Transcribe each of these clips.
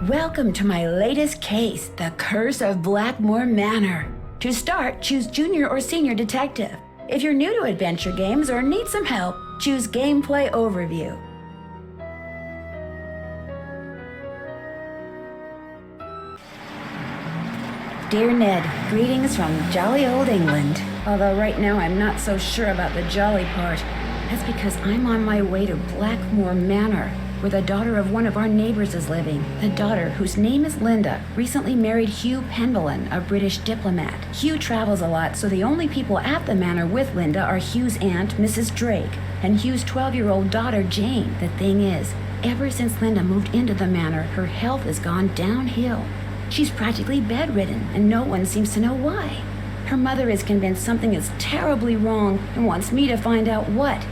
Welcome to my latest case, The Curse of Blackmoor Manor. To start, choose Junior or Senior Detective. If you're new to adventure games or need some help, choose Gameplay Overview. Dear Ned, greetings from jolly old England. Although right now I'm not so sure about the jolly part. That's because I'm on my way to Blackmoor Manor, where the daughter of one of our neighbors is living. The daughter, whose name is Linda, recently married Hugh Penvellyn, a British diplomat. Hugh travels a lot, so the only people at the manor with Linda are Hugh's aunt, Mrs. Drake, and Hugh's 12-year-old daughter, Jane. The thing is, ever since Linda moved into the manor, her health has gone downhill. She's practically bedridden, and no one seems to know why. Her mother is convinced something is terribly wrong and wants me to find out what.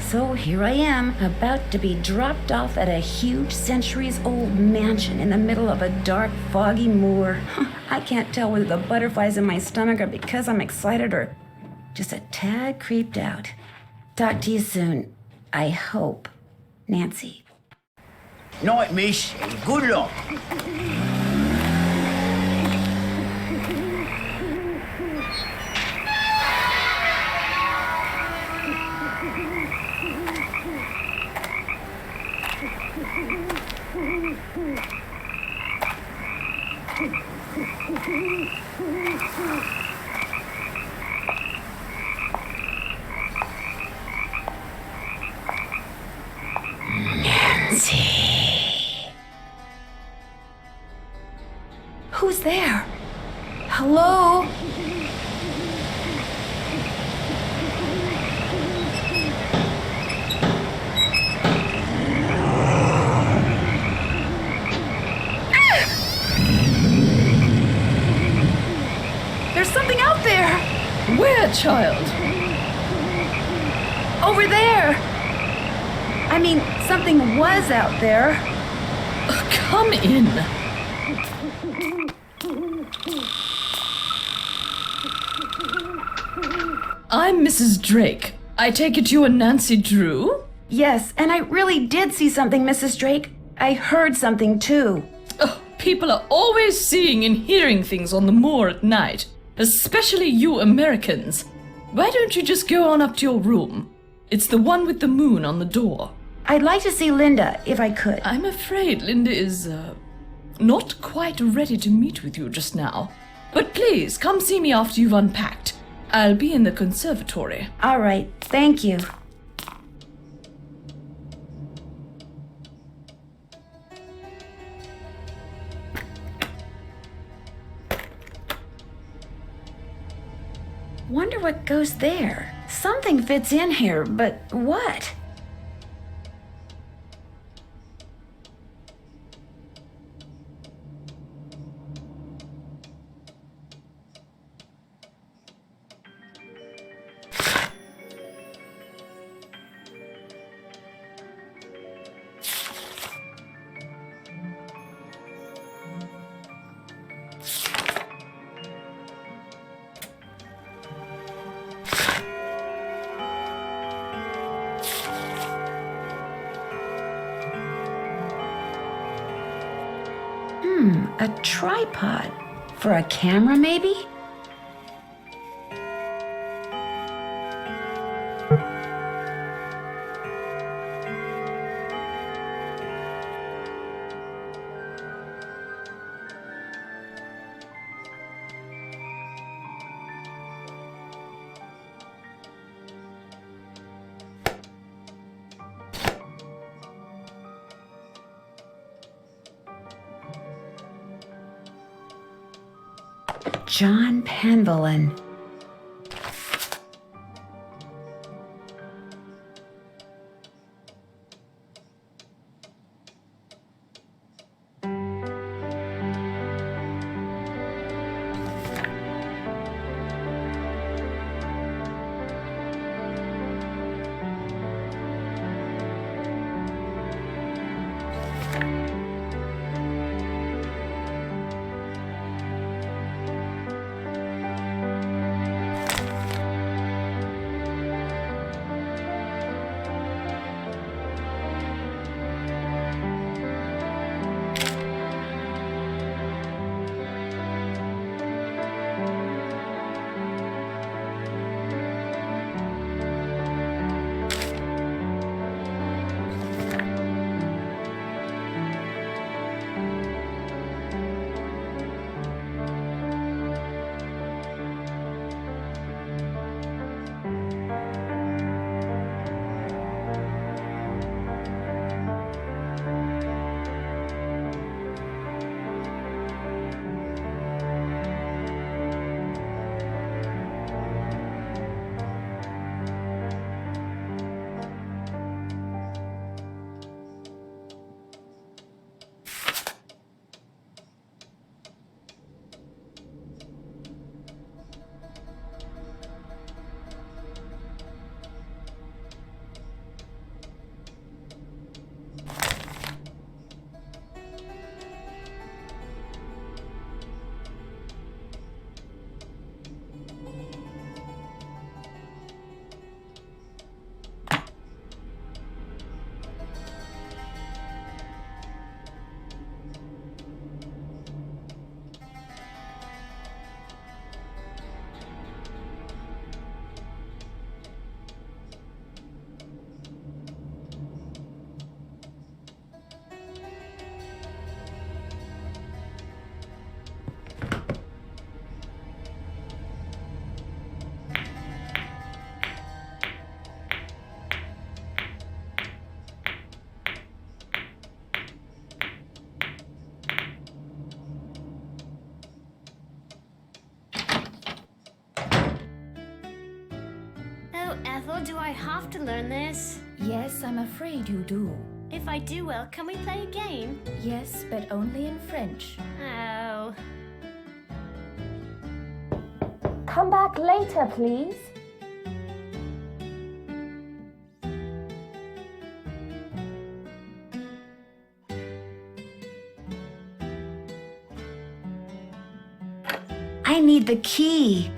So here I am, about to be dropped off at a huge centuries-old mansion in the middle of a dark, foggy moor. I can't tell whether the butterflies in my stomach are because I'm excited or just a tad creeped out. Talk to you soon. I hope. Nancy. Night, miss. Good luck. Nancy. Who's there? Hello? There's something out there! Where, child? Over there! I mean, something was out there. Come in. I'm Mrs. Drake. I take it you are Nancy Drew? Yes, and I really did see something, Mrs. Drake. I heard something, too. Oh, people are always seeing and hearing things on the moor at night. Especially you Americans. Why don't you just go on up to your room? It's the one with the moon on the door. I'd like to see Linda, if I could. I'm afraid Linda is, not quite ready to meet with you just now. But please, come see me after you've unpacked. I'll be in the conservatory. All right, thank you. Wonder what goes there. Something fits in here, but what? A tripod. For a camera, maybe? John Penvellyn. have to learn this? Yes, I'm afraid you do. If I do well, can we play a game? Yes, but only in French. Oh. Come back later, please. I need the key.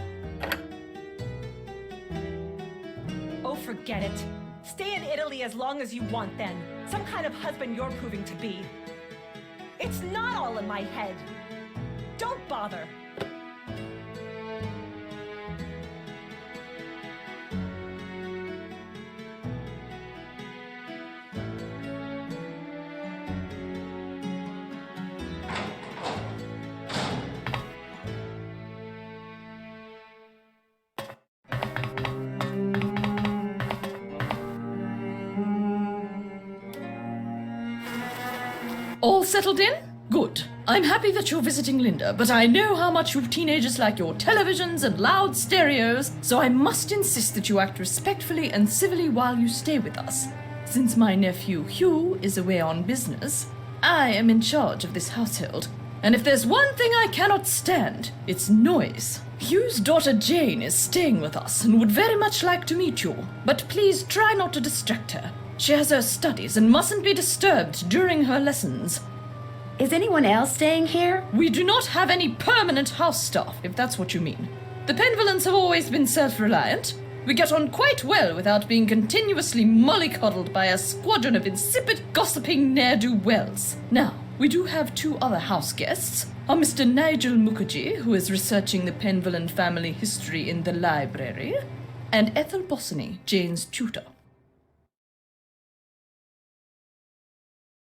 Oh, forget it. Stay in Italy as long as you want then. Some kind of husband you're proving to be. It's not all in my head. Don't bother. All settled in? Good. I'm happy that you're visiting Linda, but I know how much you teenagers like your televisions and loud stereos, so I must insist that you act respectfully and civilly while you stay with us. Since my nephew Hugh is away on business, I am in charge of this household. And if there's one thing I cannot stand, it's noise. Hugh's daughter Jane is staying with us and would very much like to meet you, but please try not to distract her. She has her studies and mustn't be disturbed during her lessons. Is anyone else staying here? We do not have any permanent house staff, if that's what you mean. The Penvellyns have always been self-reliant. We get on quite well without being continuously mollycoddled by a squadron of insipid, gossiping ne'er-do-wells. Now, we do have two other house guests. Our Mr. Nigel Mukherjee, who is researching the Penvellyn family history in the library, and Ethel Bossany, Jane's tutor.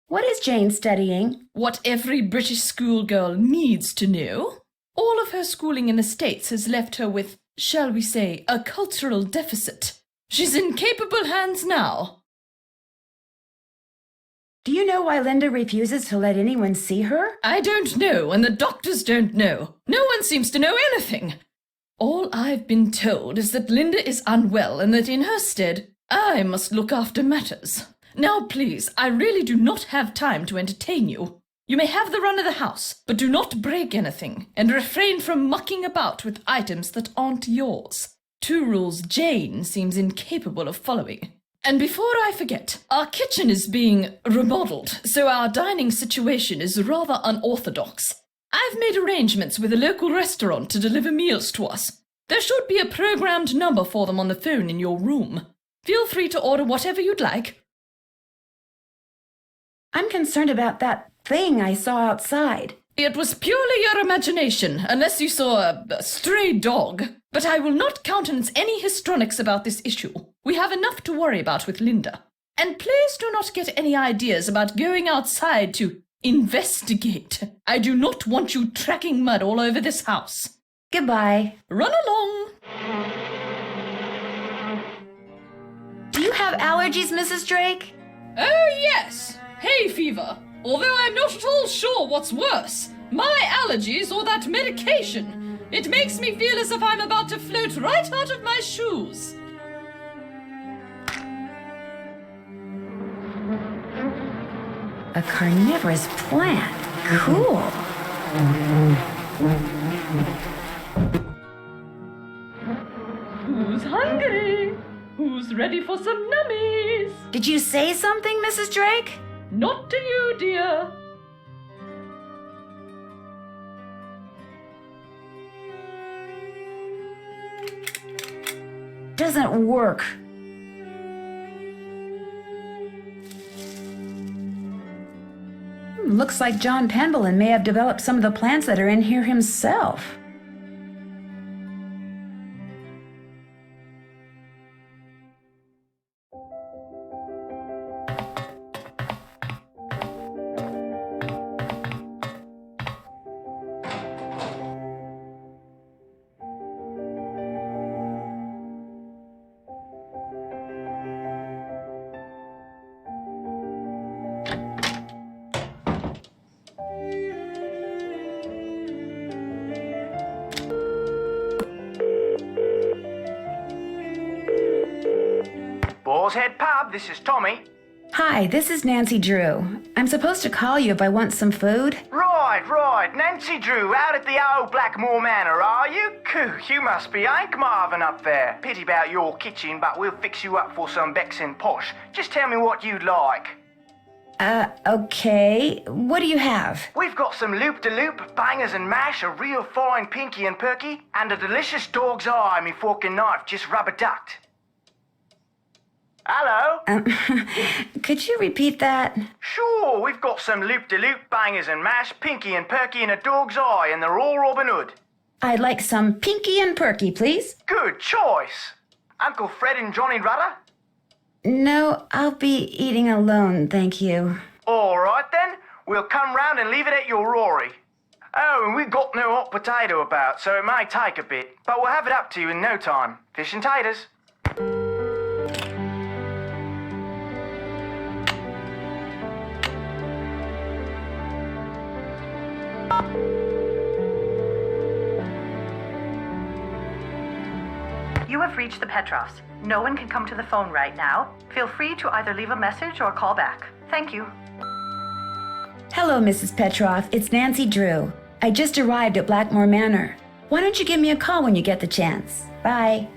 What is Jane studying? What every British schoolgirl needs to know. All of her schooling in the States has left her with, shall we say, a cultural deficit. She's in capable hands now. Do you know why Linda refuses to let anyone see her? I don't know, and the doctors don't know. No one seems to know anything. All I've been told is that Linda is unwell and that in her stead, I must look after matters. Now, please, I really do not have time to entertain you. You may have the run of the house, but do not break anything, and refrain from mucking about with items that aren't yours. Two rules Jane seems incapable of following. And before I forget, our kitchen is being remodeled, so our dining situation is rather unorthodox. I've made arrangements with a local restaurant to deliver meals to us. There should be a programmed number for them on the phone in your room. Feel free to order whatever you'd like. I'm concerned about that thing I saw outside. It was purely your imagination, unless you saw a stray dog. But I will not countenance any histrionics about this issue. We have enough to worry about with Linda. And please do not get any ideas about going outside to investigate. I do not want you tracking mud all over this house. Goodbye. Run along. Do you have allergies, Mrs. Drake? Oh, yes. Hay fever. Although I'm not at all sure what's worse, my allergies or that medication. It makes me feel as if I'm about to float right out of my shoes. A carnivorous plant. Cool. Who's hungry? Who's ready for some nummies? Did you say something, Mrs. Drake? Not to you, dear. Doesn't work. Looks like John Penvellyn may have developed some of the plants that are in here himself. Boar's Head Pub, this is Tommy. Hi, this is Nancy Drew. I'm supposed to call you if I want some food. Right. Nancy Drew, out at the old Blackmoor Manor, are you? Coo, you must be Hank Marvin up there. Pity about your kitchen, but we'll fix you up for some Vexin posh. Just tell me what you'd like. Okay. What do you have? We've got some loop-de-loop, bangers and mash, a real fine pinky and perky, and a delicious dog's eye, me fork and knife just rubber-ducked. Hello? Could you repeat that? Sure, we've got some loop-de-loop, bangers and mash, pinky and perky, and a dog's eye, and they're all Robin Hood. I'd like some pinky and perky, please. Good choice. Uncle Fred and Johnny Rudder? No, I'll be eating alone, thank you. All right then, we'll come round and leave it at your Rory. Oh, and we've got no hot potato about, so it may take a bit, but we'll have it up to you in no time. Fish and taters. You have reached the Petrovs. No one can come to the phone right now. Feel free to either leave a message or call back. Thank you. Hello, Mrs. Petrov. It's Nancy Drew. I just arrived at Blackmoor Manor. Why don't you give me a call when you get the chance? Bye.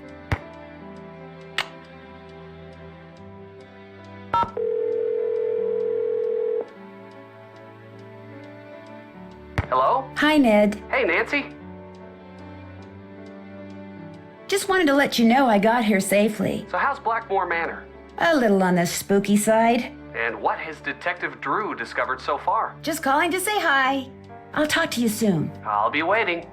Hello? Hi, Ned. Hey, Nancy. Just wanted to let you know I got here safely. So how's Blackmoor Manor? A little on the spooky side. And what has Detective Drew discovered so far? Just calling to say hi. I'll talk to you soon. I'll be waiting.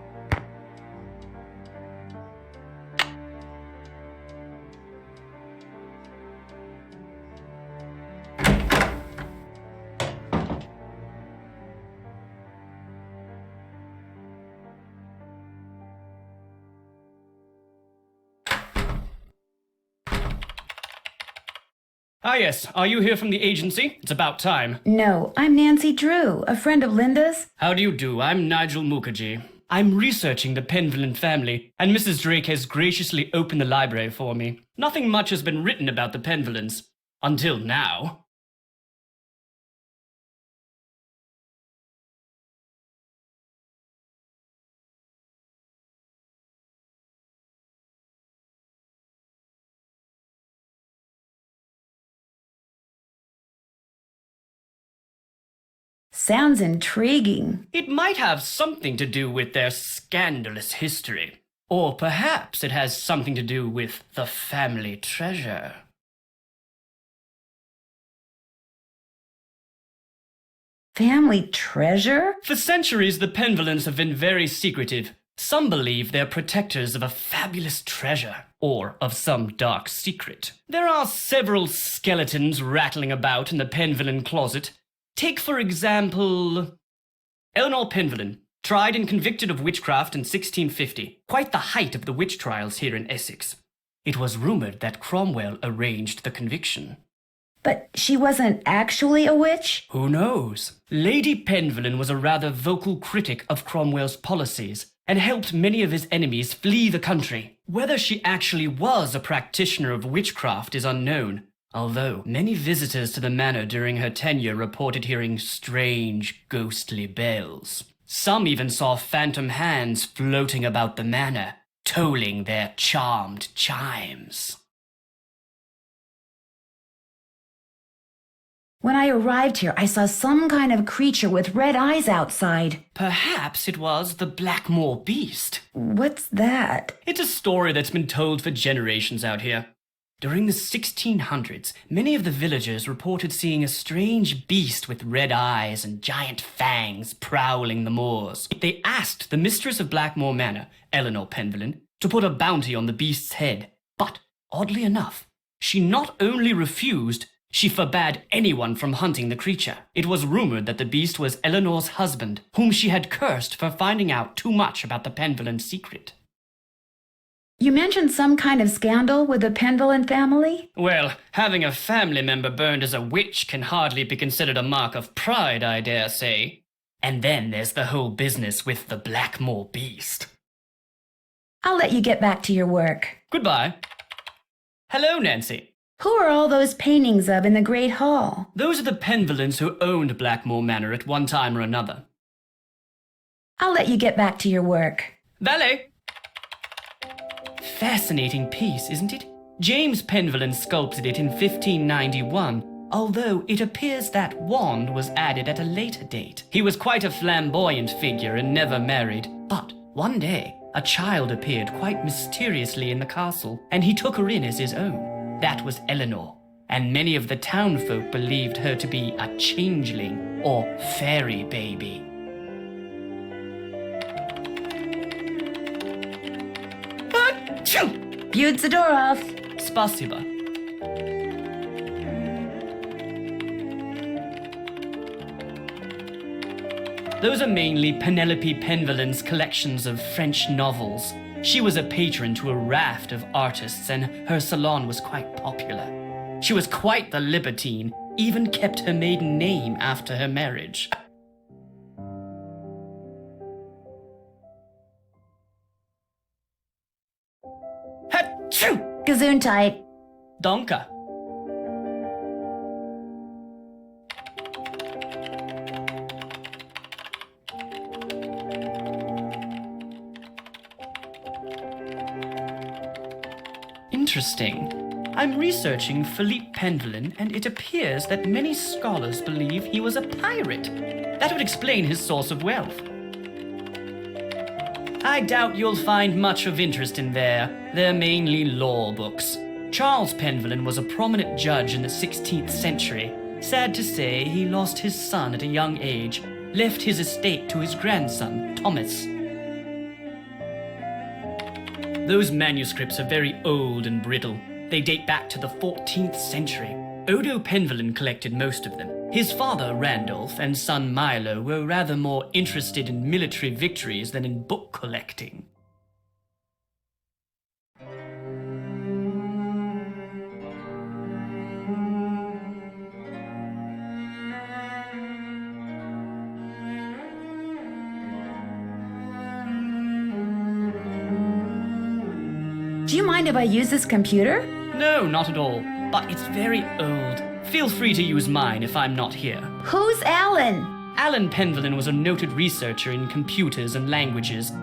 Ah, yes. Are you here from the agency? It's about time. No, I'm Nancy Drew, a friend of Linda's. How do you do? I'm Nigel Mukherjee. I'm researching the Penvellyn family, and Mrs. Drake has graciously opened the library for me. Nothing much has been written about the Penvellyns. Until now. Sounds intriguing. It might have something to do with their scandalous history. Or perhaps it has something to do with the family treasure. Family treasure? For centuries, the Penvellyns have been very secretive. Some believe they're protectors of a fabulous treasure, or of some dark secret. There are several skeletons rattling about in the Penvellyn closet. Take, for example, Eleanor Penvellyn, tried and convicted of witchcraft in 1650, quite the height of the witch trials here in Essex. It was rumoured that Cromwell arranged the conviction. But she wasn't actually a witch? Who knows? Lady Penvellyn was a rather vocal critic of Cromwell's policies and helped many of his enemies flee the country. Whether she actually was a practitioner of witchcraft is unknown, although many visitors to the manor during her tenure reported hearing strange, ghostly bells. Some even saw phantom hands floating about the manor, tolling their charmed chimes. When I arrived here, I saw some kind of creature with red eyes outside. Perhaps it was the Blackmoor beast. What's that? It's a story that's been told for generations out here. During the 1600s, many of the villagers reported seeing a strange beast with red eyes and giant fangs prowling the moors. They asked the mistress of Blackmoor Manor, Eleanor Penvellyn, to put a bounty on the beast's head. But, oddly enough, she not only refused, she forbade anyone from hunting the creature. It was rumored that the beast was Eleanor's husband, whom she had cursed for finding out too much about the Penvellyn secret. You mentioned some kind of scandal with the Penvellyn family? Well, having a family member burned as a witch can hardly be considered a mark of pride, I dare say. And then there's the whole business with the Blackmoor beast. I'll let you get back to your work. Goodbye. Hello, Nancy. Who are all those paintings of in the Great Hall? Those are the Penvellyns who owned Blackmoor Manor at one time or another. I'll let you get back to your work. Valet! Fascinating piece, isn't it? James Penvellyn sculpted it in 1591, although it appears that wand was added at a later date. He was quite a flamboyant figure and never married, but one day, a child appeared quite mysteriously in the castle, and he took her in as his own. That was Eleanor, and many of the townfolk believed her to be a changeling or fairy baby. Achoo! Beaut Zadorov. Spasiba. Those are mainly Penelope Penvellyn's collections of French novels. She was a patron to a raft of artists, and her salon was quite popular. She was quite the libertine, even kept her maiden name after her marriage. Achoo! Gesundheit. Danke. Interesting. I'm researching Philippe Penvellyn, and it appears that many scholars believe he was a pirate. That would explain his source of wealth. I doubt you'll find much of interest in there. They're mainly law books. Charles Penvellyn was a prominent judge in the 16th century. Sad to say, he lost his son at a young age, left his estate to his grandson, Thomas. Those manuscripts are very old and brittle. They date back to the 14th century. Odo Penvellyn collected most of them. His father, Randolph, and son Milo were rather more interested in military victories than in book collecting. Do you mind if I use this computer? No, not at all. But it's very old. Feel free to use mine if I'm not here. Who's Alan? Alan Penvellyn was a noted researcher in computers and languages.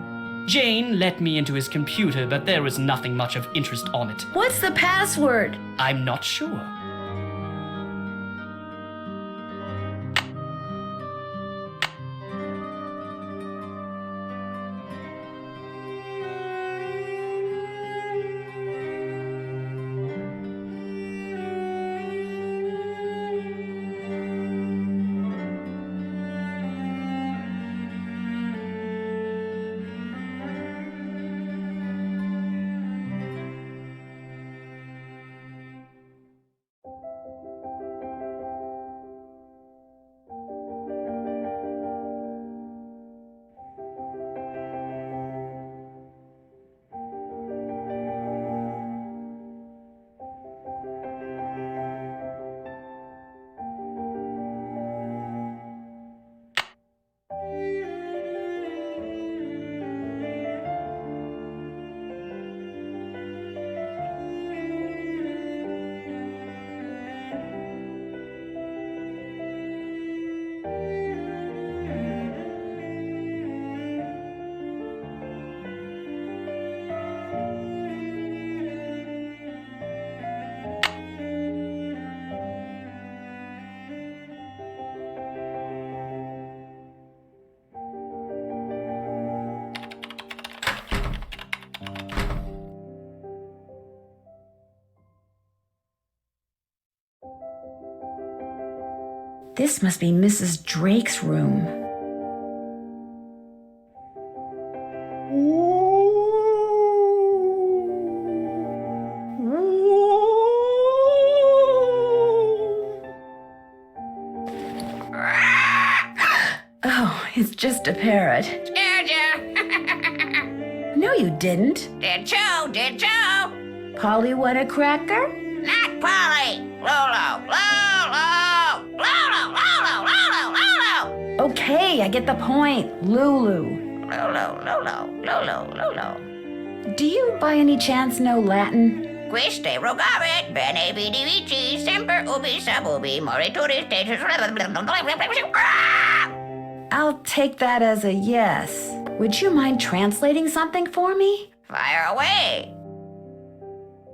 Jane let me into his computer, but there was nothing much of interest on it. What's the password? I'm not sure. This must be Mrs. Drake's room. Oh, it's just a parrot. Scared you? No, you didn't. Did you? Did you? Polly want a cracker? Not Polly. Lolo. Lolo. Lolo. Lolo. Lolo. Lolo. Okay, I get the point. Lulu. Lolo. Lolo. Lolo. Lolo. Do you by any chance know Latin? quiste rogavit, bene vidi vici, semper ubi sub ubi, morituri status. I'll take that as a yes. Would you mind translating something for me? Fire away.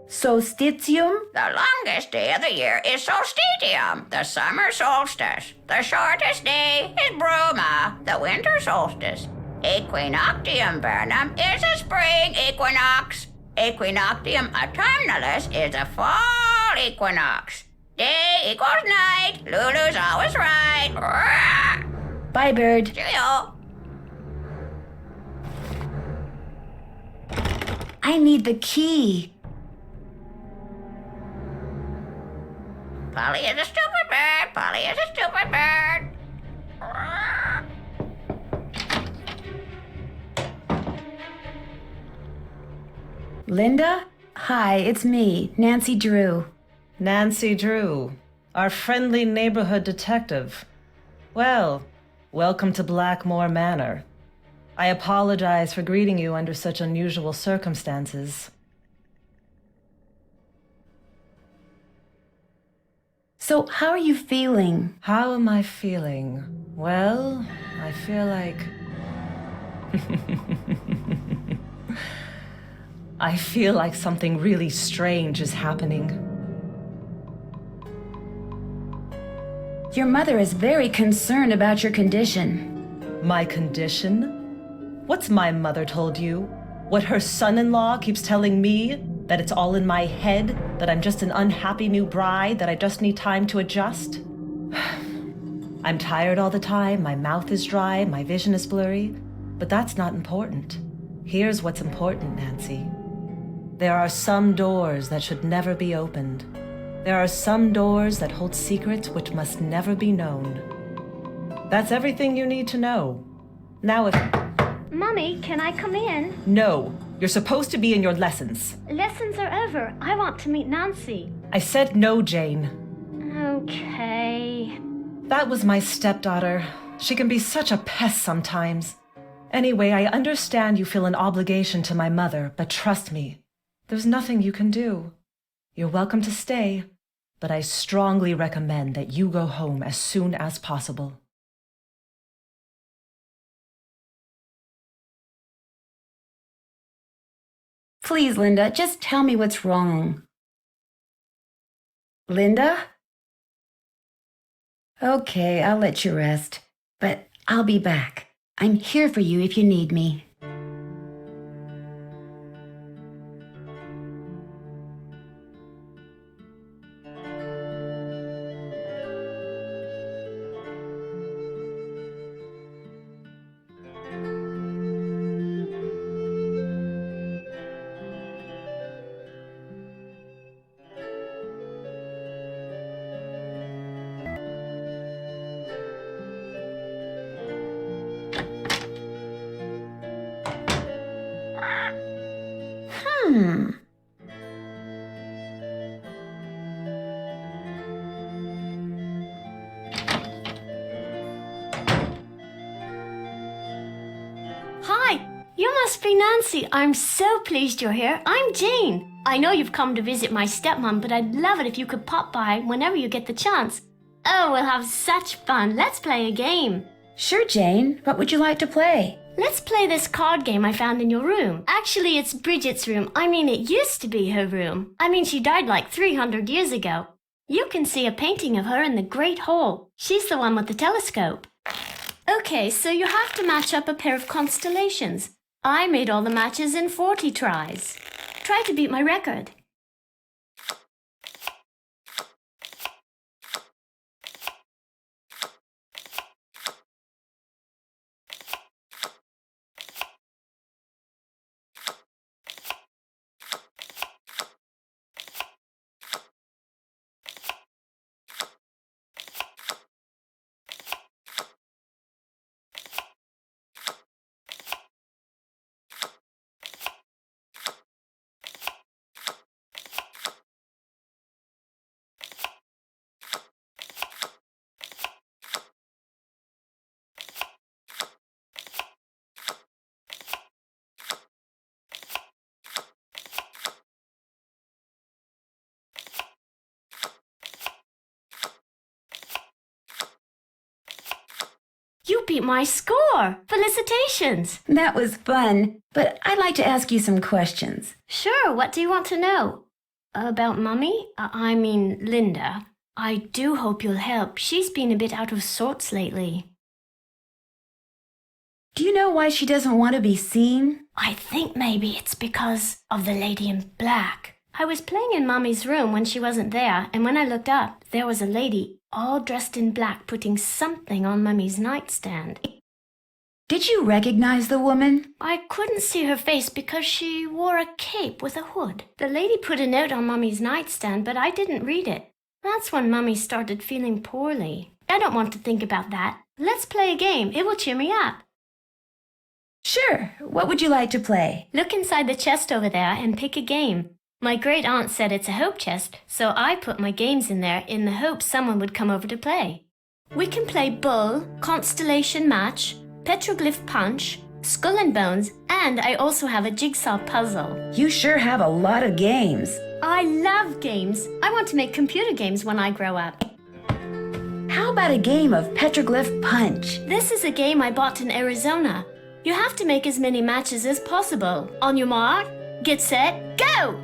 Solstitium? The longest day of the year is solstitium, the summer solstice. The shortest day is bruma, the winter solstice. Equinoctium vernum is a spring equinox. Equinoctium autumnalis is a fall equinox. Day equals night. Lulu's always right. Bye, bird. Cheerio. I need the key. Polly is a stupid bird. Polly is a stupid bird. Linda? Hi, it's me, Nancy Drew. Nancy Drew, our friendly neighborhood detective. Well, welcome to Blackmoor Manor. I apologize for greeting you under such unusual circumstances. So, how are you feeling? How am I feeling? Well, I feel like... I feel like something really strange is happening. Your mother is very concerned about your condition. My condition? What's my mother told you? What her son-in-law keeps telling me? That it's all in my head? That I'm just an unhappy new bride? That I just need time to adjust? I'm tired all the time, my mouth is dry, my vision is blurry. But that's not important. Here's what's important, Nancy. There are some doors that should never be opened. There are some doors that hold secrets which must never be known. That's everything you need to know. Now if... Mummy, can I come in? No, you're supposed to be in your lessons. Lessons are over. I want to meet Nancy. I said no, Jane. Okay. That was my stepdaughter. She can be such a pest sometimes. Anyway, I understand you feel an obligation to my mother, but trust me, there's nothing you can do. You're welcome to stay, but I strongly recommend that you go home as soon as possible. Please, Linda, just tell me what's wrong. Linda? Okay, I'll let you rest, but I'll be back. I'm here for you if you need me. Hi, you must be Nancy. I'm so pleased you're here. I'm Jane. I know you've come to visit my stepmom, but I'd love it if you could pop by whenever you get the chance. Oh, we'll have such fun. Let's play a game. Sure, Jane. What would you like to play? Let's play this card game I found in your room. Actually, it's Bridget's room. I mean, it used to be her room. I mean, she died like 300 years ago. You can see a painting of her in the Great Hall. She's the one with the telescope. Okay, so you have to match up a pair of constellations. I made all the matches in 40 tries. Try to beat my record. You beat my score! Felicitations! That was fun, but I'd like to ask you some questions. Sure, what do you want to know? About Mummy? I mean, Linda. I do hope you'll help. She's been a bit out of sorts lately. Do you know why she doesn't want to be seen? I think maybe it's because of the lady in black. I was playing in Mummy's room when she wasn't there, and when I looked up, there was a lady all dressed in black putting something on Mummy's nightstand. Did you recognize the woman? I couldn't see her face because she wore a cape with a hood. The lady put a note on Mummy's nightstand, but I didn't read it. That's when Mummy started feeling poorly. I don't want to think about that. Let's play a game. It will cheer me up. Sure. What would you like to play? Look inside the chest over there and pick a game. My great aunt said it's a hope chest, so I put my games in there in the hope someone would come over to play. We can play Bull, Constellation Match, Petroglyph Punch, Skull and Bones, and I also have a jigsaw puzzle. You sure have a lot of games. I love games. I want to make computer games when I grow up. How about a game of Petroglyph Punch? This is a game I bought in Arizona. You have to make as many matches as possible. On your mark, get set, go!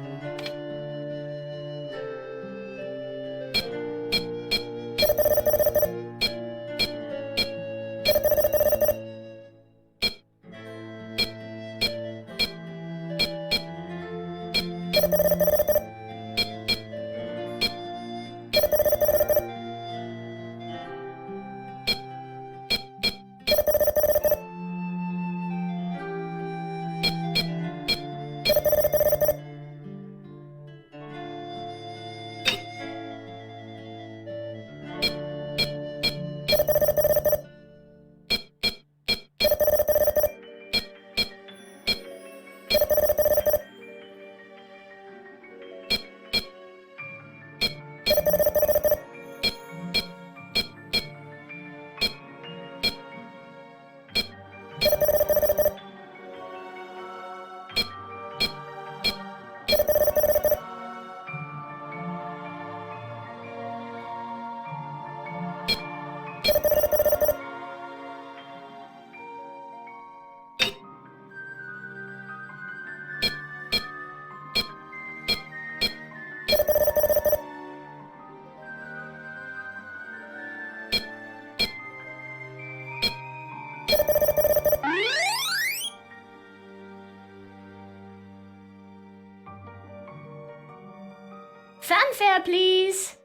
Fanfare, please.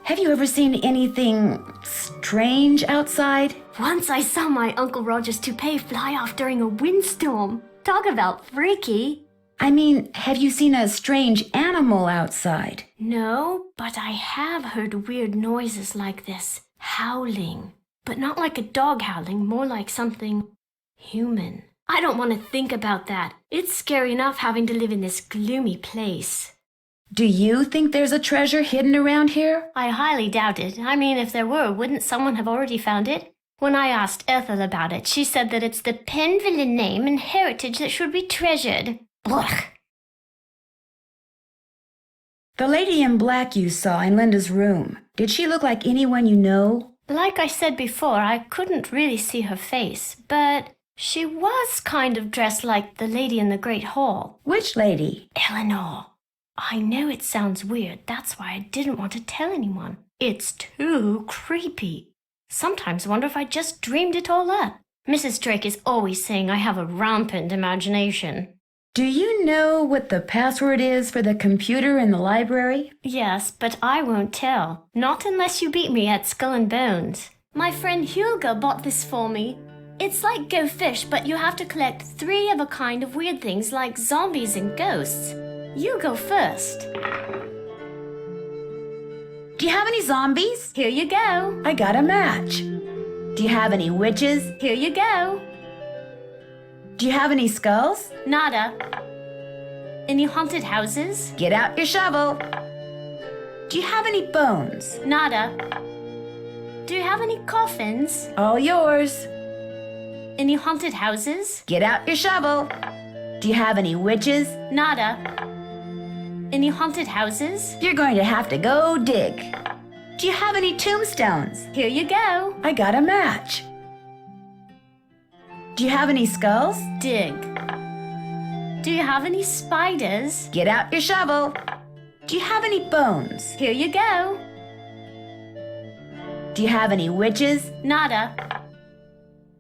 Have you ever seen anything strange outside? Once I saw my Uncle Roger's toupee fly off during a windstorm. Talk about freaky. I mean, have you seen a strange animal outside? No, but I have heard weird noises like this. Howling. But not like a dog howling, more like something human. I don't want to think about that. It's scary enough having to live in this gloomy place. Do you think there's a treasure hidden around here? I highly doubt it. I mean, if there were, wouldn't someone have already found it? When I asked Ethel about it, she said that it's the Penvellyn name and heritage that should be treasured. Blech. The lady in black you saw in Linda's room, did she look like anyone you know? Like I said before, I couldn't really see her face, but she was kind of dressed like the lady in the Great Hall. Which lady? Eleanor. I know it sounds weird. That's why I didn't want to tell anyone. It's too creepy. Sometimes I wonder if I just dreamed it all up. Mrs. Drake is always saying I have a rampant imagination. Do you know what the password is for the computer in the library? Yes, but I won't tell. Not unless you beat me at Skull and Bones. My friend Hugo bought this for me. It's like Go Fish, but you have to collect 3 of a kind of weird things like zombies and ghosts. You go first. Do you have any zombies? Here you go. I got a match. Do you have any witches? Here you go. Do you have any skulls? Nada. Any haunted houses? Get out your shovel. Do you have any bones? Nada. Do you have any coffins? All yours. Any haunted houses? Get out your shovel. Do you have any witches? Nada. Any haunted houses? You're going to have to go dig. Do you have any tombstones? Here you go. I got a match. Do you have any skulls? Dig. Do you have any spiders? Get out your shovel. Do you have any bones? Here you go. Do you have any witches? Nada.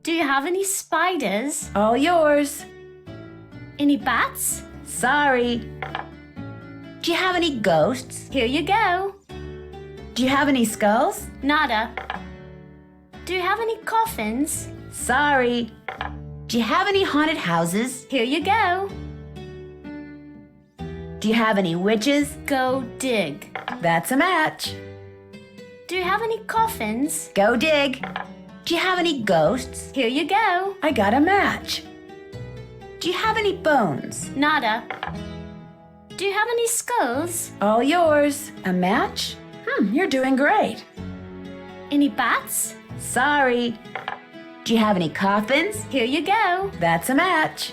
Do you have any spiders? All yours. Any bats? Sorry. Do you have any ghosts? Here you go. Do you have any skulls? Nada. Do you have any coffins? Sorry. Do you have any haunted houses? Here you go. Do you have any witches? Go dig. That's a match. Do you have any coffins? Go dig. Do you have any ghosts? Here you go. I got a match. Do you have any bones? Nada. Do you have any skulls? All yours. A match? You're doing great. Any bats? Sorry. Do you have any coffins? Here you go. That's a match.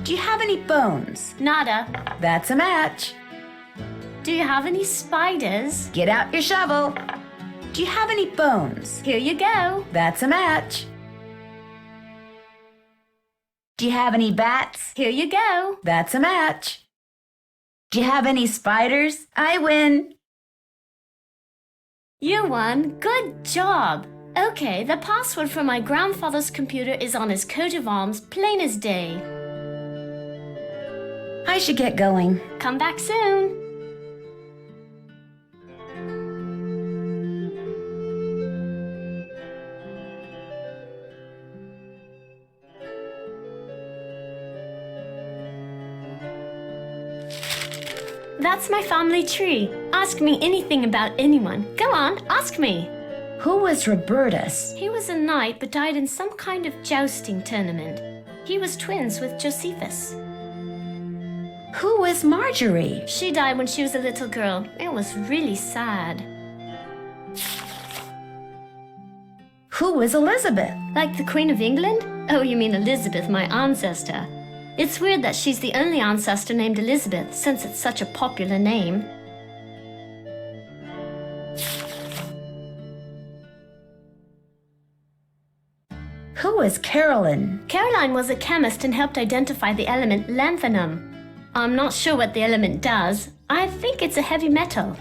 Do you have any bones? Nada. That's a match. Do you have any spiders? Get out your shovel. Do you have any bones? Here you go. That's a match. Do you have any bats? Here you go. That's a match. Do you have any spiders? I win. You won. Good job. Okay, the password for my grandfather's computer is on his coat of arms, plain as day. I should get going. Come back soon. That's my family tree. Ask me anything about anyone. Go on, ask me. Who was Robertus? He was a knight but died in some kind of jousting tournament. He was twins with Josephus. Who was Marjorie? She died when she was a little girl. It was really sad. Who was Elizabeth? Like the Queen of England? Oh, you mean Elizabeth, my ancestor. It's weird that she's the only ancestor named Elizabeth, since it's such a popular name. Who was Caroline? Caroline was a chemist and helped identify the element lanthanum. I'm not sure what the element does. I think it's a heavy metal.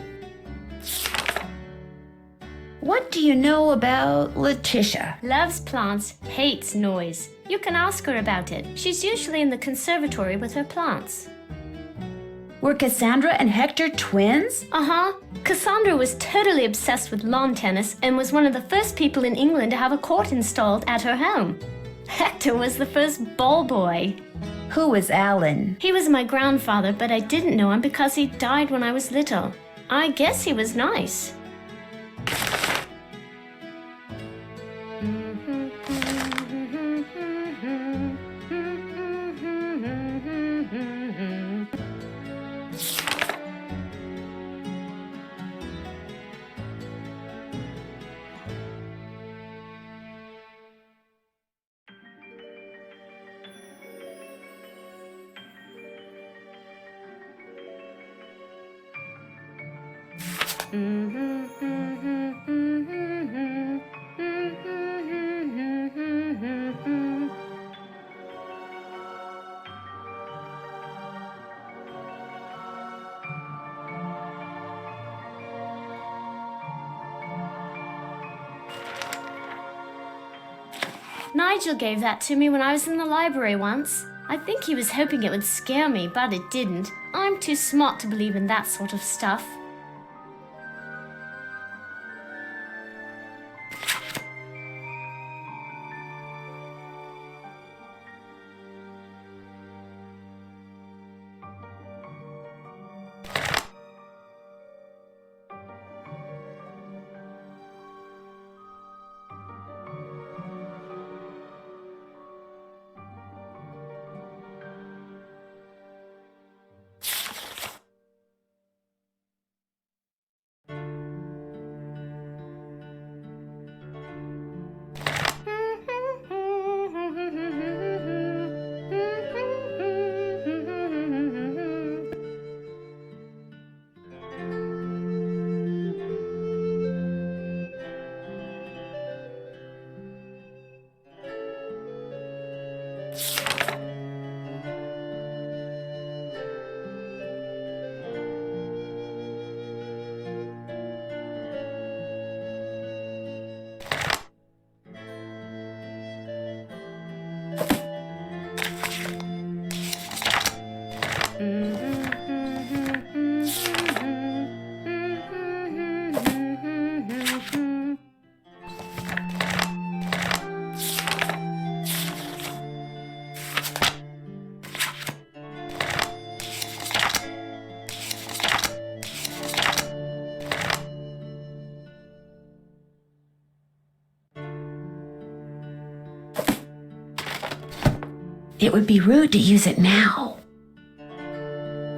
What do you know about Letitia? Loves plants, hates noise. You can ask her about it. She's usually in the conservatory with her plants. Were Cassandra and Hector twins? Uh-huh. Cassandra was totally obsessed with lawn tennis and was one of the first people in England to have a court installed at her home. Hector was the first ball boy. Who was Alan? He was my grandfather, but I didn't know him because he died when I was little. I guess he was nice. Nigel gave that to me when I was in the library once. I think he was hoping it would scare me, but it didn't. I'm too smart to believe in that sort of stuff. It would be rude to use it now.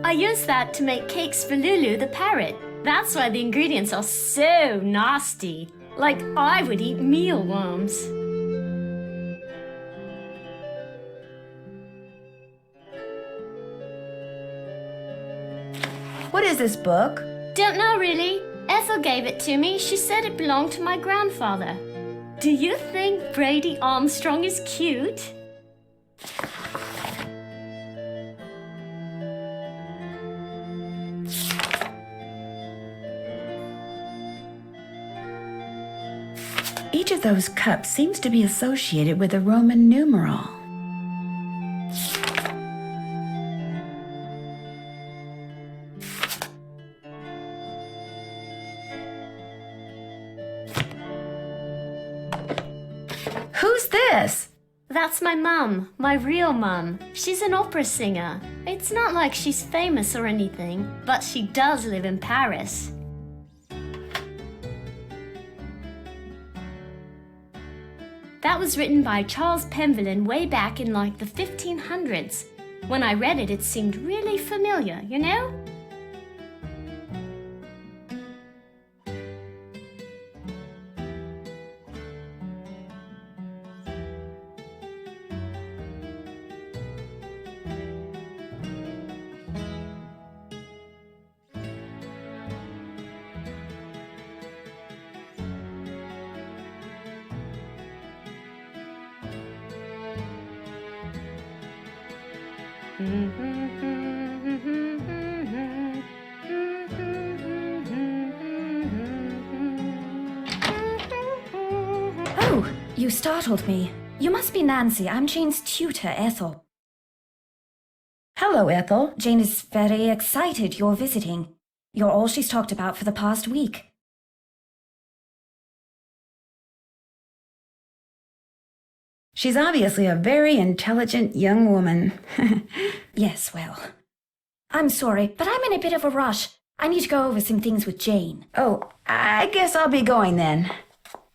I used that to make cakes for Lulu the parrot. That's why the ingredients are so nasty. Like I would eat mealworms. What is this book? Don't know really. Ethel gave it to me. She said it belonged to my grandfather. Do you think Brady Armstrong is cute? Each of those cups seems to be associated with a Roman numeral. Who's this? That's my mum, my real mum. She's an opera singer. It's not like she's famous or anything, but she does live in Paris. That was written by Charles Penvellyn way back in like the 1500s. When I read it, it seemed really familiar, you know? Oh, you startled me. You must be Nancy. I'm Jane's tutor, Ethel. Hello, Ethel. Jane is very excited you're visiting. You're all she's talked about for the past week. She's obviously a very intelligent young woman. Yes, well. I'm sorry, but I'm in a bit of a rush. I need to go over some things with Jane. Oh, I guess I'll be going then.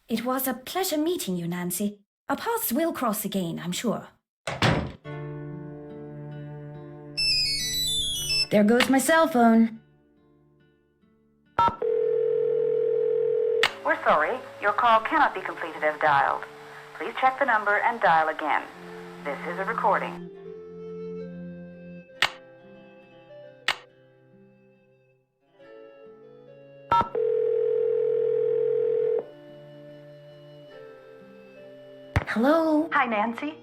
It was a pleasure meeting you, Nancy. Our paths will cross again, I'm sure. There goes my cell phone. We're sorry. Your call cannot be completed as dialed. Please check the number and dial again. This is a recording. Hello? Hi, Nancy.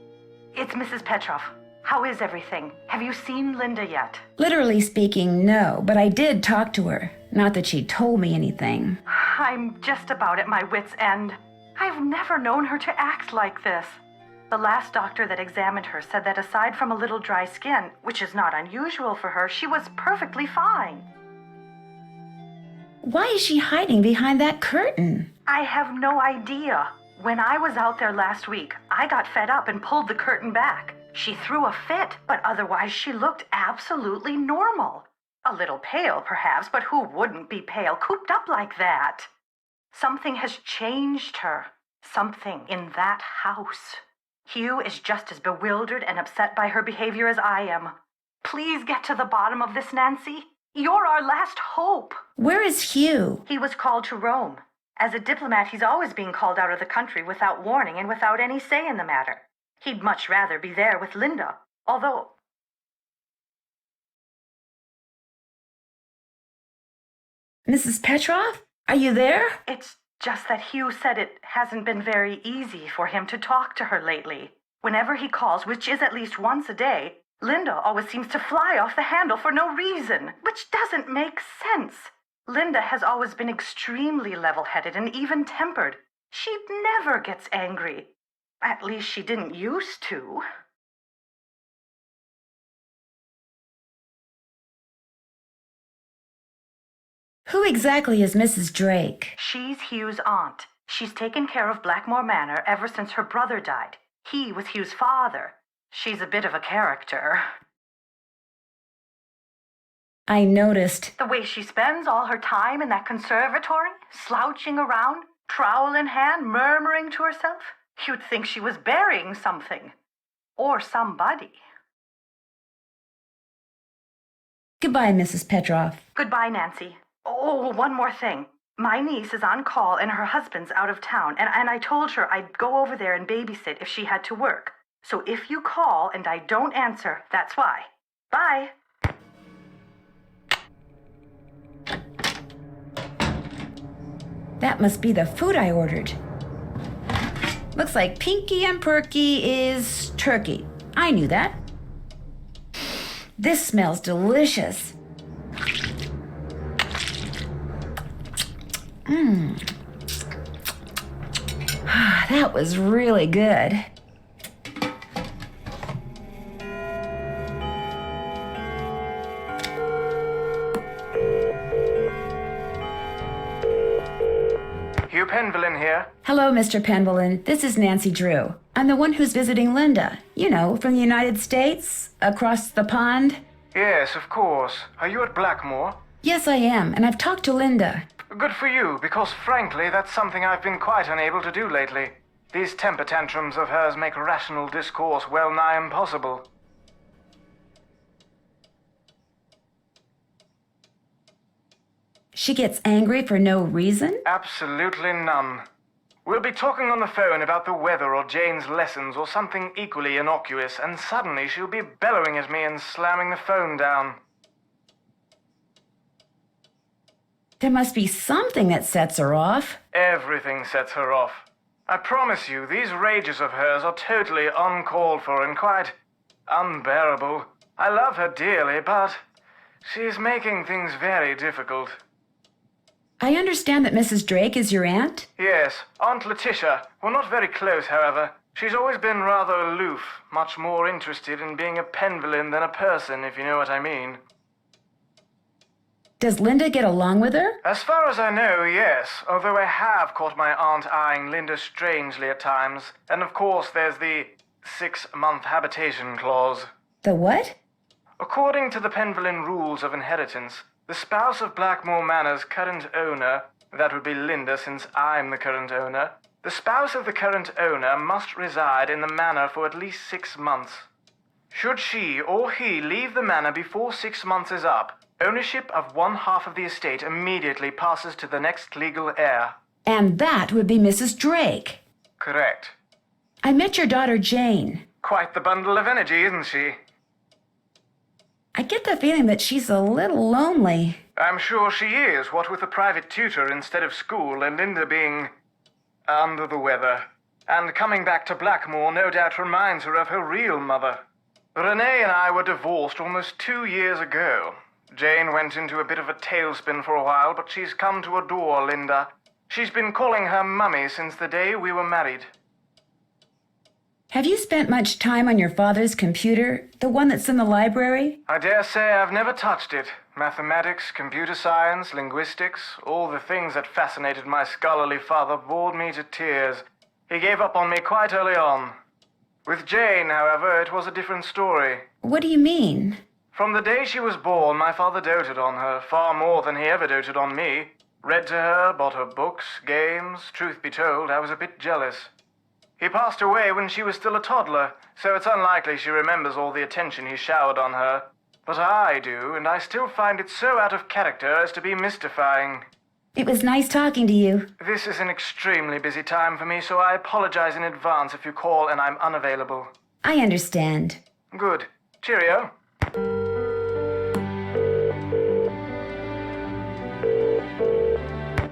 It's Mrs. Petrov. How is everything? Have you seen Linda yet? Literally speaking, no, but I did talk to her. Not that she told me anything. I'm just about at my wit's end. I've never known her to act like this. The last doctor that examined her said that aside from a little dry skin, which is not unusual for her, she was perfectly fine. Why is she hiding behind that curtain? I have no idea. When I was out there last week, I got fed up and pulled the curtain back. She threw a fit, but otherwise she looked absolutely normal. A little pale, perhaps, but who wouldn't be pale, cooped up like that? Something has changed her. Something in that house. Hugh is just as bewildered and upset by her behavior as I am. Please get to the bottom of this, Nancy. You're our last hope. Where is Hugh? He was called to Rome. As a diplomat, he's always being called out of the country without warning and without any say in the matter. He'd much rather be there with Linda, although... Mrs. Petrov? Are you there? It's just that Hugh said it hasn't been very easy for him to talk to her lately. Whenever he calls, which is at least once a day, Linda always seems to fly off the handle for no reason, which doesn't make sense. Linda has always been extremely level-headed and even-tempered. She never gets angry. At least she didn't used to. Who exactly is Mrs. Drake? She's Hugh's aunt. She's taken care of Blackmoor Manor ever since her brother died. He was Hugh's father. She's a bit of a character. I noticed. The way she spends all her time in that conservatory, slouching around, trowel in hand, murmuring to herself. You'd think she was burying something. or somebody. Goodbye, Mrs. Petroff. Goodbye, Nancy. Oh, one more thing. My niece is on call and her husband's out of town, and I told her I'd go over there and babysit if she had to work. So if you call and I don't answer, that's why. Bye. That must be the food I ordered. Looks like Pinky and Perky is turkey. I knew that. This smells delicious. That was really good. Hugh Penvellyn here. Hello, Mr. Penvellyn. This is Nancy Drew. I'm the one who's visiting Linda. You know, from the United States, across the pond. Yes, of course. Are you at Blackmoor? Yes, I am, and I've talked to Linda. Good for you, because frankly, that's something I've been quite unable to do lately. These temper tantrums of hers make rational discourse well nigh impossible. She gets angry for no reason? Absolutely none. We'll be talking on the phone about the weather or Jane's lessons or something equally innocuous, and suddenly she'll be bellowing at me and slamming the phone down. There must be something that sets her off. Everything sets her off. I promise you, these rages of hers are totally uncalled for and quite unbearable. I love her dearly, but she's making things very difficult. I understand that Mrs. Drake is your aunt? Yes, Aunt Letitia. We're not very close, however. She's always been rather aloof, much more interested in being a Penvellyn than a person, if you know what I mean. Does Linda get along with her? As far as I know, yes, although I have caught my aunt eyeing Linda strangely at times. And of course there's the 6-month habitation clause. The what? According to the Penvellyn rules of inheritance, the spouse of Blackmoor Manor's current owner, that would be Linda since I'm the current owner, the spouse of the current owner must reside in the manor for at least 6 months. Should she or he leave the manor before 6 months is up, ownership of one half of the estate immediately passes to the next legal heir. And that would be Mrs. Drake. Correct. I met your daughter Jane. Quite the bundle of energy, isn't she? I get the feeling that she's a little lonely. I'm sure she is, what with a private tutor instead of school and Linda being under the weather. And coming back to Blackmoor no doubt reminds her of her real mother. Renee and I were divorced almost 2 years ago. Jane went into a bit of a tailspin for a while, but she's come to adore Linda. She's been calling her Mummy since the day we were married. Have you spent much time on your father's computer, the one that's in the library? I dare say I've never touched it. Mathematics, computer science, linguistics, all the things that fascinated my scholarly father bored me to tears. He gave up on me quite early on. With Jane, however, it was a different story. What do you mean? From the day she was born, my father doted on her, far more than he ever doted on me. Read to her, bought her books, games. Truth be told, I was a bit jealous. He passed away when she was still a toddler, so it's unlikely she remembers all the attention he showered on her. But I do, and I still find it so out of character as to be mystifying. It was nice talking to you. This is an extremely busy time for me, so I apologize in advance if you call and I'm unavailable. I understand. Good. Cheerio.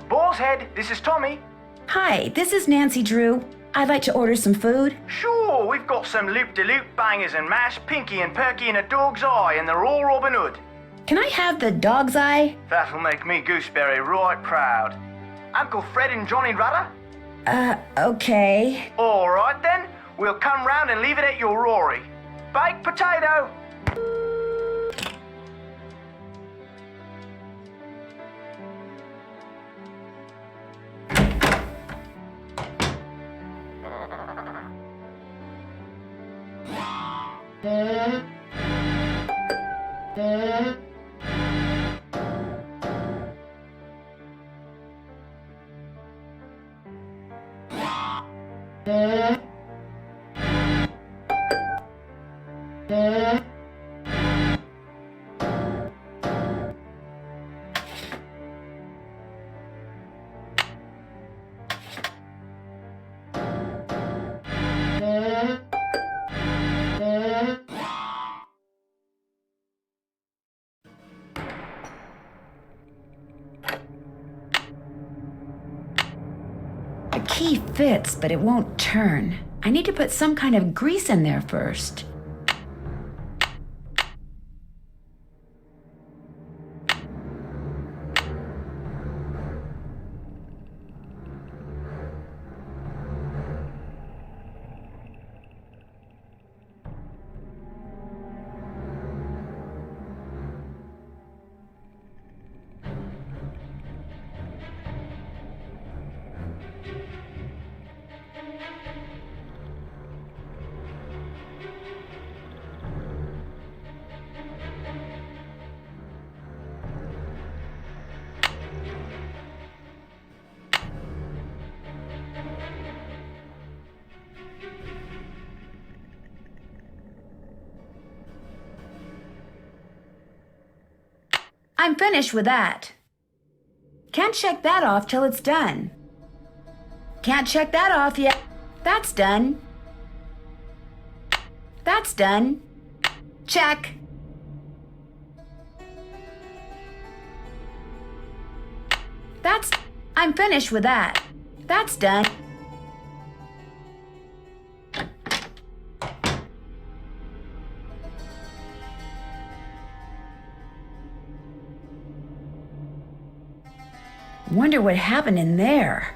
Boar's Head, this is Tommy. Hi, this is Nancy Drew. I'd like to order some food. Sure, we've got some loop-de-loop bangers and mash, Pinky and Perky and a dog's eye, and they're all Robin Hood. Can I have the dog's eye? That'll make me Gooseberry right proud. Uncle Fred and Johnny Rudder? Okay. All right then, we'll come round and leave it at your Rory. Baked potato. key fits, but it won't turn. I need to put some kind of grease in there first. I'm finished with that. Can't check that off till it's done. Can't check that off yet. That's done. That's done. Check. I'm finished with that. That's done. Wonder what happened in there.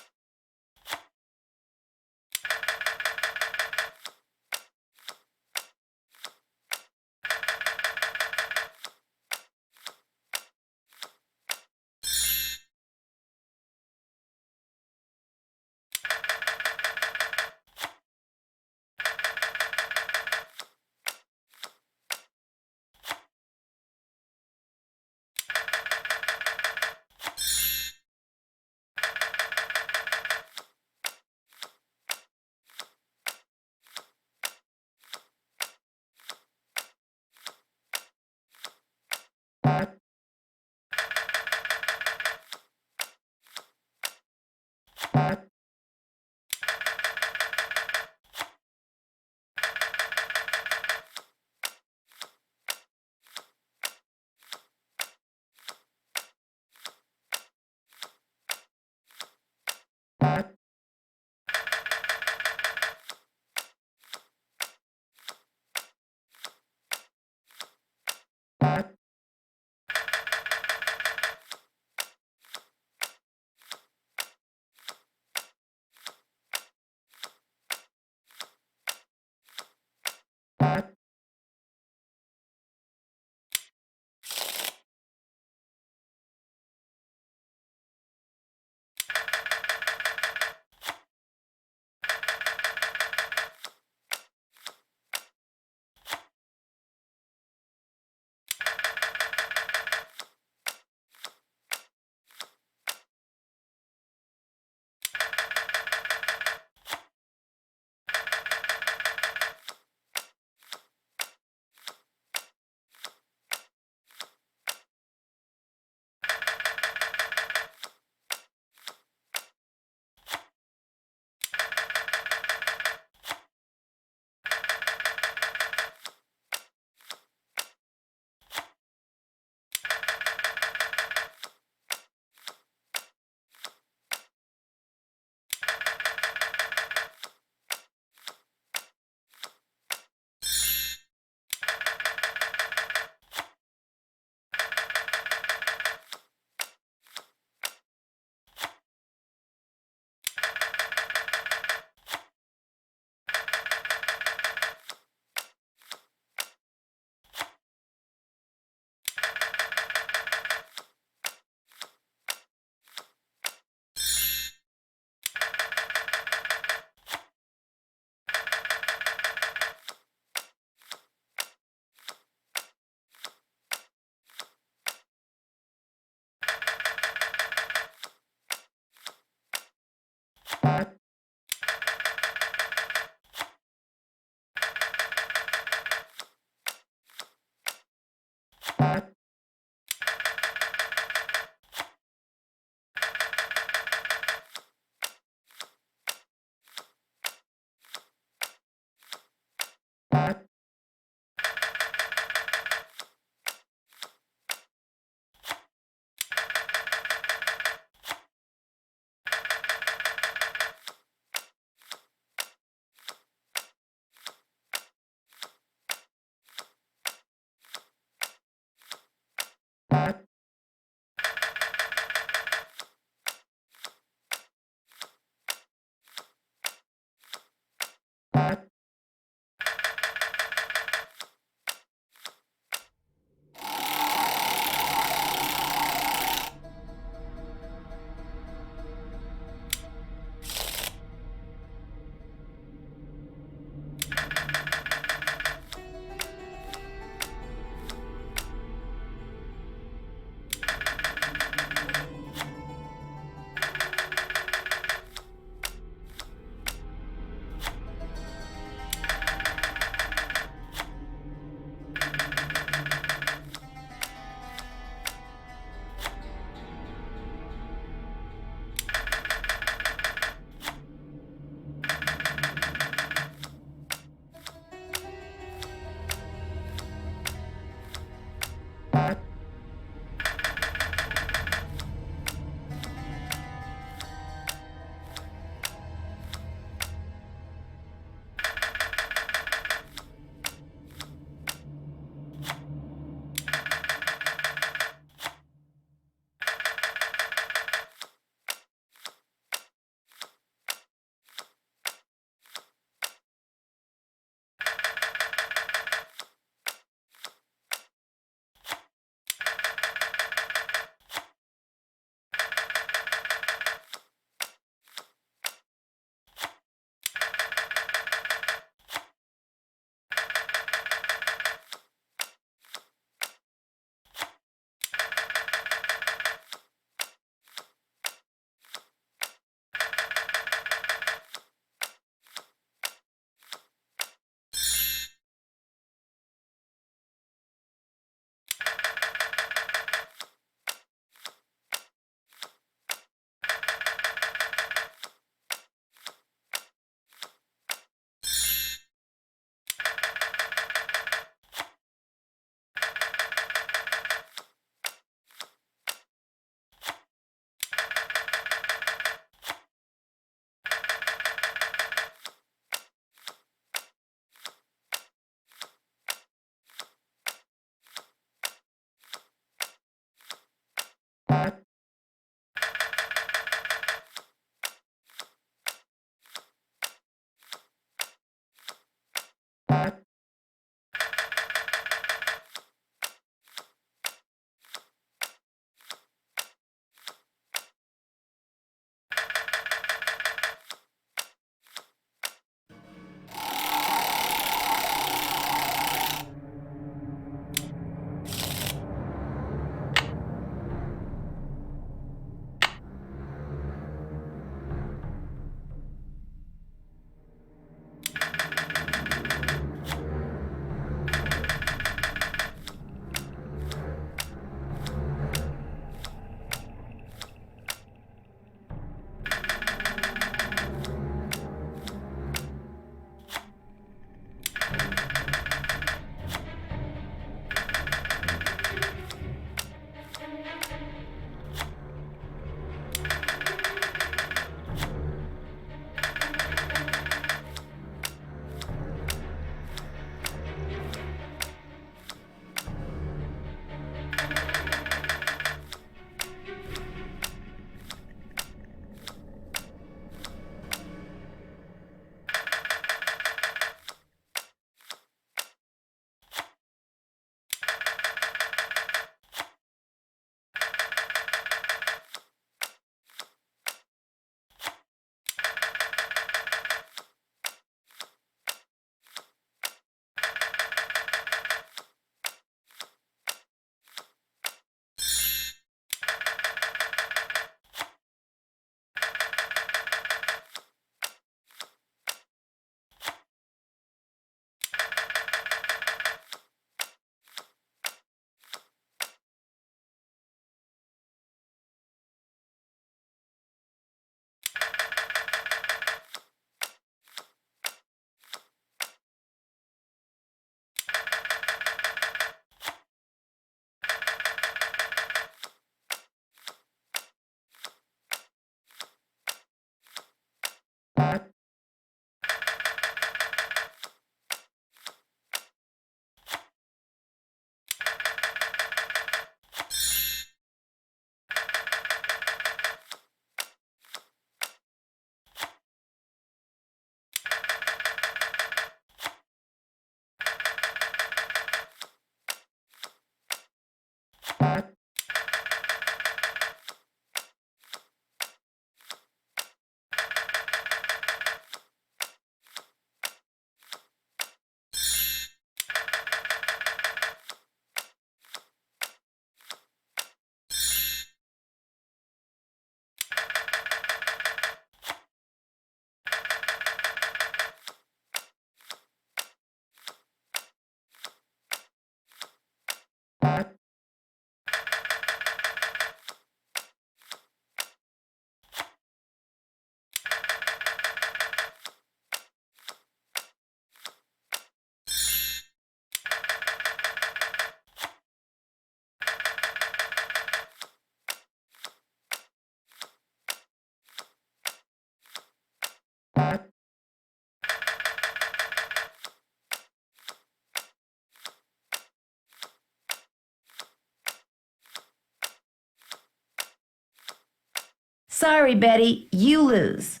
Sorry, Betty, you lose.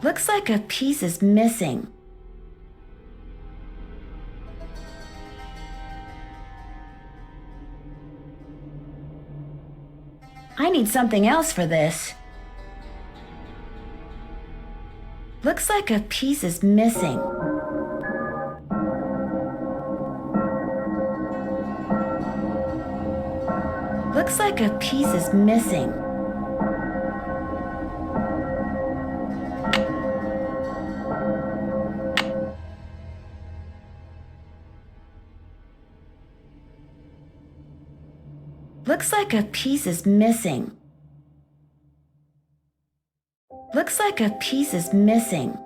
Looks like a piece is missing. I need something else for this. Looks like a piece is missing. Looks like a piece is missing. Looks like a piece is missing. Looks like a piece is missing.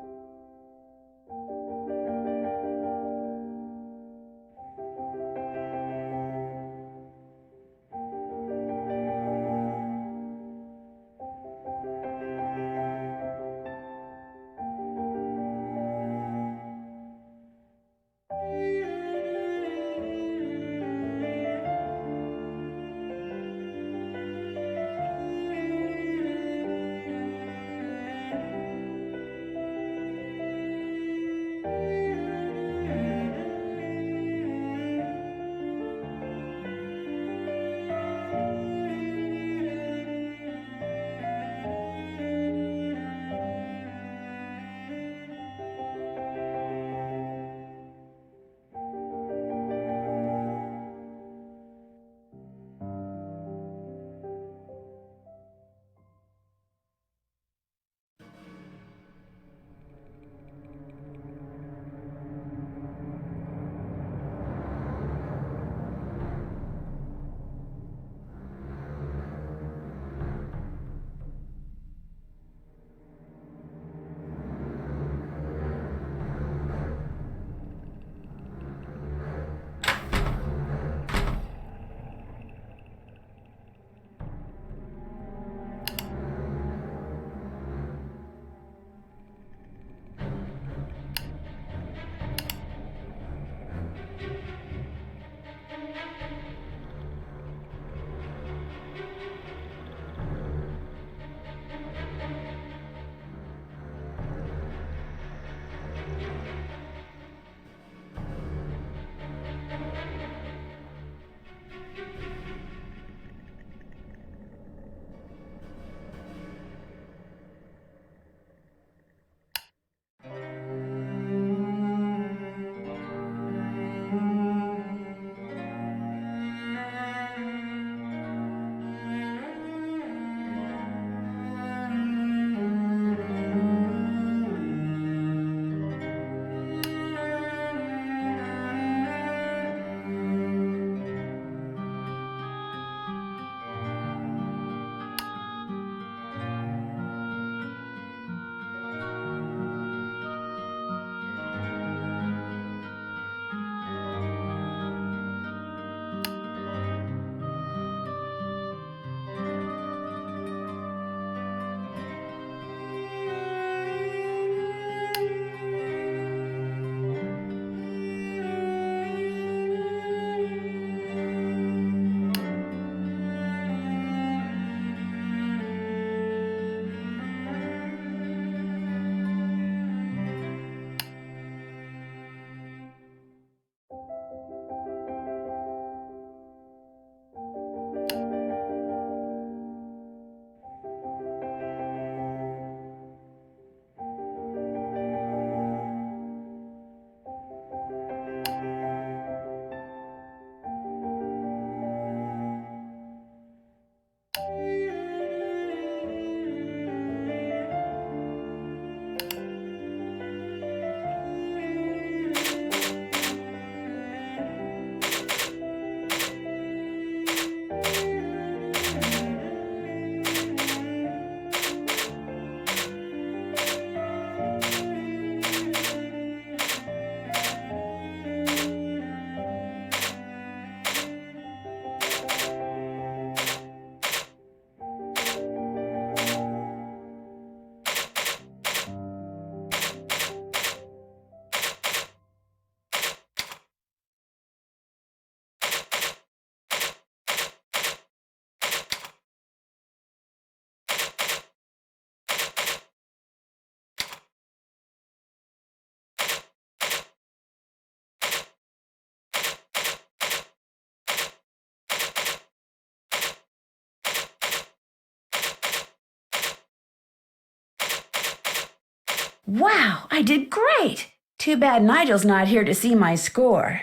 Wow, I did great! Too bad Nigel's not here to see my score.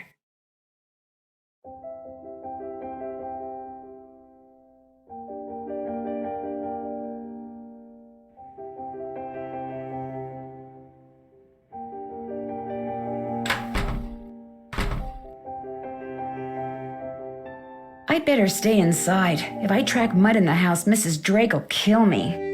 I'd better stay inside. If I track mud in the house, Mrs. Drake'll kill me.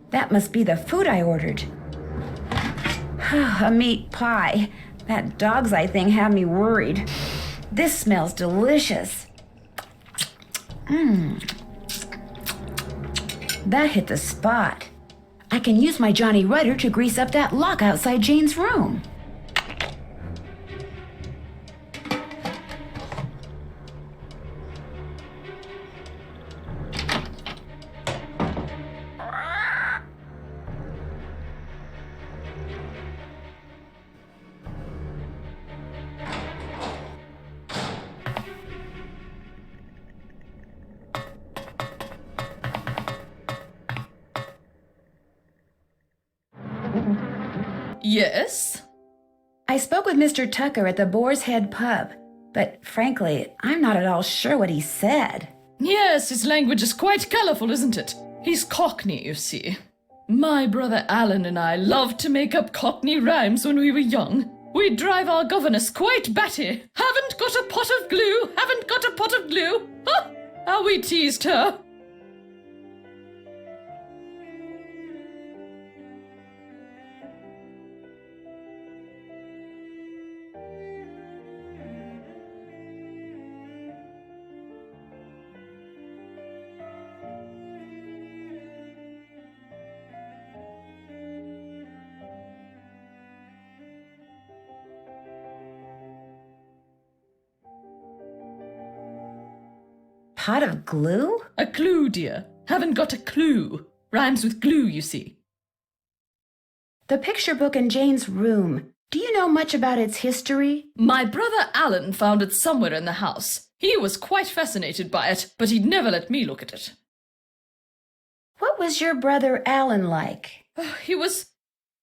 That must be the food I ordered. A meat pie. That dog's eye thing had me worried. This smells delicious. That hit the spot. I can use my Johnny Rudder to grease up that lock outside Jane's room. Yes? I spoke with Mr. Tucker at the Boar's Head pub, but frankly, I'm not at all sure what he said. Yes, his language is quite colourful, isn't it? He's Cockney, you see. My brother Alan and I loved to make up Cockney rhymes when we were young. We'd drive our governess quite batty. Haven't got a pot of glue, haven't got a pot of glue. Ha! How we teased her. Pot of glue? A clue, dear. Haven't got a clue. Rhymes with glue, you see. The picture book in Jane's room. Do you know much about its history? My brother Alan found it somewhere in the house. He was quite fascinated by it, but he'd never let me look at it. What was your brother Alan like? He was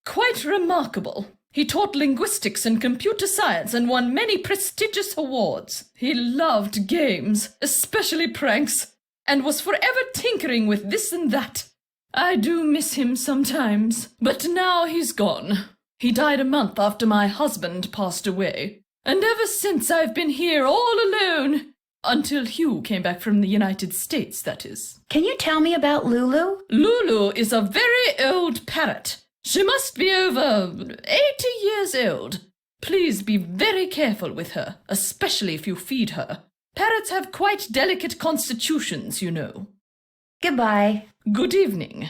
quite remarkable. He taught linguistics and computer science and won many prestigious awards. He loved games, especially pranks, and was forever tinkering with this and that. I do miss him sometimes, but now he's gone. He died a month after my husband passed away, and ever since I've been here all alone. Until Hugh came back from the United States, that is. Can you tell me about Lulu? Lulu is a very old parrot. She must be over 80 years old. Please be very careful with her, especially if you feed her. Parrots have quite delicate constitutions, you know. Goodbye. Good evening.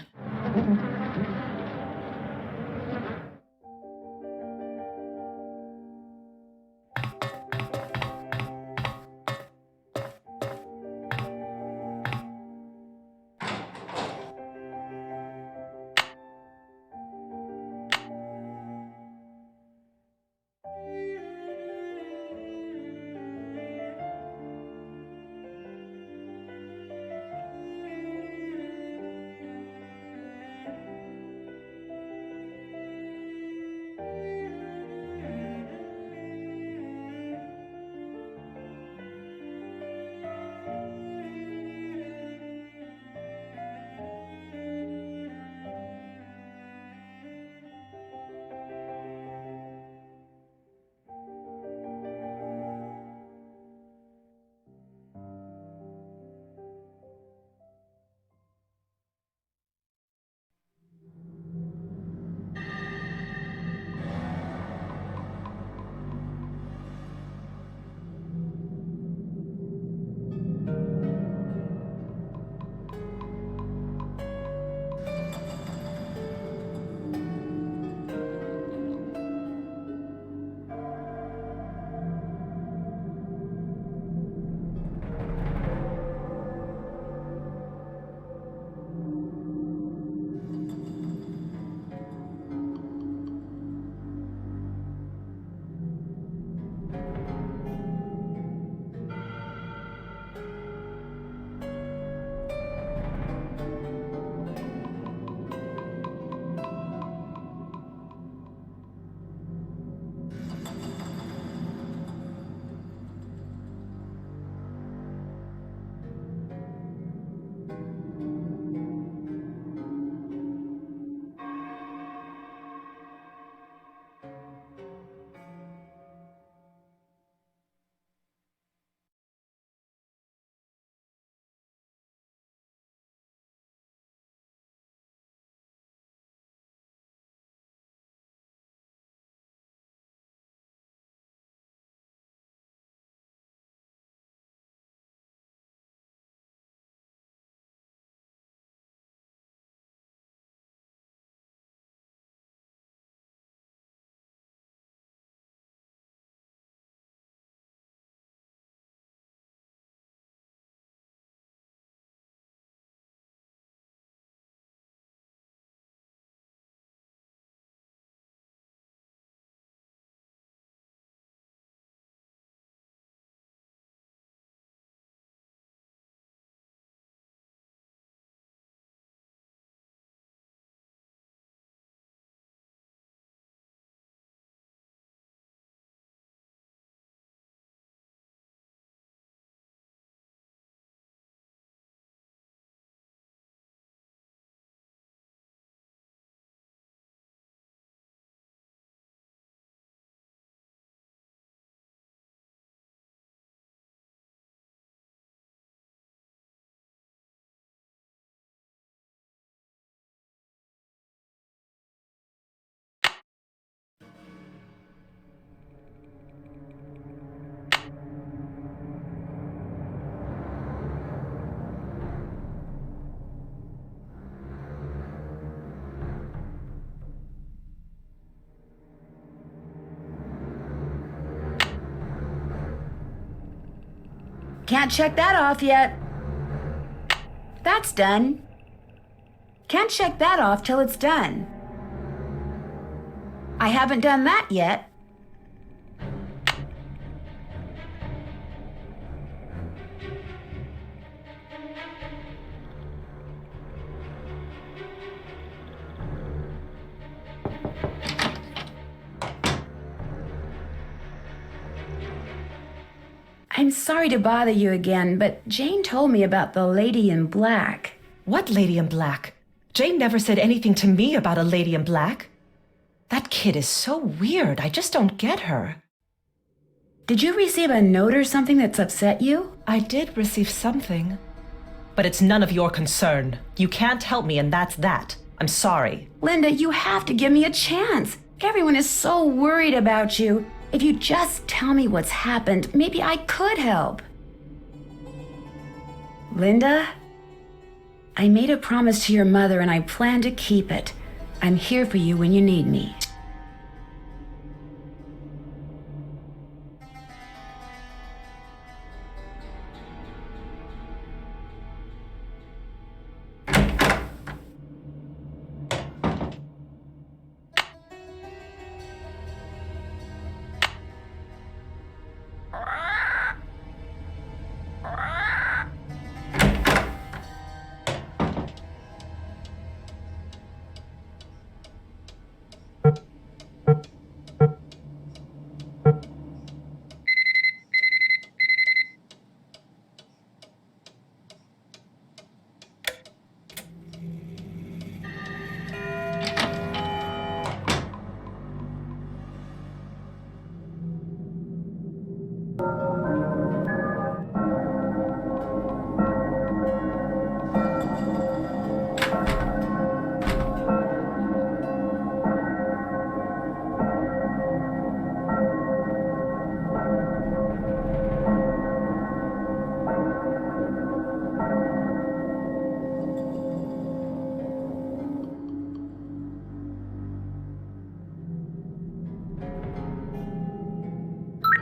Can't check that off yet. That's done. Can't check that off till it's done. I haven't done that yet. I'm sorry to bother you again, but Jane told me about the lady in black. What lady in black? Jane never said anything to me about a lady in black. That kid is so weird. I just don't get her. Did you receive a note or something that's upset you? I did receive something. But it's none of your concern. You can't help me, and that's that. I'm sorry. Linda, you have to give me a chance. Everyone is so worried about you. If you just tell me what's happened, maybe I could help. Linda, I made a promise to your mother and I plan to keep it. I'm here for you when you need me.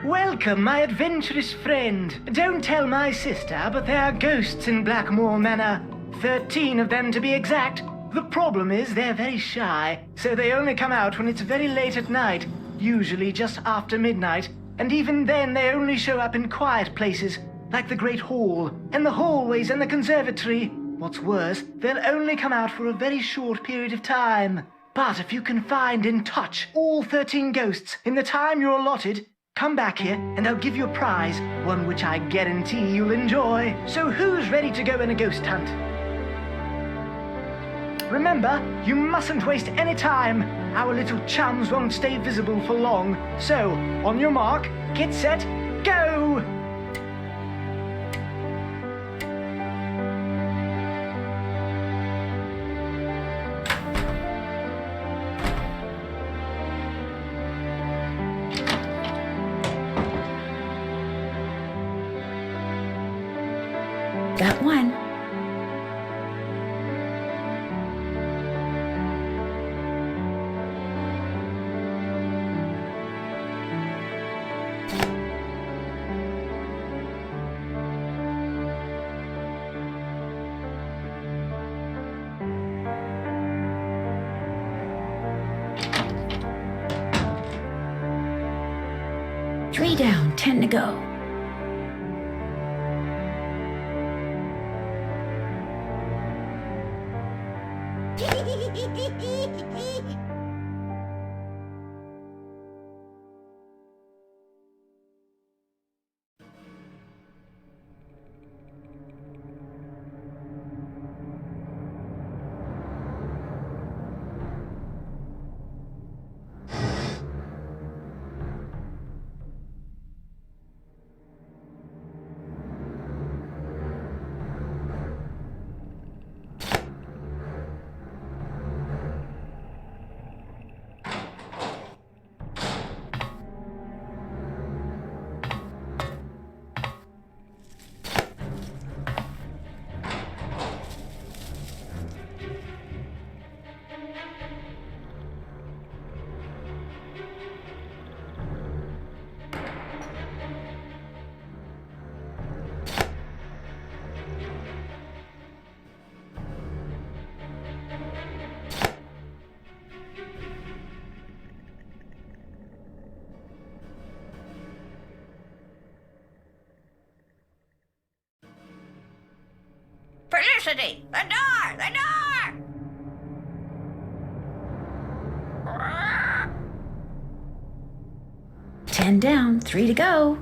Welcome, my adventurous friend. Don't tell my sister, but there are ghosts in Blackmoor Manor. 13 of them to be exact. The problem is they're very shy, so they only come out when it's very late at night, usually just after midnight, and even then they only show up in quiet places, like the Great Hall, and the hallways and the conservatory. What's worse, they'll only come out for a very short period of time. But if you can find and touch all 13 ghosts in the time you're allotted, come back here and I'll give you a prize, one which I guarantee you'll enjoy. So who's ready to go on a ghost hunt? Remember, you mustn't waste any time. Our little chums won't stay visible for long. So, on your mark, get set, go! Got one. Three down, 10 to go. Cassidy! The door! The door! 10 down, 3 to go.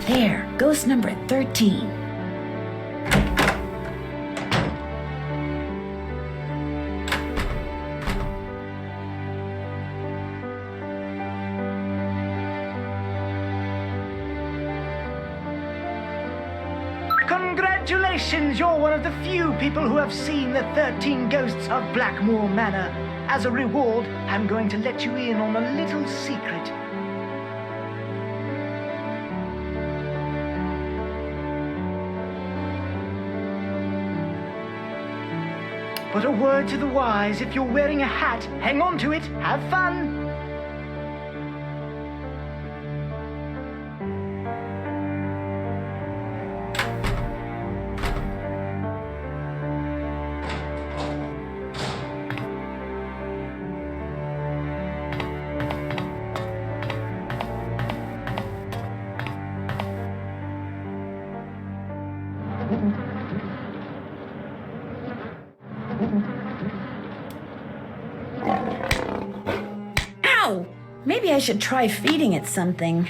There, ghost number 13. Congratulations, you're one of the few people who have seen the 13 ghosts of Blackmoor Manor. As a reward, I'm going to let you in on a little secret. But a word to the wise, if you're wearing a hat, hang on to it, have fun! Ow! Maybe I should try feeding it something.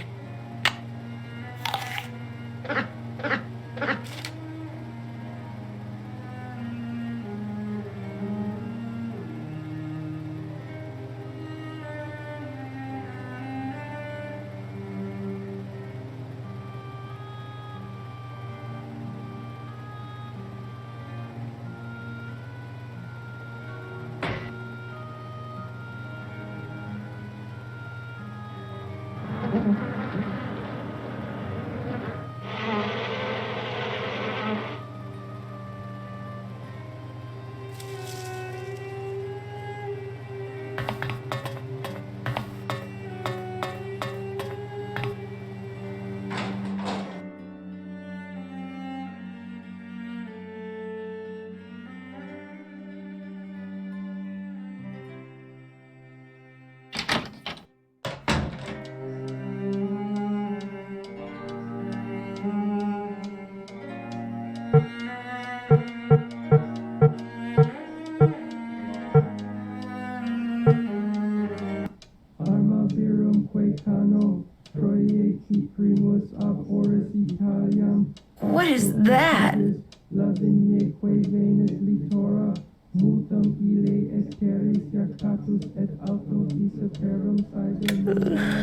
What is that?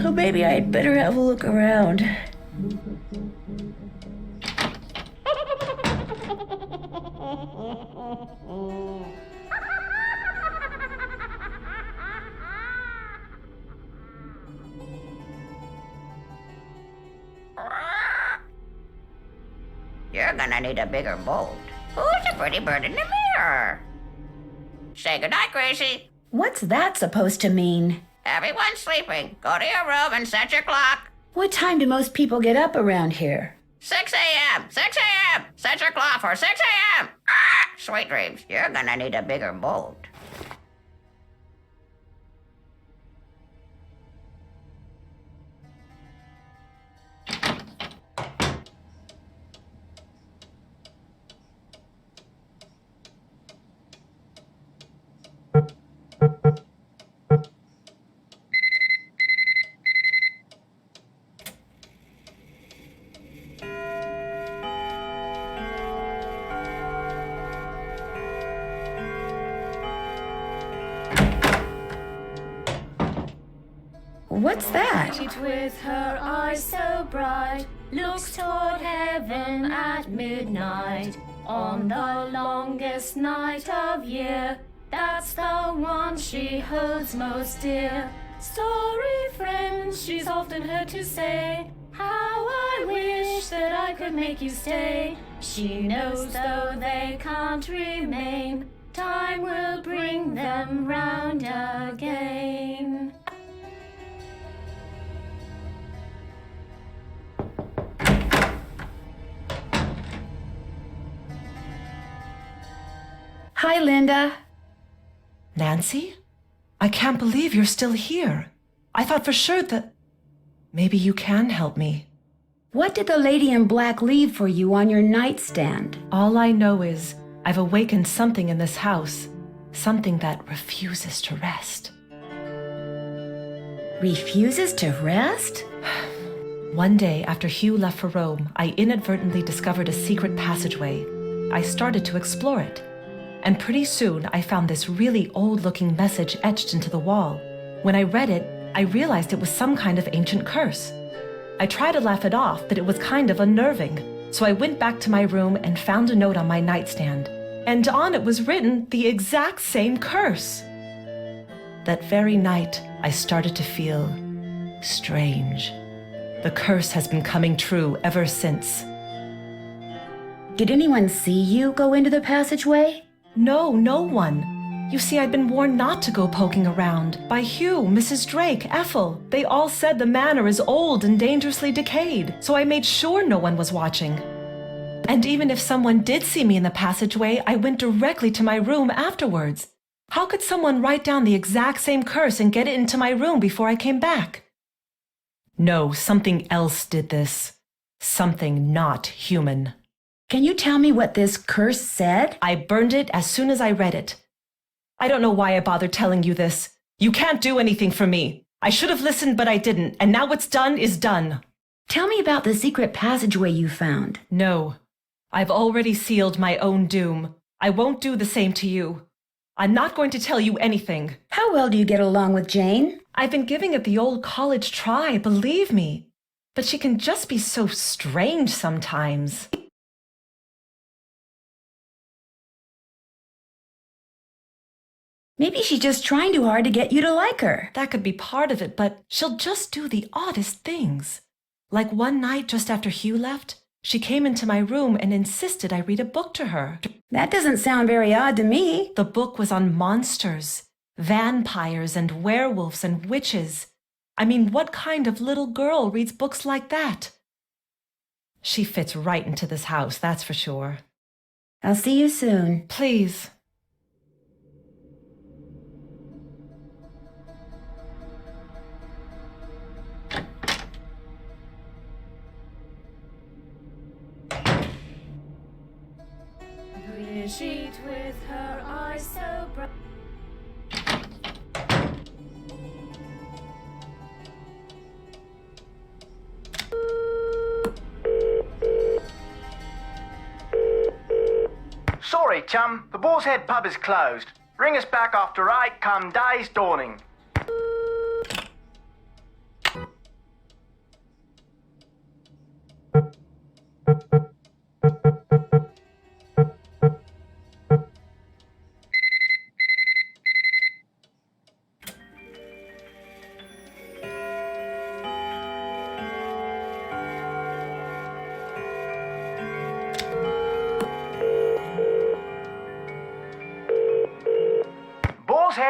Oh, maybe I'd better have a look around. You're gonna need a bigger bolt. Who's the pretty bird in the mirror? Say goodnight, Gracie. What's that supposed to mean? Everyone's sleeping. Go to your room and set your clock. What time do most people get up around here? 6 a.m. 6 a.m. Set your clock for 6 a.m. Ah, sweet dreams. You're gonna need a bigger bolt. What's that? With her eyes so bright, looks toward heaven at midnight. On the longest night of year, that's the one she holds most dear. Story friends she's often heard to say, how I wish that I could make you stay. She knows though they can't remain, time will bring them round again. Hi, Linda. Nancy? I can't believe you're still here. I thought for sure that maybe you can help me. What did the lady in black leave for you on your nightstand? All I know is I've awakened something in this house, something that refuses to rest. Refuses to rest? One day after Hugh left for Rome, I inadvertently discovered a secret passageway. I started to explore it. And pretty soon, I found this really old-looking message etched into the wall. When I read it, I realized it was some kind of ancient curse. I tried to laugh it off, but it was kind of unnerving. So I went back to my room and found a note on my nightstand. And on it was written the exact same curse. That very night, I started to feel strange. The curse has been coming true ever since. Did anyone see you go into the passageway? No, no one. You see, I'd been warned not to go poking around. By Hugh, Mrs. Drake, Ethel. They all said the manor is old and dangerously decayed, so I made sure no one was watching. And even if someone did see me in the passageway, I went directly to my room afterwards. How could someone write down the exact same curse and get it into my room before I came back? No, something else did this. Something not human. Can you tell me what this curse said? I burned it as soon as I read it. I don't know why I bothered telling you this. You can't do anything for me. I should have listened, but I didn't, and now what's done is done. Tell me about the secret passageway you found. No. I've already sealed my own doom. I won't do the same to you. I'm not going to tell you anything. How well do you get along with Jane? I've been giving it the old college try, believe me. But she can just be so strange sometimes. Maybe she's just trying too hard to get you to like her. That could be part of it, but she'll just do the oddest things. Like one night just after Hugh left, she came into my room and insisted I read a book to her. That doesn't sound very odd to me. The book was on monsters, vampires and werewolves and witches. I mean, what kind of little girl reads books like that? She fits right into this house, that's for sure. I'll see you soon. Please. Sheet with her eyes so bright. Sorry, chum. The Boar's Head pub is closed. Ring us back after 8 come day's dawning.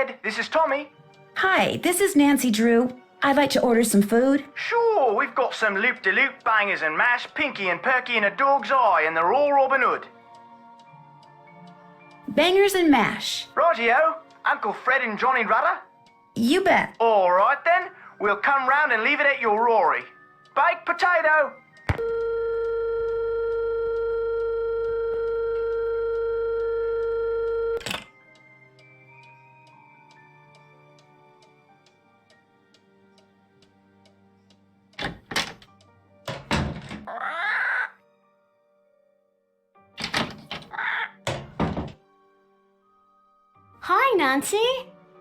Ned, this is Tommy. Hi, this is Nancy Drew. I'd like to order some food. Sure, we've got some loop-de-loop bangers and mash, pinky and perky and a dog's eye, and they're all Robin Hood. Bangers and mash. Rightio, Uncle Fred and Johnny Rudder. You bet. All right then, we'll come round and leave it at your Rory. Baked potato. Hi, Nancy.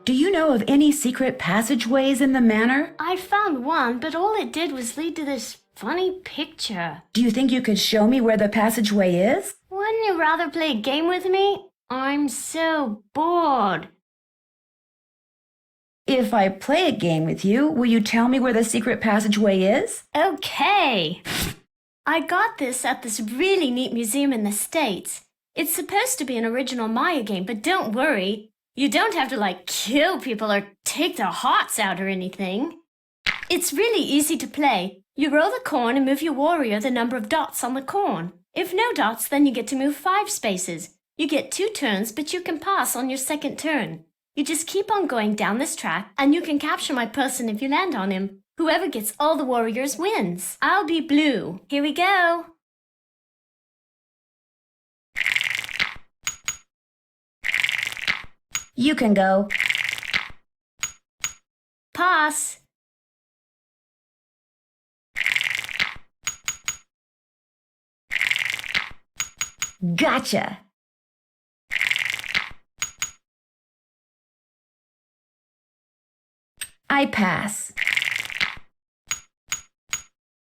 Do you know of any secret passageways in the manor? I found one, but all it did was lead to this funny picture. Do you think you could show me where the passageway is? Wouldn't you rather play a game with me? I'm so bored. If I play a game with you, will you tell me where the secret passageway is? Okay. I got this at this really neat museum in the States. It's supposed to be an original Maya game, but don't worry. You don't have to, kill people or take their hearts out or anything. It's really easy to play. You roll the corn and move your warrior the number of dots on the corn. If no dots, then you get to move 5 spaces. You get 2 turns, but you can pass on your second turn. You just keep on going down this track, and you can capture my person if you land on him. Whoever gets all the warriors wins. I'll be blue. Here we go. You can go. Pass. Gotcha. I pass.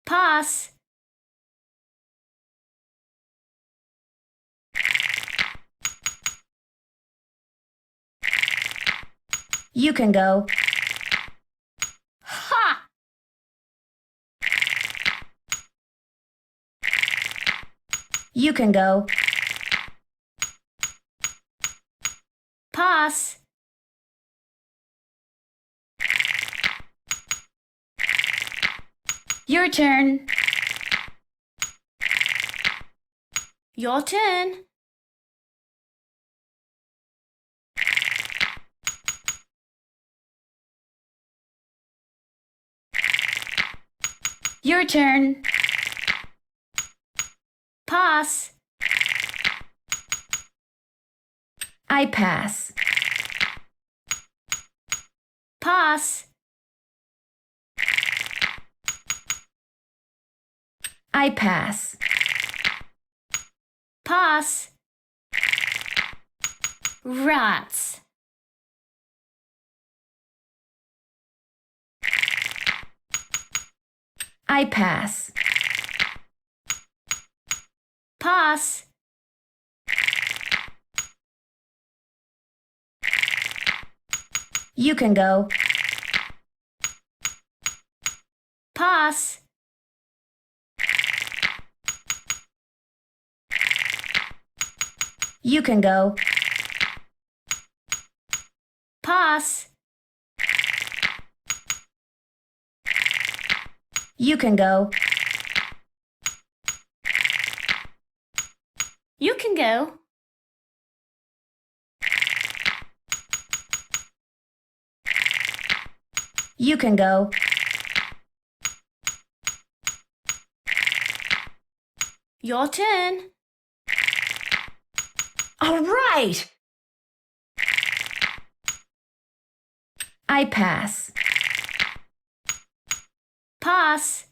Pass. You can go. Ha! You can go. Pass. Your turn. Your turn. Your turn. Pass. I pass. Pass. I pass. Pass. Rats. I pass. Pass. You can go. Pass. You can go. Pass. You can go. You can go. You can go. Your turn. All right. I pass. Pass.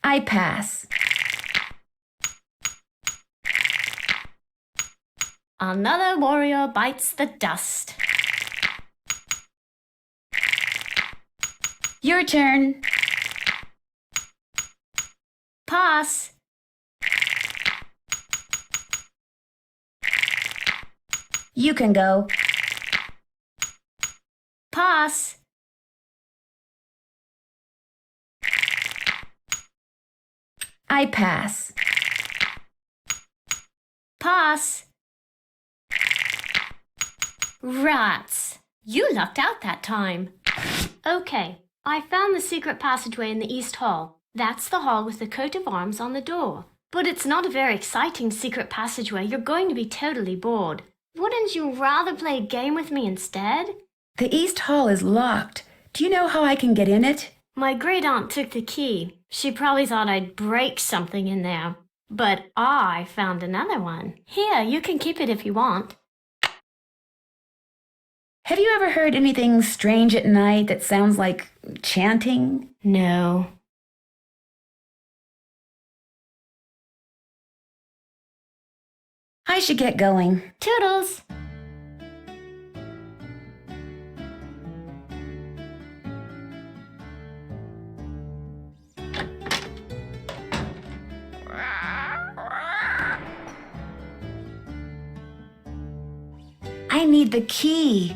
I pass. Another warrior bites the dust. Your turn. Pass. You can go. Pass. I pass. Pass. Rats. You lucked out that time. Okay, I found the secret passageway in the East Hall. That's the hall with the coat of arms on the door. But it's not a very exciting secret passageway. You're going to be totally bored. Wouldn't you rather play a game with me instead? The East Hall is locked. Do you know how I can get in it? My great-aunt took the key. She probably thought I'd break something in there. But I found another one. Here, you can keep it if you want. Have you ever heard anything strange at night that sounds like chanting? No. I should get going. Toodles! I need the key.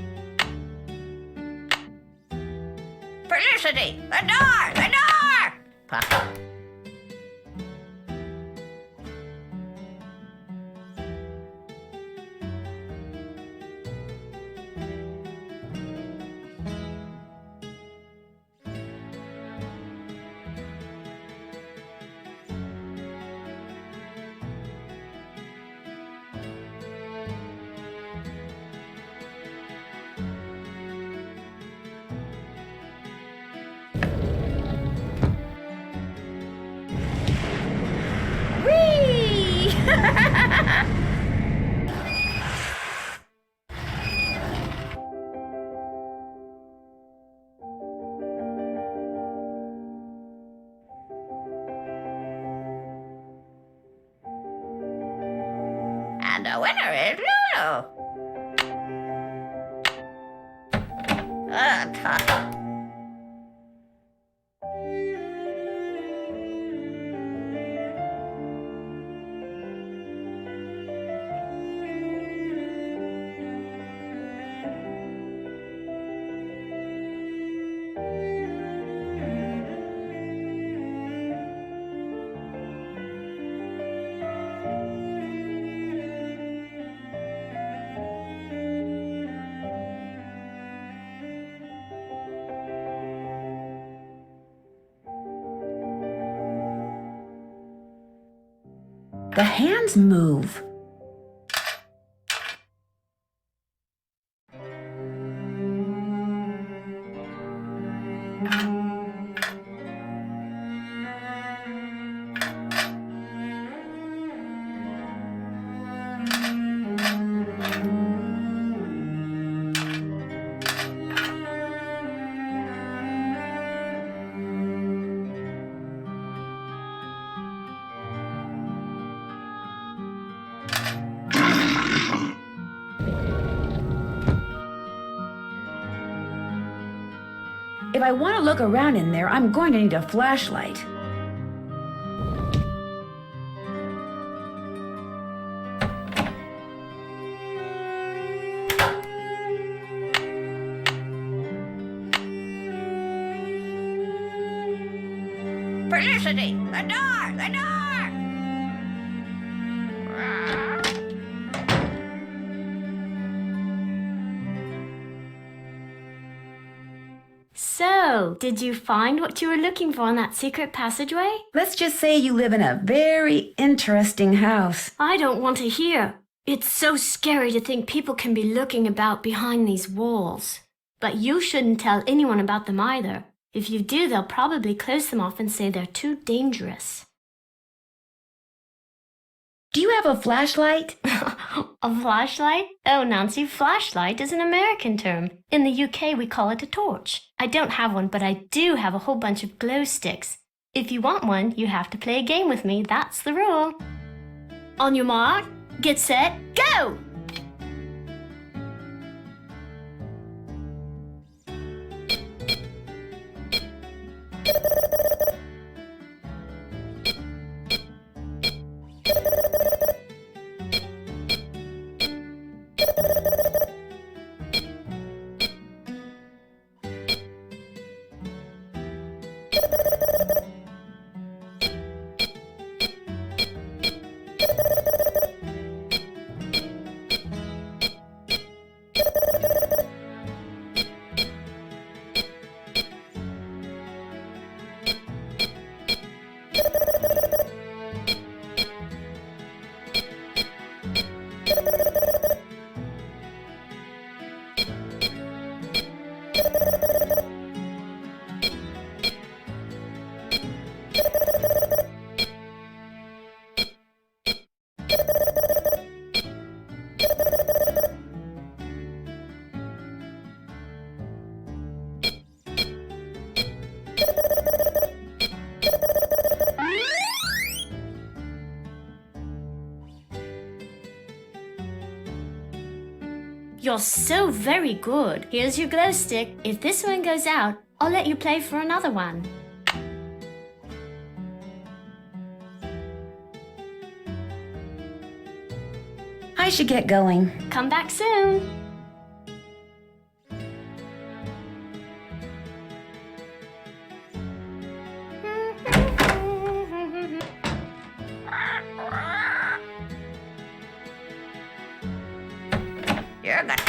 Felicity! The door! The door! And the winner is Lulu. The hands move. If I want to look around in there, I'm going to need a flashlight. Felicity! The door! The door! So, did you find what you were looking for in that secret passageway? Let's just say you live in a very interesting house. I don't want to hear. It's so scary to think people can be looking about behind these walls. But you shouldn't tell anyone about them either. If you do, they'll probably close them off and say they're too dangerous. Do you have a flashlight? A flashlight? Oh, Nancy, flashlight is an American term. In the UK, we call it a torch. I don't have one, but I do have a whole bunch of glow sticks. If you want one, you have to play a game with me. That's the rule. On your mark, get set, go! You're so very good. Here's your glow stick. If this one goes out, I'll let you play for another one. I should get going. Come back soon. You're good.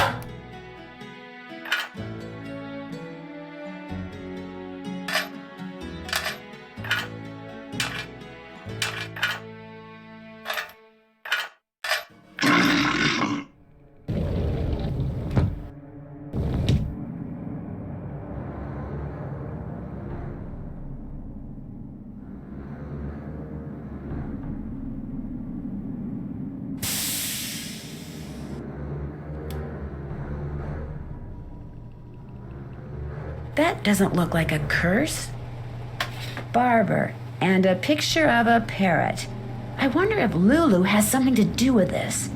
That doesn't look like a curse. Barber, and a picture of a parrot. I wonder if Lulu has something to do with this.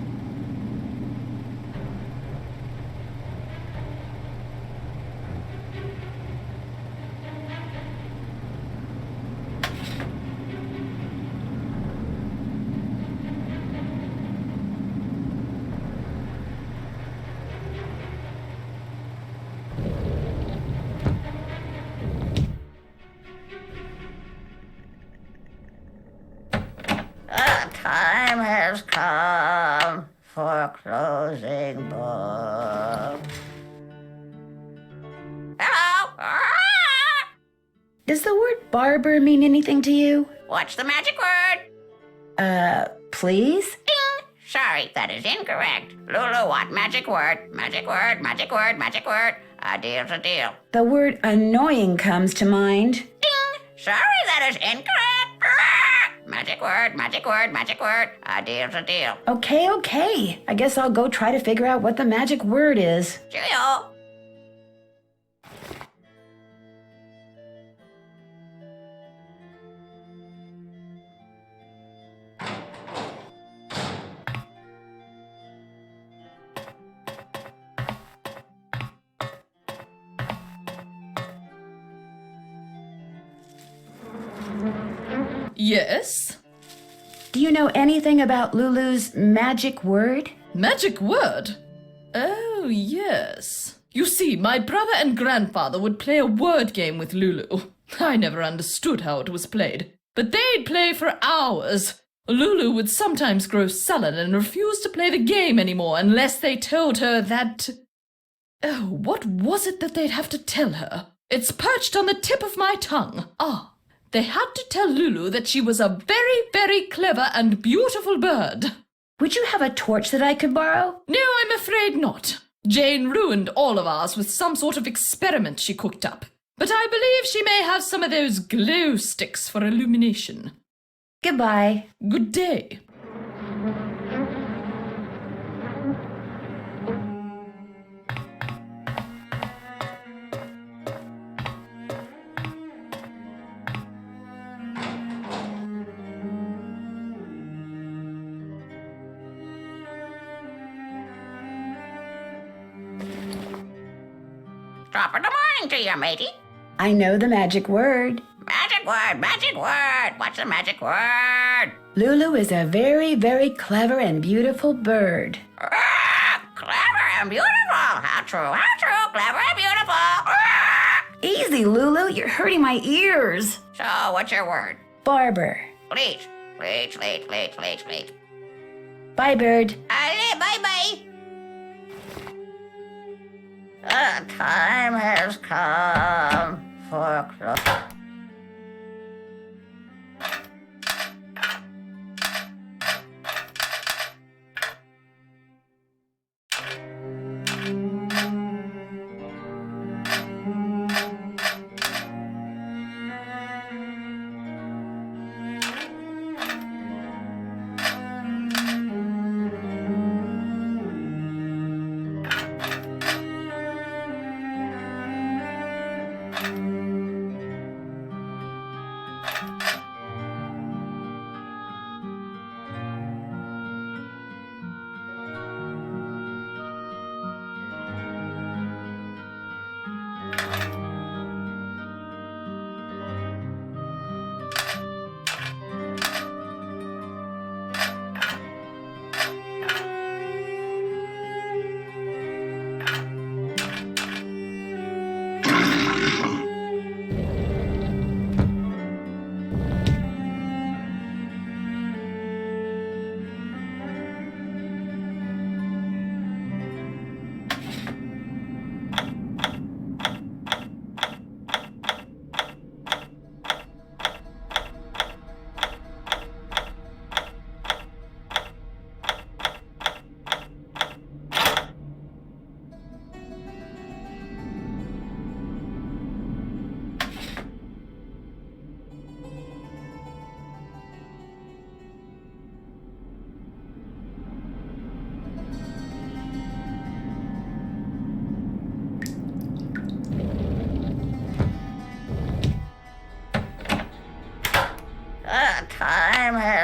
Time has come for closing books. Hello? Does the word barber mean anything to you? What's the magic word? Please? Ding! Sorry, that is incorrect. Lulu, what magic word? Magic word, magic word, magic word. A deal's a deal. The word annoying comes to mind. Ding! Sorry, that is incorrect. Magic word, magic word, magic word. A deal's a deal. Okay. I guess I'll go try to figure out what the magic word is. Cheerio. Yes? Do you know anything about Lulu's magic word? Magic word? Oh, yes. You see, my brother and grandfather would play a word game with Lulu. I never understood how it was played, but they'd play for hours. Lulu would sometimes grow sullen and refuse to play the game anymore unless they told her that... Oh, what was it that they'd have to tell her? It's perched on the tip of my tongue. They had to tell Lulu that she was a very, very clever and beautiful bird. Would you have a torch that I could borrow? No, I'm afraid not. Jane ruined all of ours with some sort of experiment she cooked up. But I believe she may have some of those glow sticks for illumination. Goodbye. Good day. Top of the morning to you, matey. I know the magic word. Magic word, magic word. What's the magic word? Lulu is a very, very clever and beautiful bird. Clever and beautiful. How true, clever and beautiful. Easy, Lulu. You're hurting my ears. So, what's your word? Barber. Please. Bye, bird. Allez, bye-bye. The time has come for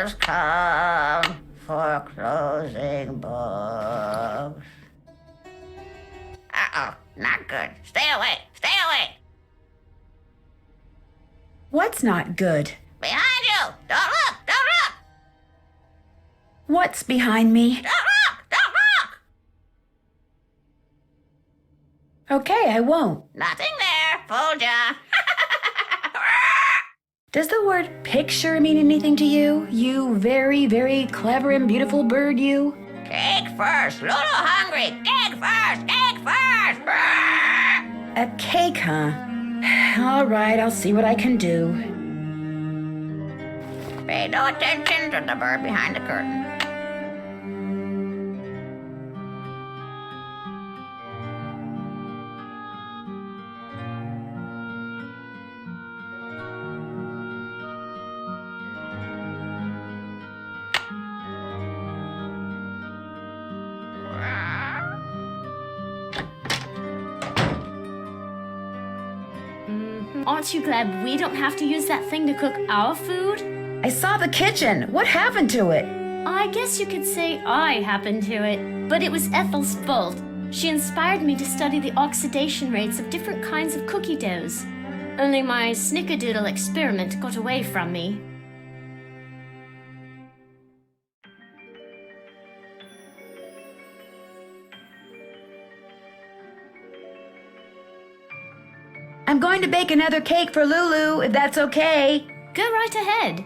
has come for closing books. Uh-oh, not good. Stay away, stay away. What's not good? Behind you! Don't look, don't look! What's behind me? Don't look, don't look! Okay, I won't. Nothing there, fooled ya. Does the word picture mean anything to you? You very, very clever and beautiful bird, you? Cake first, Lulu hungry. Cake first, cake first. A cake, huh? All right, I'll see what I can do. Pay no attention to the bird behind the curtain. Aren't you glad we don't have to use that thing to cook our food? I saw the kitchen. What happened to it? I guess you could say I happened to it, but it was Ethel's fault. She inspired me to study the oxidation rates of different kinds of cookie doughs. Only my snickerdoodle experiment got away from me. I'm going to bake another cake for Lulu, if that's okay. Go right ahead.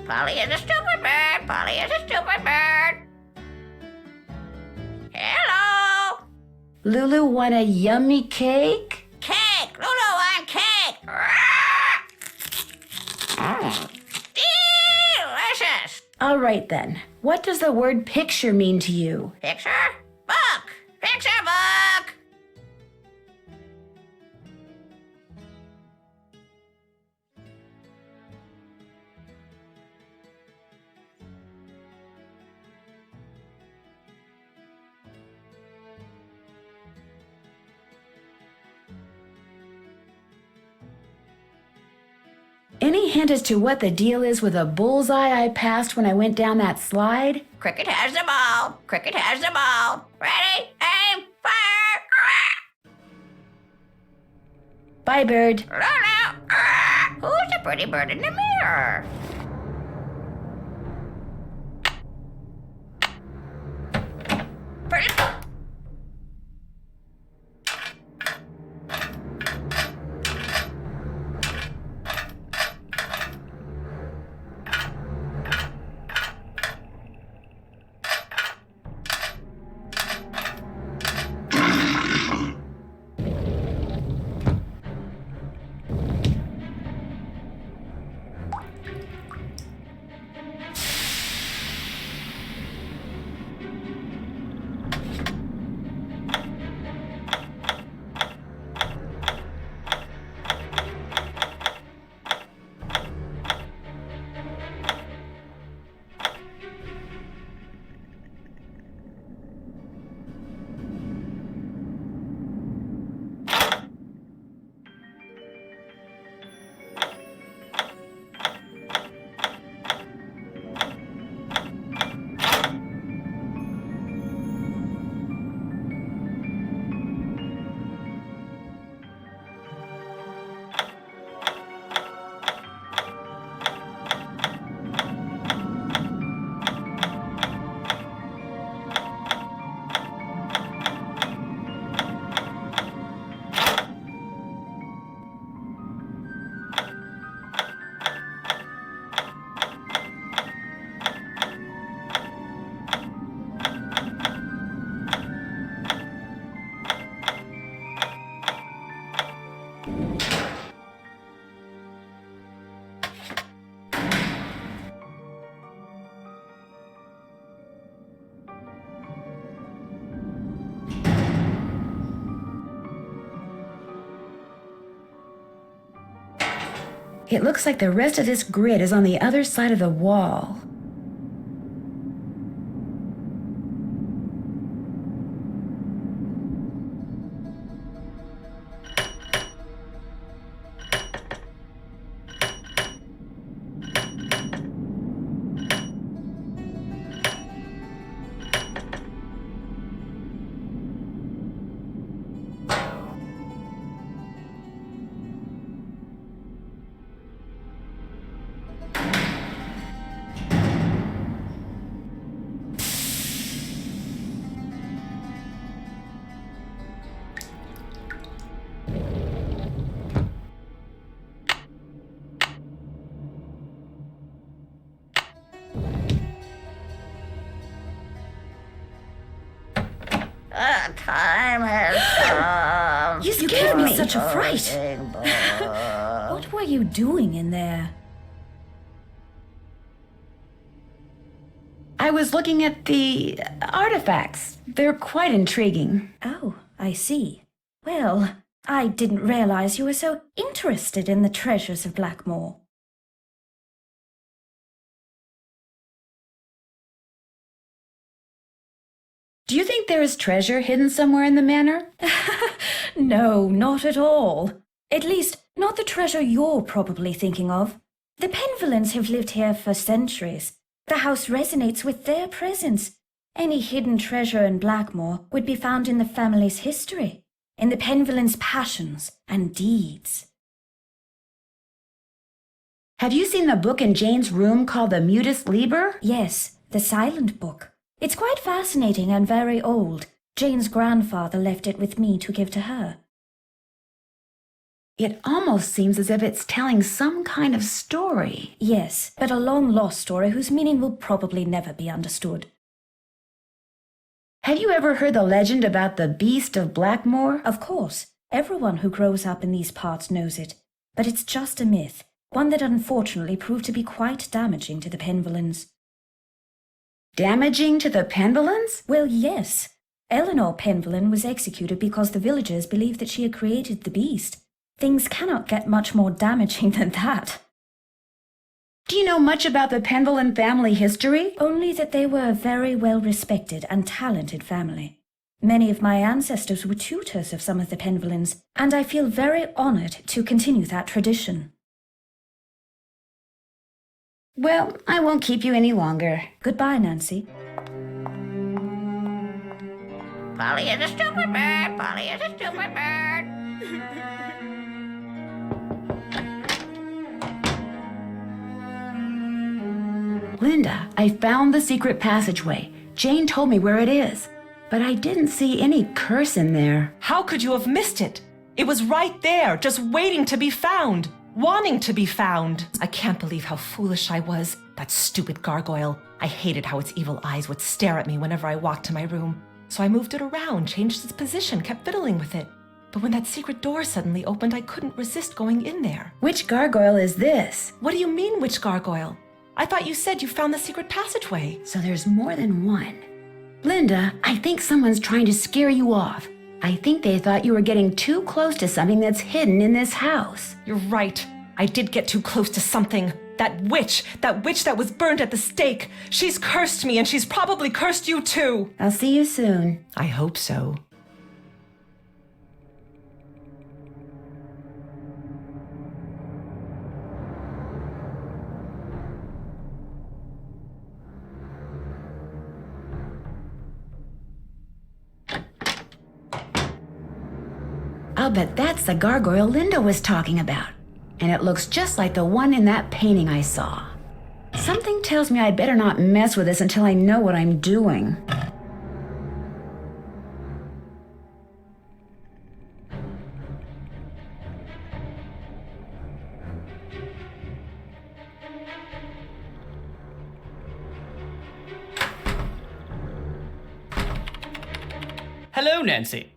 Polly is a stupid bird. Polly is a stupid bird. Hello. Lulu want a yummy cake? Cake. Lulu want cake. Delicious. All right then. What does the word picture mean to you? Picture? Book. Picture book. Any hint as to what the deal is with a bullseye I passed when I went down that slide? Cricket has the ball. Cricket has the ball. Ready, aim, fire. Bye, bird. Lulu. Who's the pretty bird in the mirror? Pretty. It looks like the rest of this grid is on the other side of the wall. The time has come. You scared me such a fright. What were you doing in there? I was looking at the artifacts. They're quite intriguing. Oh, I see. Well, I didn't realize you were so interested in the treasures of Blackmoor. Do you think there is treasure hidden somewhere in the manor? No, not at all. At least, not the treasure you're probably thinking of. The Penvellyns have lived here for centuries. The house resonates with their presence. Any hidden treasure in Blackmoor would be found in the family's history, in the Penvellyns' passions and deeds. Have you seen the book in Jane's room called the Mutus Liber? Yes, the silent book. It's quite fascinating and very old. Jane's grandfather left it with me to give to her. It almost seems as if it's telling some kind of story. Yes, but a long-lost story whose meaning will probably never be understood. Have you ever heard the legend about the Beast of Blackmoor? Of course, everyone who grows up in these parts knows it. But it's just a myth, one that unfortunately proved to be quite damaging to the Penvellyns. Damaging to the Penvellyns? Well, yes. Eleanor Penvellyn was executed because the villagers believed that she had created the beast. Things cannot get much more damaging than that. Do you know much about the Penvellyn family history? Only that they were a very well-respected and talented family. Many of my ancestors were tutors of some of the Penvellyns, and I feel very honored to continue that tradition. Well, I won't keep you any longer. Goodbye, Nancy. Polly is a stupid bird. Polly is a stupid bird. Linda, I found the secret passageway. Jane told me where it is, but I didn't see any curse in there. How could you have missed it? It was right there, just waiting to be found. Wanting to be found. I can't believe how foolish I was. That stupid gargoyle. I hated how its evil eyes would stare at me whenever I walked to my room. So I moved it around, changed its position, kept fiddling with it. But when that secret door suddenly opened, I couldn't resist going in there. Which gargoyle is this? What do you mean, which gargoyle? I thought you said you found the secret passageway. So there's more than one. Linda, I think someone's trying to scare you off. I think they thought you were getting too close to something that's hidden in this house. You're right. I did get too close to something. That witch that was burned at the stake. She's cursed me, and she's probably cursed you too. I'll see you soon. I hope so. I'll bet that's the gargoyle Linda was talking about. And it looks just like the one in that painting I saw. Something tells me I'd better not mess with this until I know what I'm doing. Hello, Nancy.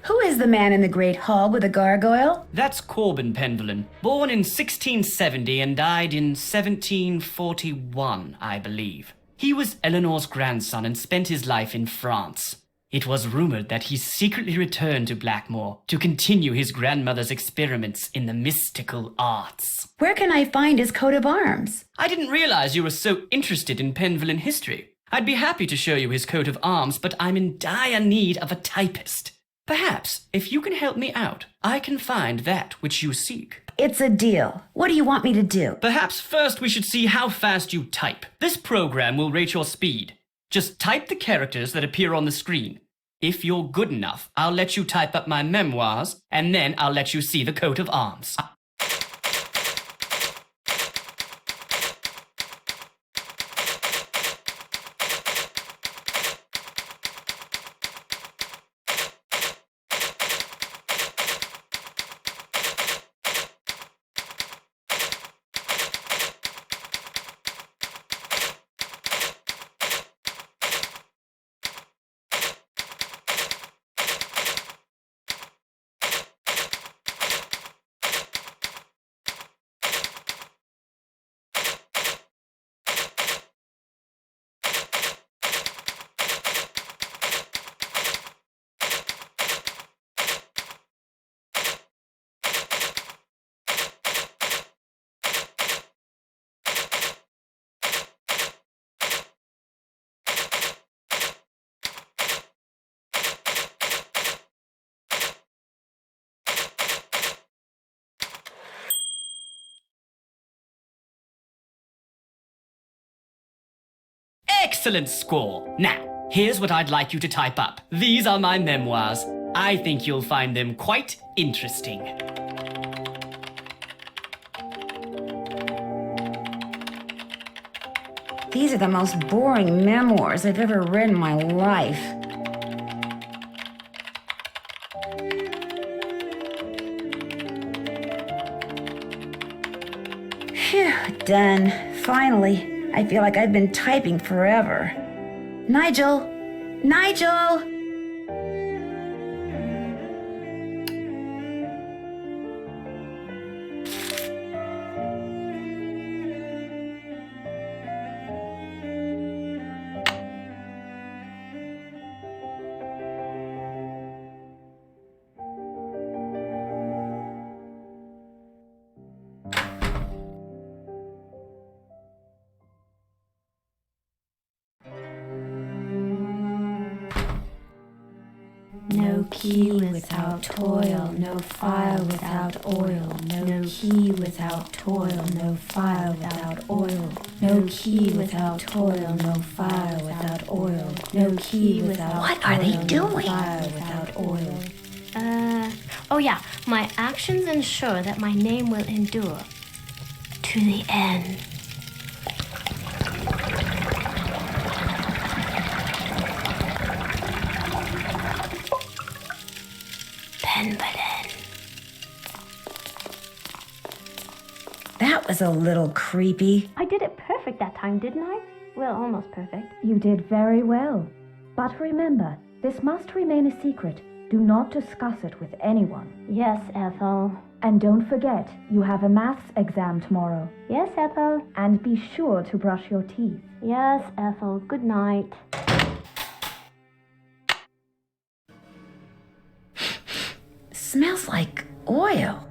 Who is the man in the great hall with the gargoyle? That's Corbin Penvellyn, born in 1670 and died in 1741, I believe. He was Eleanor's grandson and spent his life in France. It was rumored that he secretly returned to Blackmoor to continue his grandmother's experiments in the mystical arts. Where can I find his coat of arms? I didn't realize you were so interested in Penvellyn history. I'd be happy to show you his coat of arms, but I'm in dire need of a typist. Perhaps, if you can help me out, I can find that which you seek. It's a deal. What do you want me to do? Perhaps first we should see how fast you type. This program will rate your speed. Just type the characters that appear on the screen. If you're good enough, I'll let you type up my memoirs, and then I'll let you see the coat of arms. Excellent score. Now, here's what I'd like you to type up. These are my memoirs. I think you'll find them quite interesting. These are the most boring memoirs I've ever read in my life. Phew, done. Finally. I feel like I've been typing forever. Nigel! Nigel! No key without toil, no fire without oil. No key without toil, no fire without oil. No key without toil, no fire without oil. No key without What are they doing? No fire without oil. Oh yeah, my actions ensure that my name will endure to the end. Penvellyn. That was a little creepy. I did it perfect that time, didn't I? Well, almost perfect. You did very well. But remember, this must remain a secret. Do not discuss it with anyone. Yes, Ethel. And don't forget, you have a maths exam tomorrow. Yes, Ethel. And be sure to brush your teeth. Yes, Ethel. Good night. Smells like oil.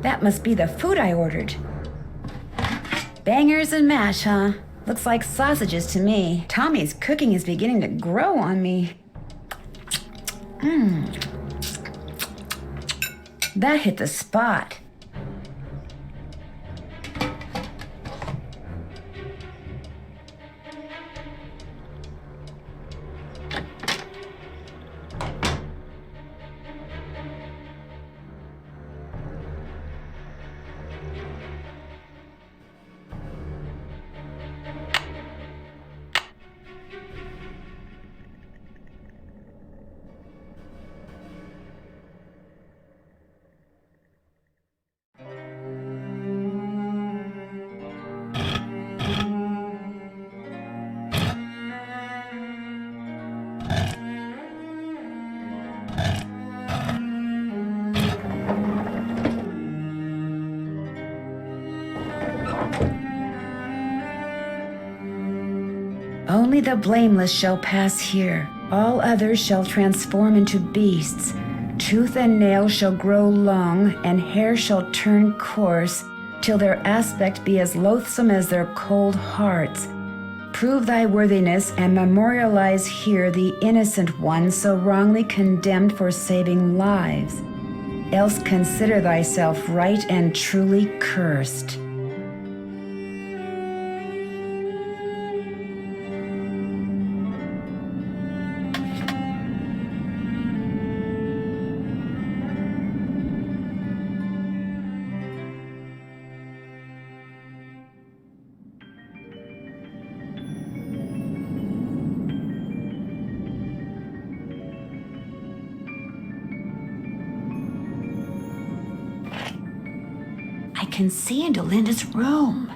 That must be the food I ordered. Bangers and mash, huh? Looks like sausages to me. Tommy's cooking is beginning to grow on me. That hit the spot. Only the blameless shall pass here. All others shall transform into beasts. Tooth and nail shall grow long, and hair shall turn coarse, till their aspect be as loathsome as their cold hearts. Prove thy worthiness, and memorialize here the innocent one so wrongly condemned for saving lives. Else consider thyself right and truly cursed. I can see into Linda's room.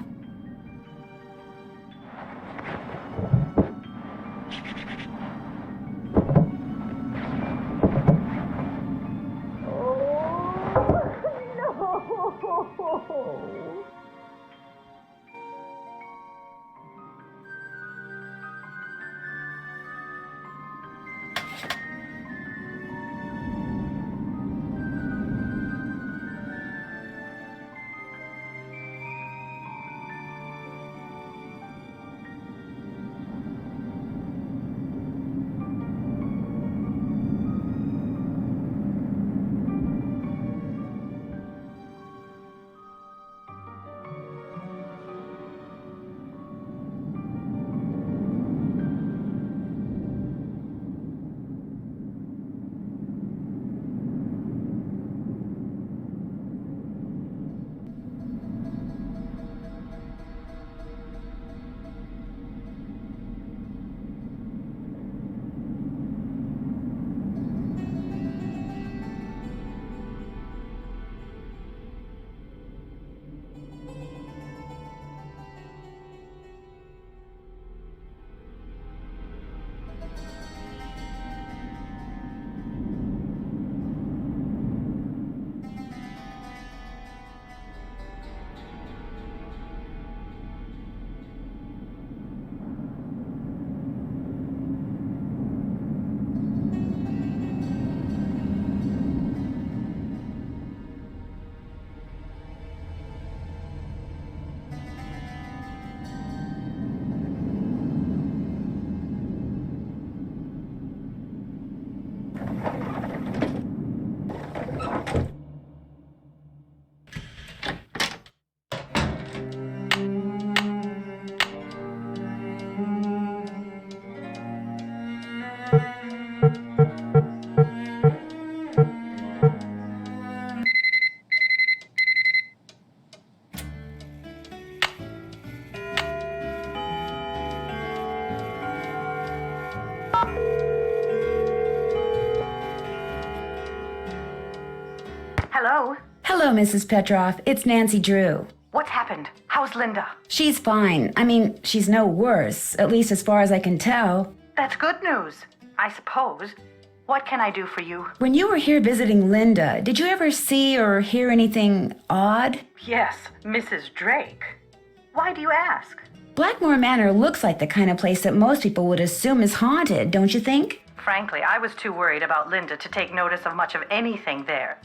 Hello? Hello, Mrs. Petroff. It's Nancy Drew. What's happened? How's Linda? She's fine. I mean, she's no worse, at least as far as I can tell. That's good news, I suppose. What can I do for you? When you were here visiting Linda, did you ever see or hear anything odd? Yes, Mrs. Drake. Why do you ask? Blackmoor Manor looks like the kind of place that most people would assume is haunted, don't you think? Frankly, I was too worried about Linda to take notice of much of anything there.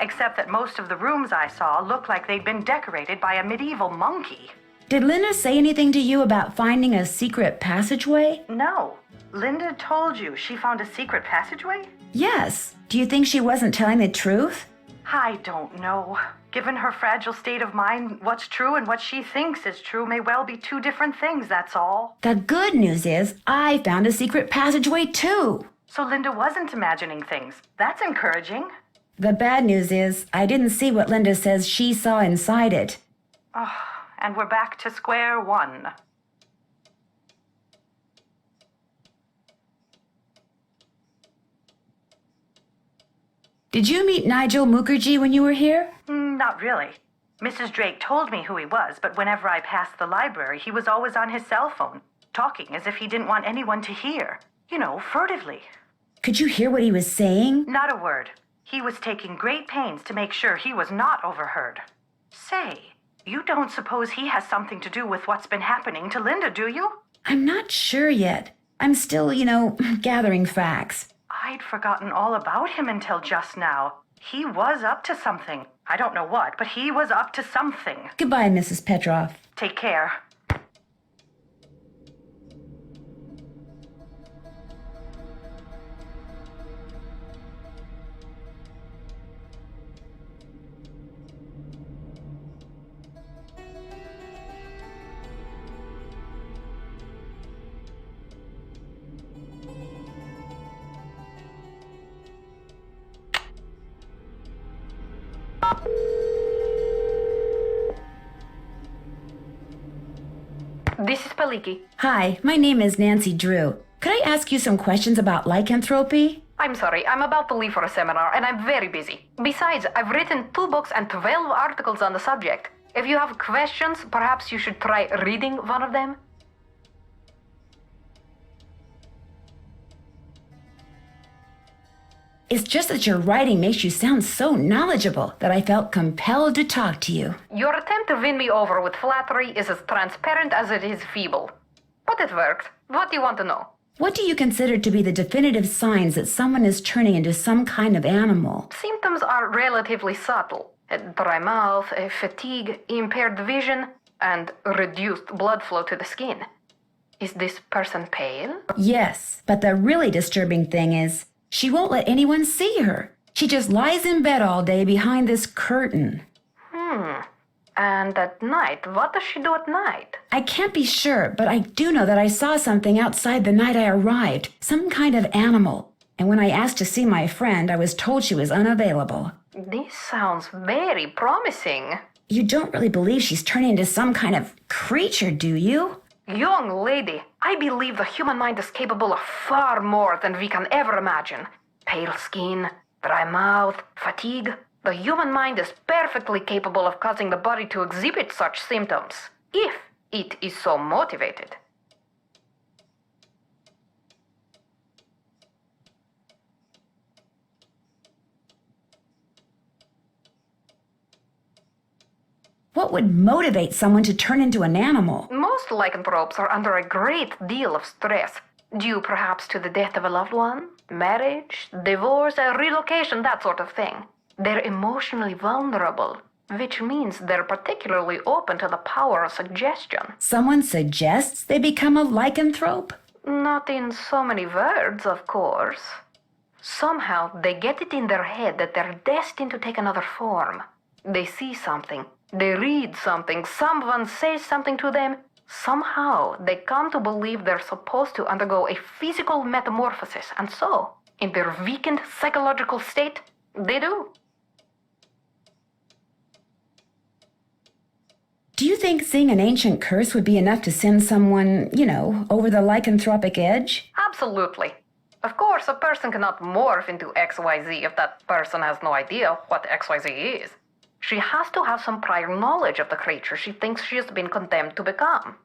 Except that most of the rooms I saw looked like they'd been decorated by a medieval monkey. Did Linda say anything to you about finding a secret passageway? No. Linda told you she found a secret passageway? Yes. Do you think she wasn't telling the truth? I don't know. Given her fragile state of mind, what's true and what she thinks is true may well be two different things, that's all. The good news is I found a secret passageway too. So Linda wasn't imagining things. That's encouraging. The bad news is I didn't see what Linda says she saw inside it. Oh, and we're back to square one. Did you meet Nigel Mukherjee when you were here? Not really. Mrs. Drake told me who he was, but whenever I passed the library, he was always on his cell phone, talking as if he didn't want anyone to hear. You know, furtively. Could you hear what he was saying? Not a word. He was taking great pains to make sure he was not overheard. Say, you don't suppose he has something to do with what's been happening to Linda, do you? I'm not sure yet. I'm still, gathering facts. I'd forgotten all about him until just now. He was up to something. I don't know what, but he was up to something. Goodbye, Mrs. Petroff. Take care. This is Paliki. Hi, my name is Nancy Drew. Could I ask you some questions about lycanthropy? I'm sorry, I'm about to leave for a seminar and I'm very busy. Besides, I've written 2 books and 12 articles on the subject. If you have questions, perhaps you should try reading one of them. It's just that your writing makes you sound so knowledgeable that I felt compelled to talk to you. Your attempt to win me over with flattery is as transparent as it is feeble. But it worked. What do you want to know? What do you consider to be the definitive signs that someone is turning into some kind of animal? Symptoms are relatively subtle. A dry mouth, fatigue, impaired vision, and reduced blood flow to the skin. Is this person pale? Yes, but the really disturbing thing is, she won't let anyone see her. She just lies in bed all day behind this curtain. And at night, what does she do at night? I can't be sure, but I do know that I saw something outside the night I arrived. Some kind of animal. And when I asked to see my friend, I was told she was unavailable. This sounds very promising. You don't really believe she's turning into some kind of creature, do you? Young lady, I believe the human mind is capable of far more than we can ever imagine. Pale skin, dry mouth, fatigue. The human mind is perfectly capable of causing the body to exhibit such symptoms, if it is so motivated. What would motivate someone to turn into an animal? Most lycanthropes are under a great deal of stress, due perhaps to the death of a loved one, marriage, divorce, a relocation, that sort of thing. They're emotionally vulnerable, which means they're particularly open to the power of suggestion. Someone suggests they become a lycanthrope? Not in so many words, of course. Somehow they get it in their head that they're destined to take another form. They see something, they read something, someone says something to them. Somehow they come to believe they're supposed to undergo a physical metamorphosis, and so, in their weakened psychological state, they do. Do you think seeing an ancient curse would be enough to send someone, over the lycanthropic edge? Absolutely. Of course, a person cannot morph into XYZ if that person has no idea what XYZ is. She has to have some prior knowledge of the creature she thinks she has been condemned to become.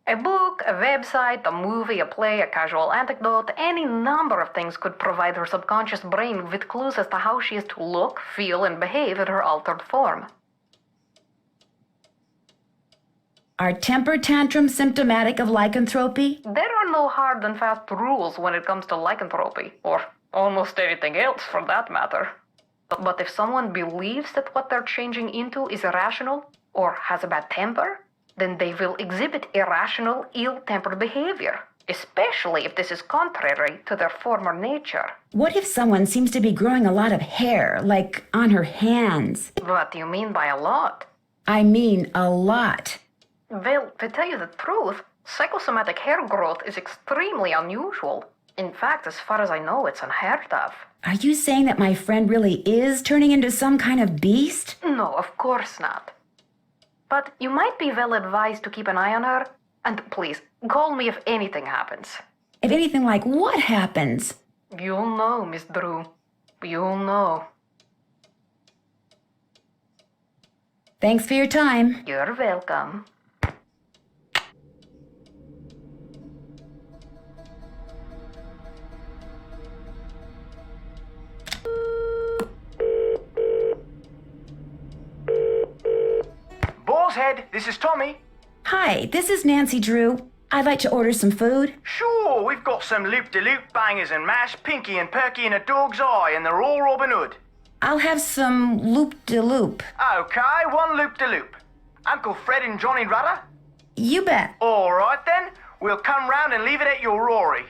A book, a website, a movie, a play, a casual anecdote, any number of things could provide her subconscious brain with clues as to how she is to look, feel, and behave in her altered form. Are temper tantrums symptomatic of lycanthropy? There are no hard and fast rules when it comes to lycanthropy, or almost anything else for that matter. But if someone believes that what they're changing into is irrational, or has a bad temper, then they will exhibit irrational, ill-tempered behavior, especially if this is contrary to their former nature. What if someone seems to be growing a lot of hair, like on her hands? What do you mean by a lot? I mean a lot. Well, to tell you the truth, psychosomatic hair growth is extremely unusual. In fact, as far as I know, it's unheard of. Are you saying that my friend really is turning into some kind of beast? No, of course not. But you might be well advised to keep an eye on her, and please, call me if anything happens. If anything like what happens? You'll know, Miss Drew. You'll know. Thanks for your time. You're welcome. Head, this is Tommy. Hi, this is Nancy Drew. I'd like to order some food. Sure, we've got some loop-de-loop bangers and mash, pinky and perky in a dog's eye, and they're all Robin Hood. I'll have some loop-de-loop. Okay, one loop-de-loop. Uncle Fred and Johnny Rudder? You bet. All right then, we'll come round and leave it at your Rory.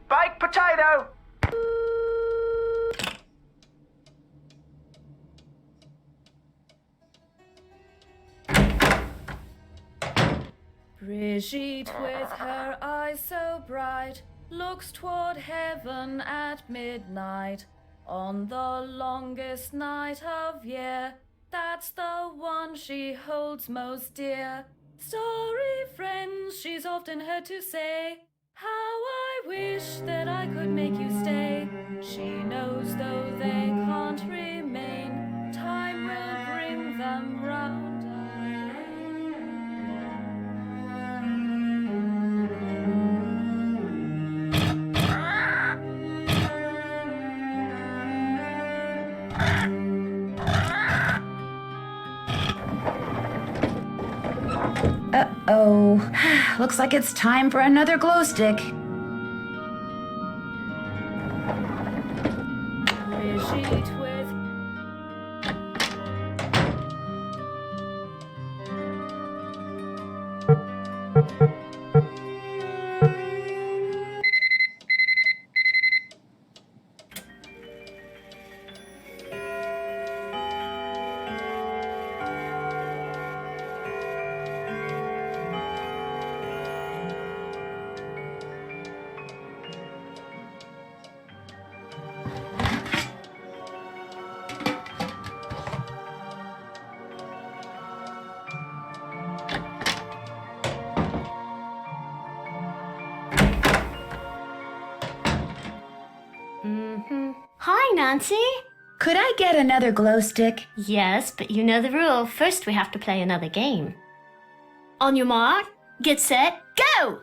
Baked potato. Brigitte, with her eyes so bright, looks toward heaven at midnight. On the longest night of year, that's the one she holds most dear. Starry friends, she's often heard to say, how I wish that I could make you stay. She knows though they can't remain, time will bring them round. Uh-oh. Looks like it's time for another glow stick. Brigitte with Hi, Nancy. Could I get another glow stick? Yes, but you know the rule. First, we have to play another game. On your mark, get set, go!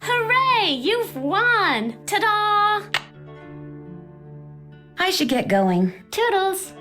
Hooray! You've won! Ta-da! I should get going. Toodles!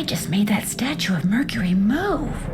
I just made that statue of Mercury move.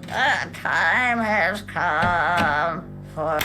The time has come for...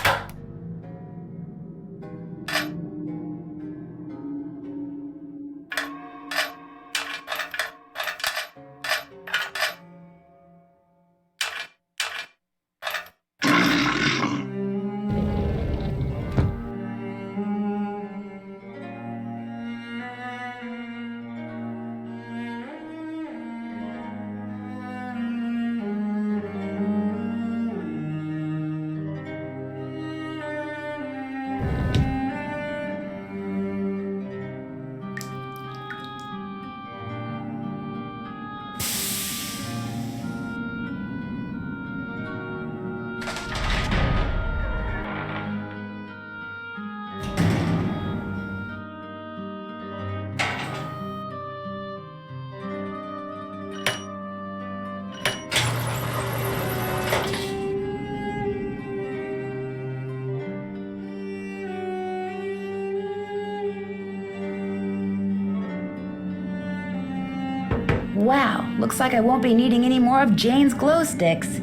Wow, looks like I won't be needing any more of Jane's glow sticks.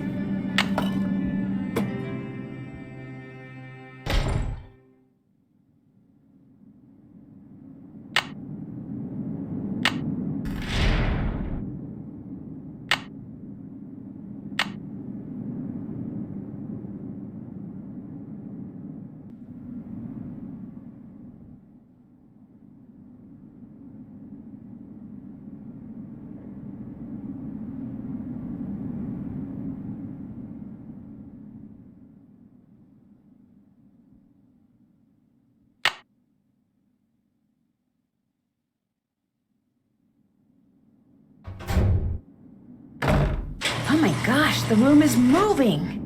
Oh my gosh, the room is moving!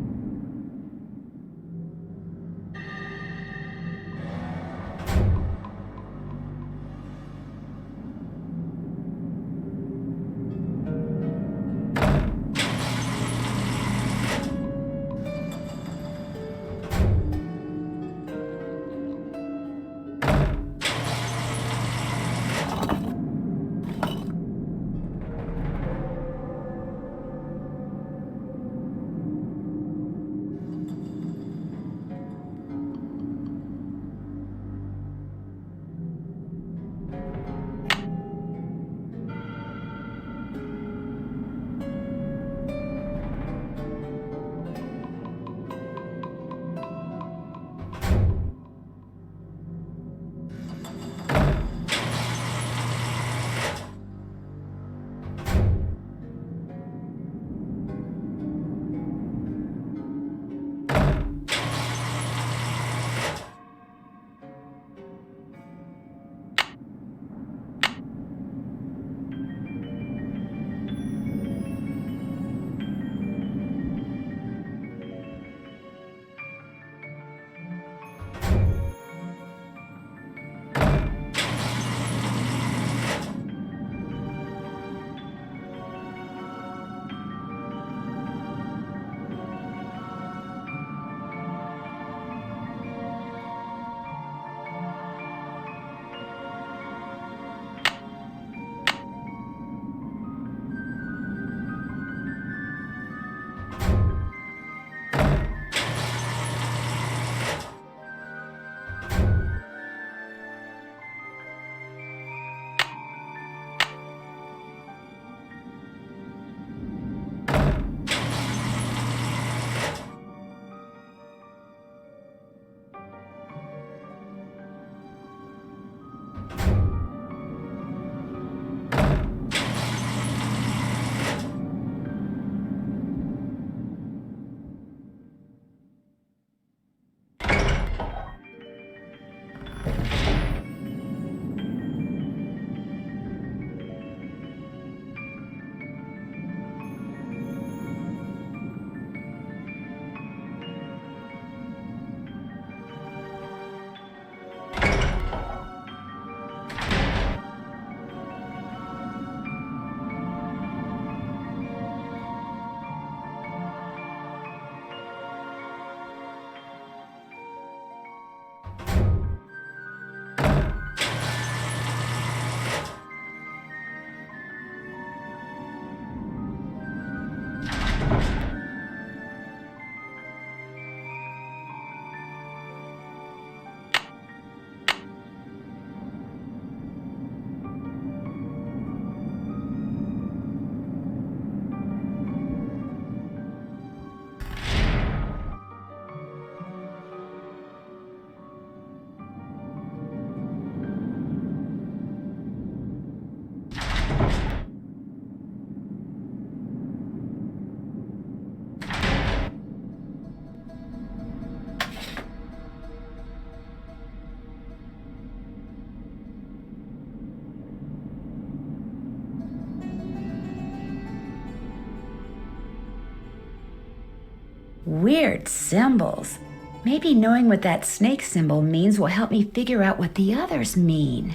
Weird symbols. Maybe knowing what that snake symbol means will help me figure out what the others mean.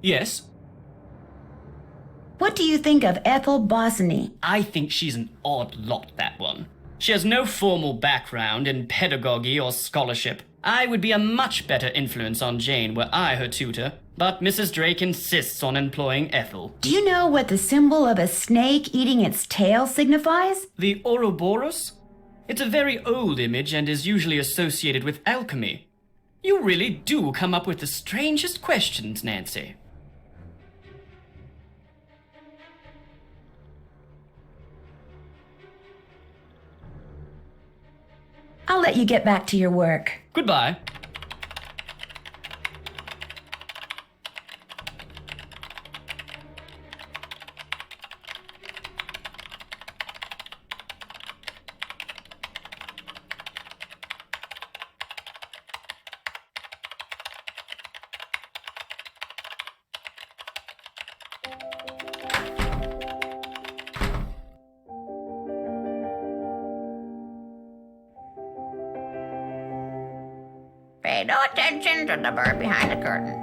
Yes? What do you think of Ethel Bosny? I think she's an odd lot, that one. She has no formal background in pedagogy or scholarship. I would be a much better influence on Jane were I her tutor, but Mrs. Drake insists on employing Ethel. Do you know what the symbol of a snake eating its tail signifies? The Ouroboros? It's a very old image and is usually associated with alchemy. You really do come up with the strangest questions, Nancy. I'll let you get back to your work. Goodbye. Pay no attention to the bird behind the curtain.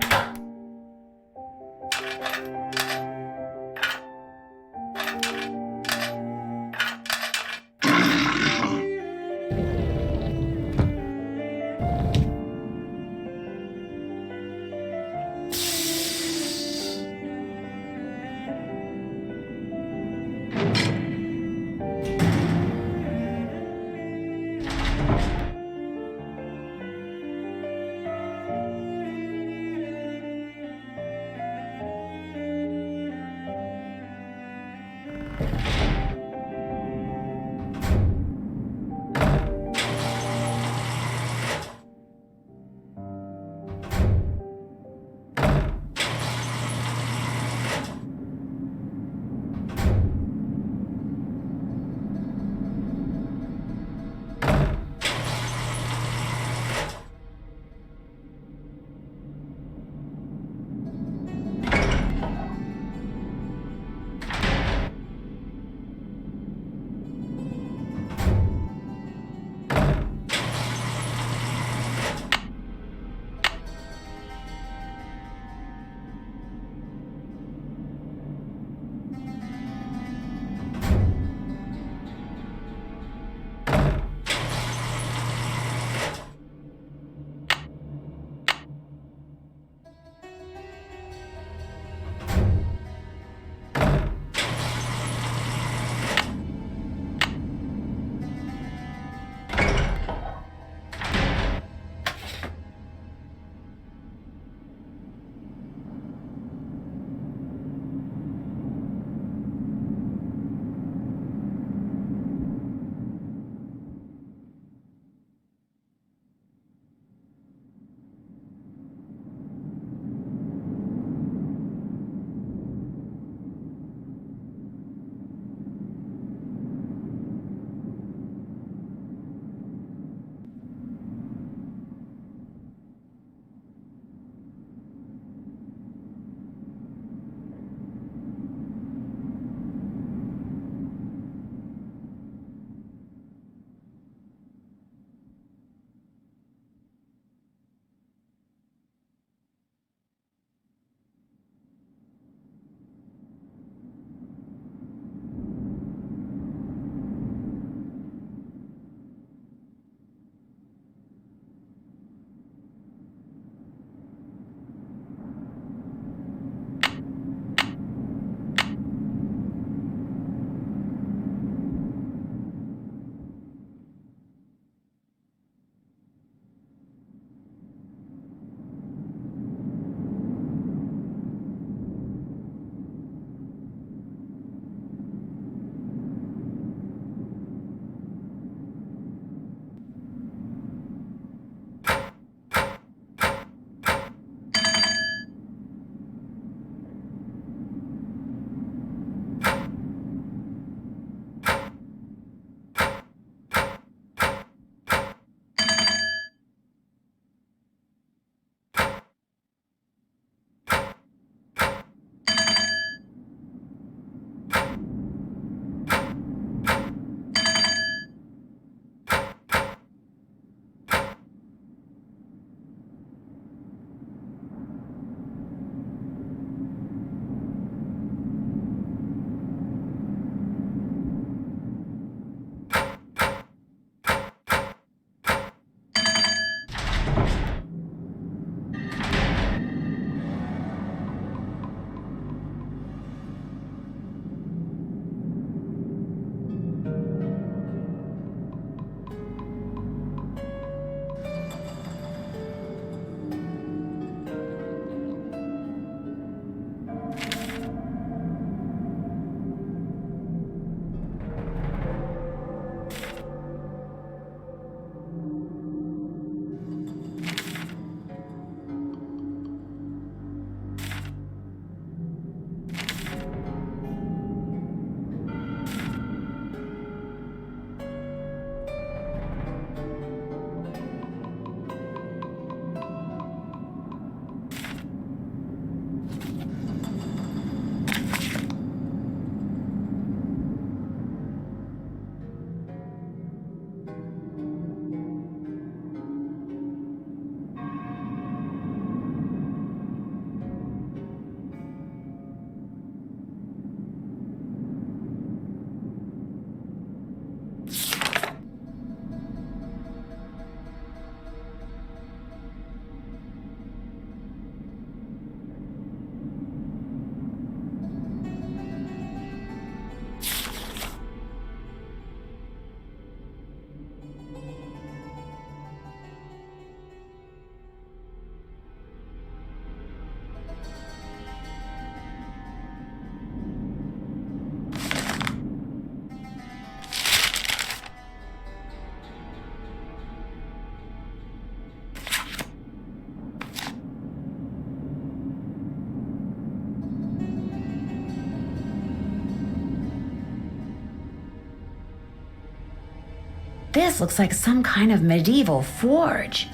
This looks like some kind of medieval forge.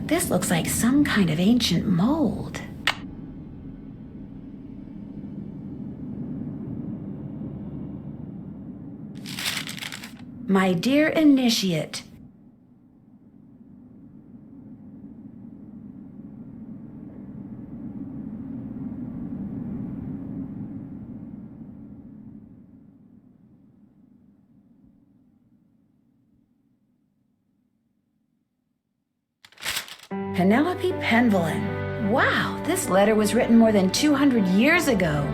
This looks like some kind of ancient mold. My dear initiate. Penelope Penvellyn. Wow, this letter was written more than 200 years ago.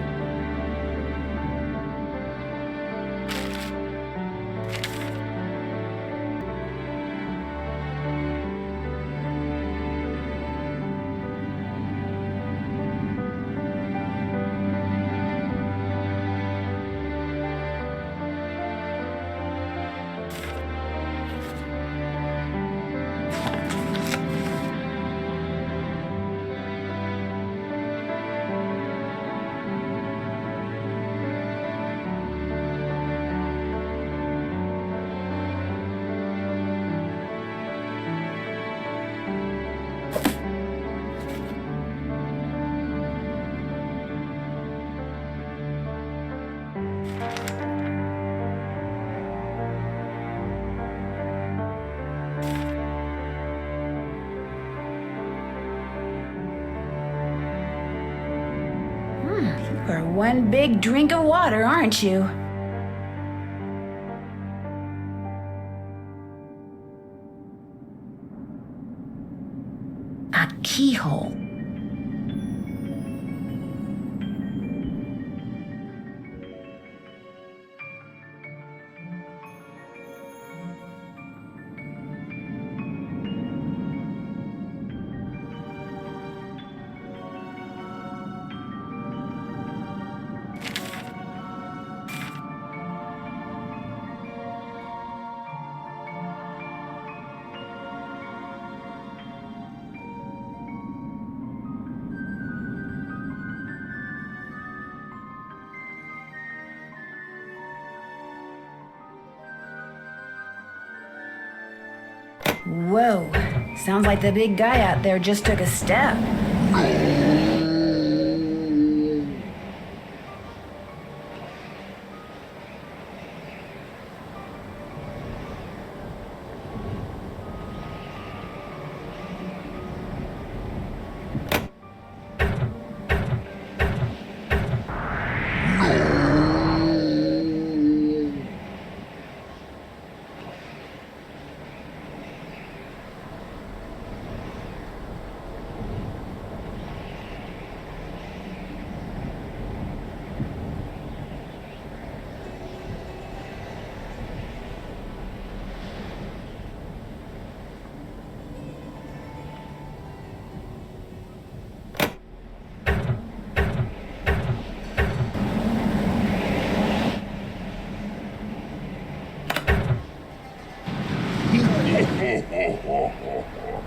You're one big drink of water, aren't you? A keyhole. Whoa, sounds like the big guy out there just took a step.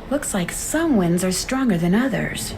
Looks like some winds are stronger than others.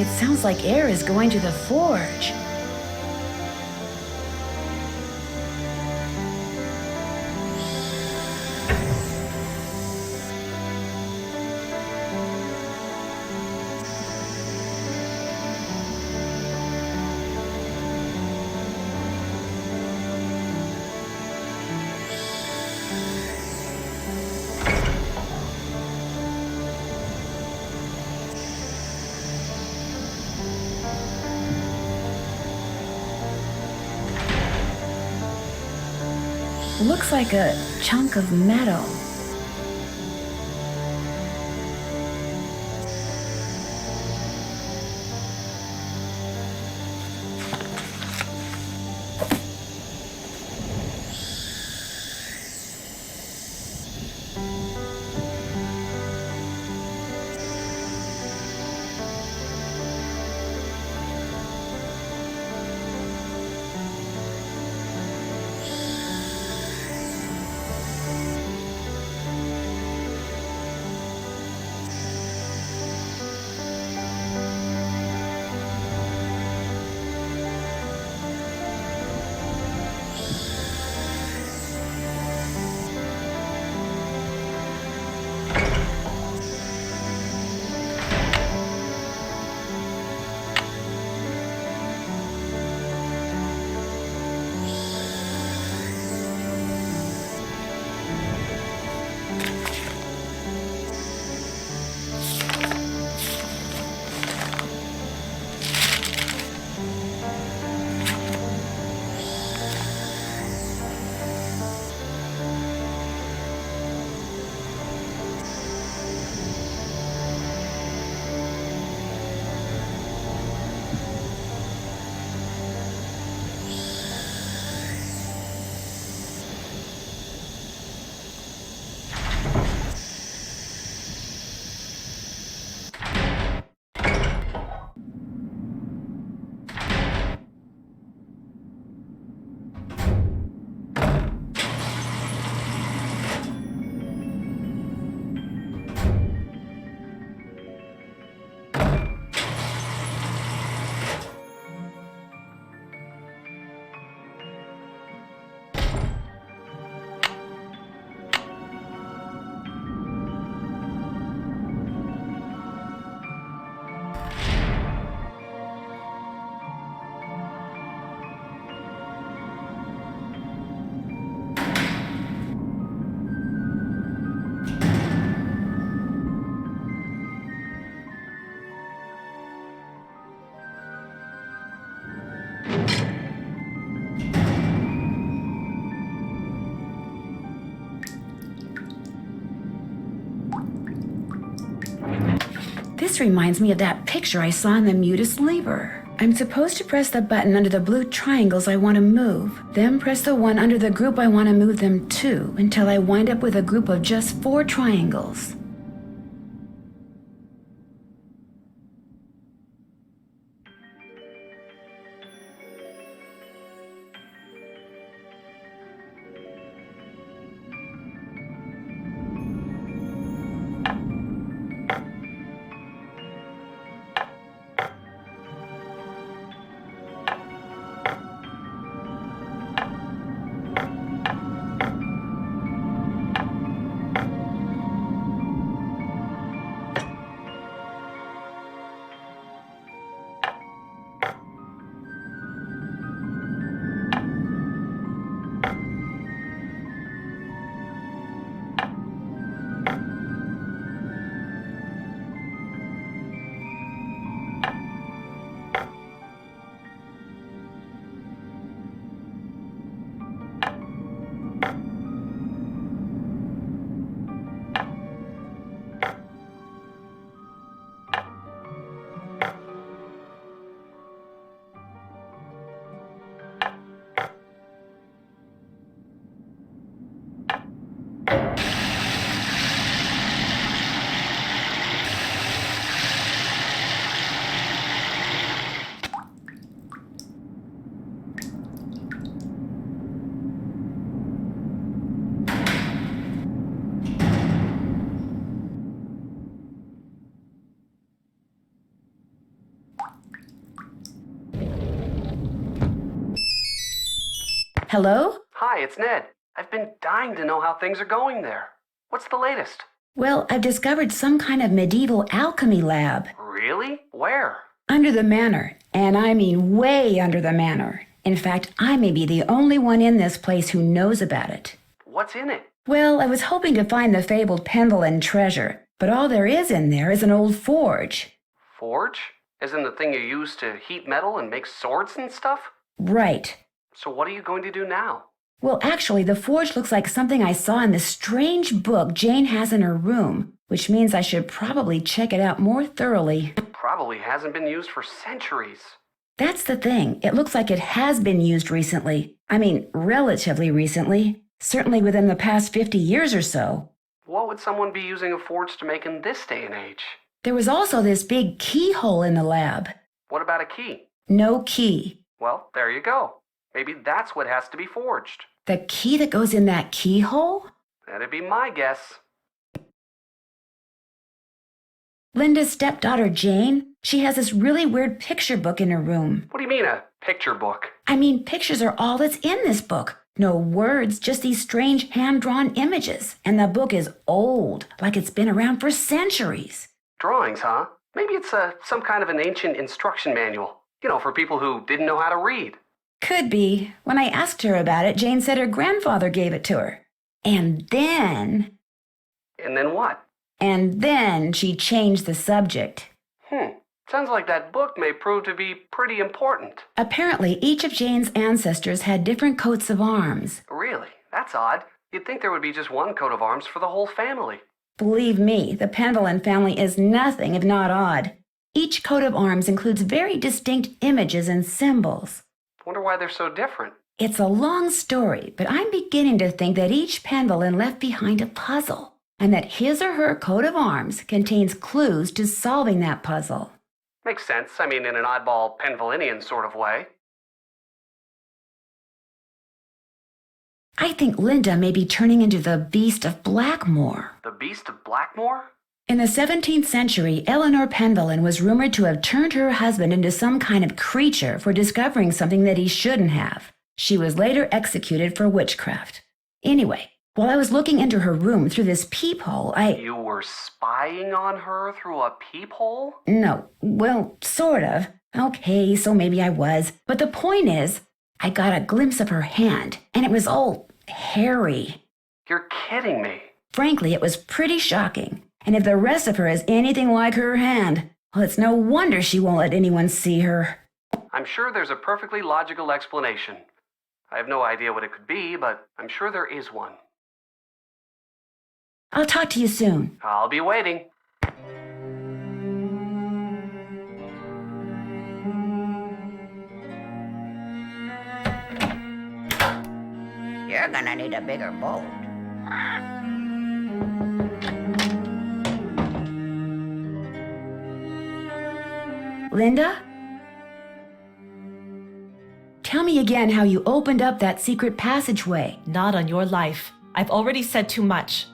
It sounds like air is going to the forge. Looks like a chunk of metal. This reminds me of that picture I saw in the Mutus Liber. I'm supposed to press the button under the blue triangles I want to move, then press the one under the group I want to move them to, until I wind up with a group of just 4 triangles. Hello? Hi, it's Ned. I've been dying to know how things are going there. What's the latest? Well, I've discovered some kind of medieval alchemy lab. Really? Where? Under the manor. And I mean way under the manor. In fact, I may be the only one in this place who knows about it. What's in it? Well, I was hoping to find the fabled Penvellyn treasure, but all there is in there is an old forge. Forge? As in the thing you use to heat metal and make swords and stuff? Right. So what are you going to do now? Well, actually, the forge looks like something I saw in the strange book Jane has in her room, which means I should probably check it out more thoroughly. Probably hasn't been used for centuries. That's the thing. It looks like it has been used recently. I mean, relatively recently. Certainly within the past 50 years or so. What would someone be using a forge to make in this day and age? There was also this big keyhole in the lab. What about a key? No key. Well, there you go. Maybe that's what has to be forged. The key that goes in that keyhole? That'd be my guess. Linda's stepdaughter Jane, she has this really weird picture book in her room. What do you mean, a picture book? I mean, pictures are all that's in this book. No words, just these strange hand-drawn images. And the book is old, like it's been around for centuries. Drawings, huh? Maybe it's some kind of an ancient instruction manual. You know, for people who didn't know how to read. Could be. When I asked her about it, Jane said her grandfather gave it to her. And then... And then what? And then she changed the subject. Sounds like that book may prove to be pretty important. Apparently, each of Jane's ancestors had different coats of arms. Really? That's odd. You'd think there would be just one coat of arms for the whole family. Believe me, the Penvellyn family is nothing if not odd. Each coat of arms includes very distinct images and symbols. Wonder why they're so different. It's a long story, but I'm beginning to think that each Penvellyn left behind a puzzle, and that his or her coat of arms contains clues to solving that puzzle. Makes sense. I mean, in an oddball Penvellynian sort of way. I think Linda may be turning into the Beast of Blackmoor. The Beast of Blackmoor? In the 17th century, Eleanor Penvellyn was rumored to have turned her husband into some kind of creature for discovering something that he shouldn't have. She was later executed for witchcraft. Anyway, while I was looking into her room through this peephole, You were spying on her through a peephole? No, well, sort of. Okay, so maybe I was. But the point is, I got a glimpse of her hand, and it was all hairy. You're kidding me. Frankly, it was pretty shocking. And if the rest of her is anything like her hand, well, it's no wonder she won't let anyone see her. I'm sure there's a perfectly logical explanation. I have no idea what it could be, but I'm sure there is one. I'll talk to you soon. I'll be waiting. You're gonna need a bigger boat. Linda? Tell me again how you opened up that secret passageway. Not on your life. I've already said too much.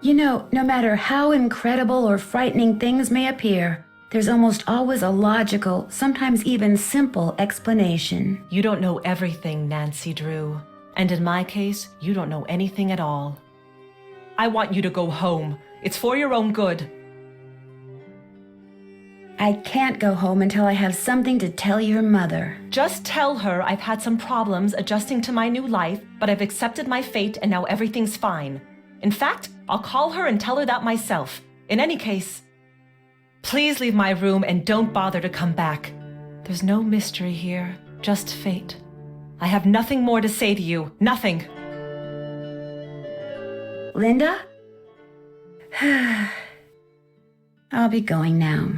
You know, no matter how incredible or frightening things may appear, there's almost always a logical, sometimes even simple explanation. You don't know everything, Nancy Drew. And in my case, you don't know anything at all. I want you to go home. It's for your own good. I can't go home until I have something to tell your mother. Just tell her I've had some problems adjusting to my new life, but I've accepted my fate and now everything's fine. In fact, I'll call her and tell her that myself. In any case, please leave my room and don't bother to come back. There's no mystery here, just fate. I have nothing more to say to you. Nothing. Linda? I'll be going now.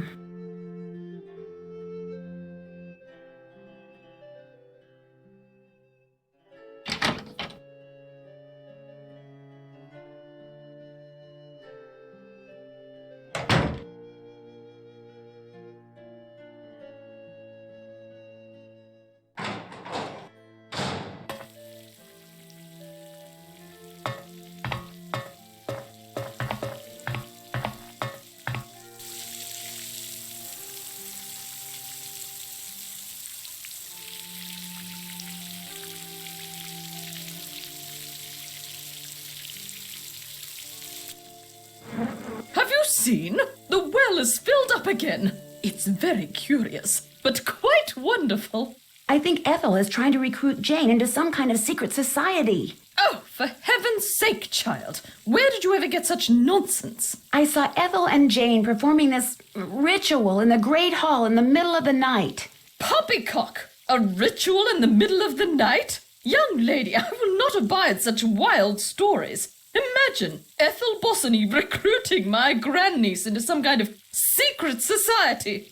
seen? The well is filled up again. It's very curious, but quite wonderful. I think Ethel is trying to recruit Jane into some kind of secret society. Oh, for heaven's sake, child. Where did you ever get such nonsense? I saw Ethel and Jane performing this ritual in the Great Hall in the middle of the night. Poppycock! A ritual in the middle of the night? Young lady, I will not abide such wild stories. Imagine Ethel Bossany recruiting my grandniece into some kind of secret society.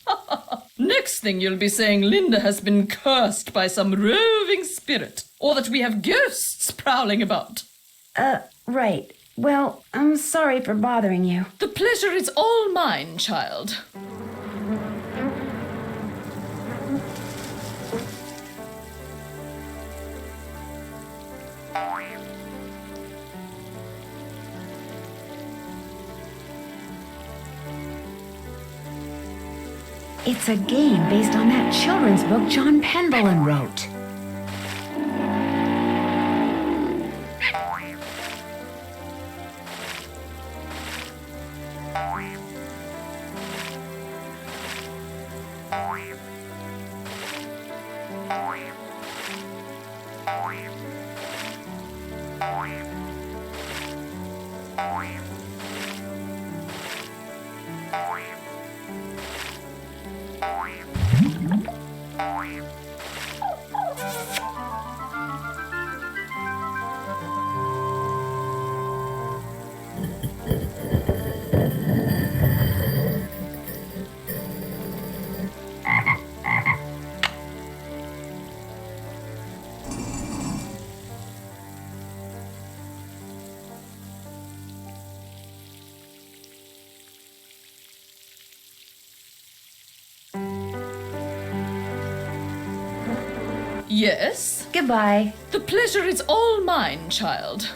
Next thing you'll be saying Linda has been cursed by some roving spirit, or that we have ghosts prowling about. Right. Well, I'm sorry for bothering you. The pleasure is all mine, child. It's a game based on that children's book John Penvellyn wrote. Yes? Goodbye. The pleasure is all mine, child.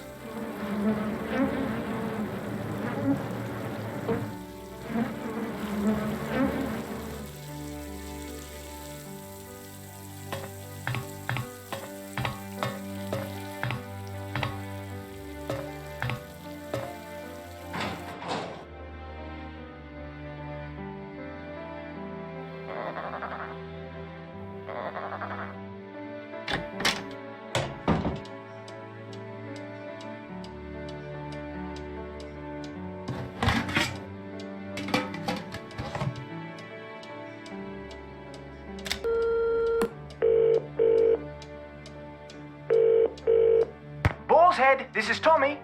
Head, this is Tommy.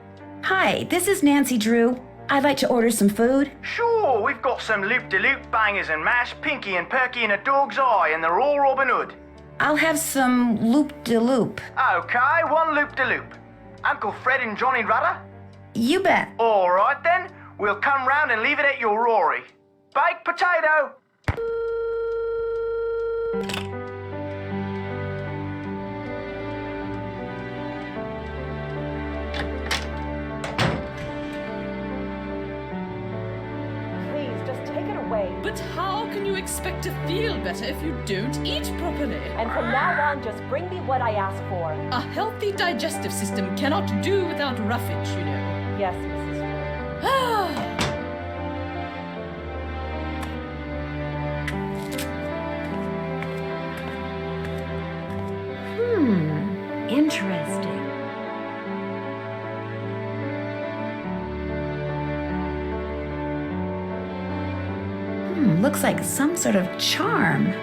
Hi, this is Nancy Drew. I'd like to order some food. Sure, we've got some loop-de-loop bangers and mash, pinky and perky in a dog's eye, and they're all Robin Hood. I'll have some loop-de-loop. Okay, one loop-de-loop. Uncle Fred and Johnny Rudder? You bet. All right then, we'll come round and leave it at your Rory. Baked potato! But how can you expect to feel better if you don't eat properly? And from now on, just bring me what I ask for. A healthy digestive system cannot do without roughage, you know. Yes, Mrs. Drew. Interesting. Looks like some sort of charm.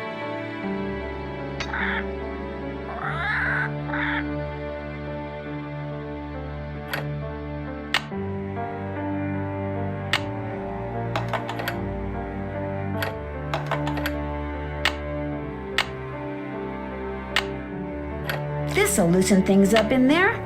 This'll loosen things up in there.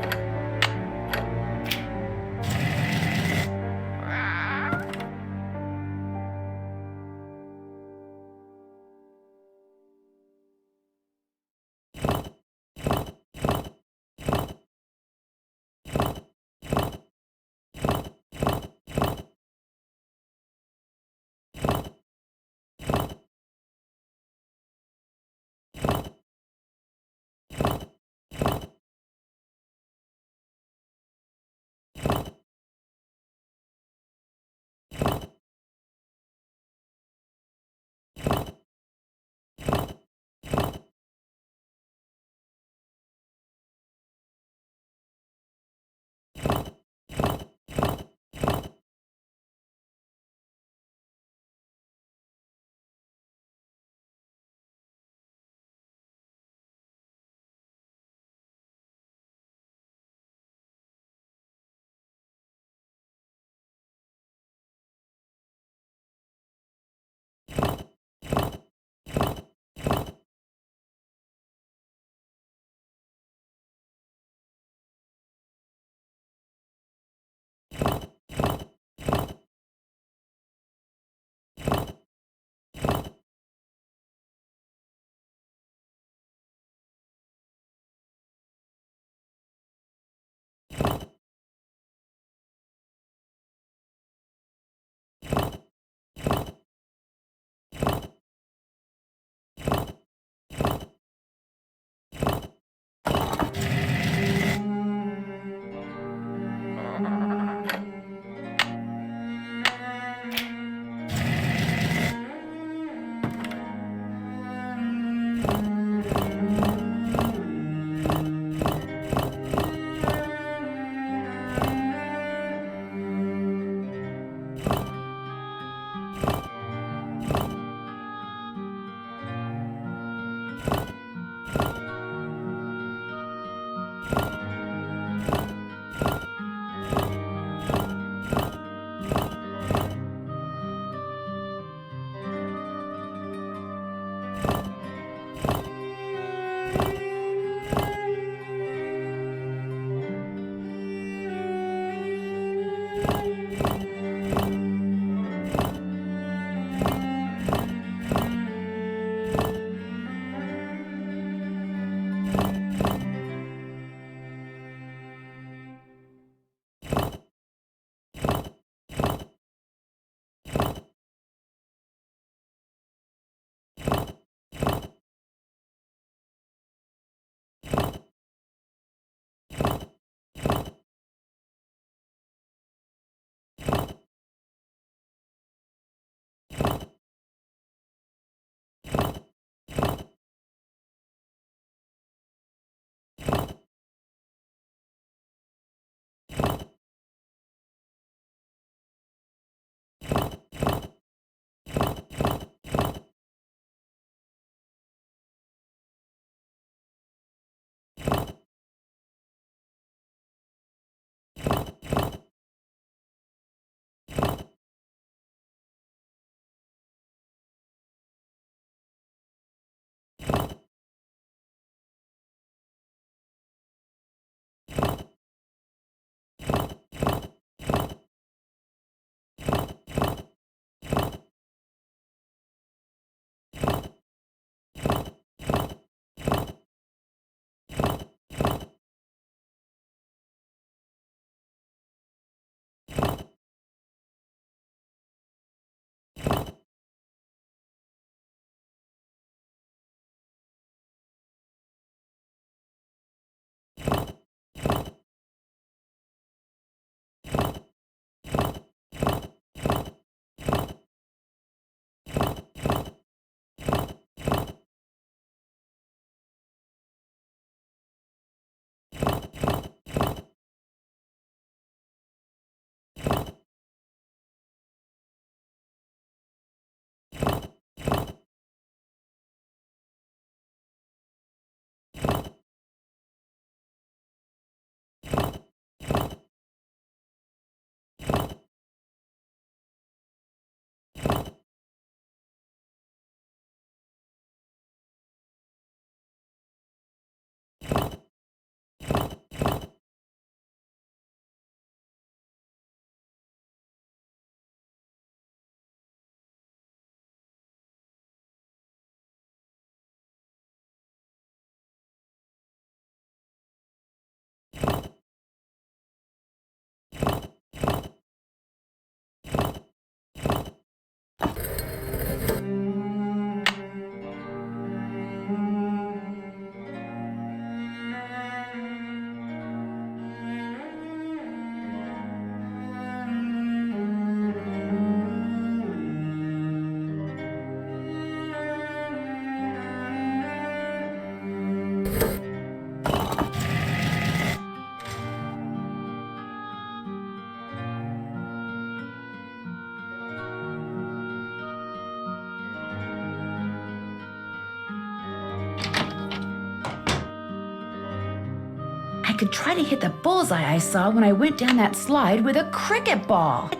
could try to hit the bullseye I saw when I went down that slide with a cricket ball.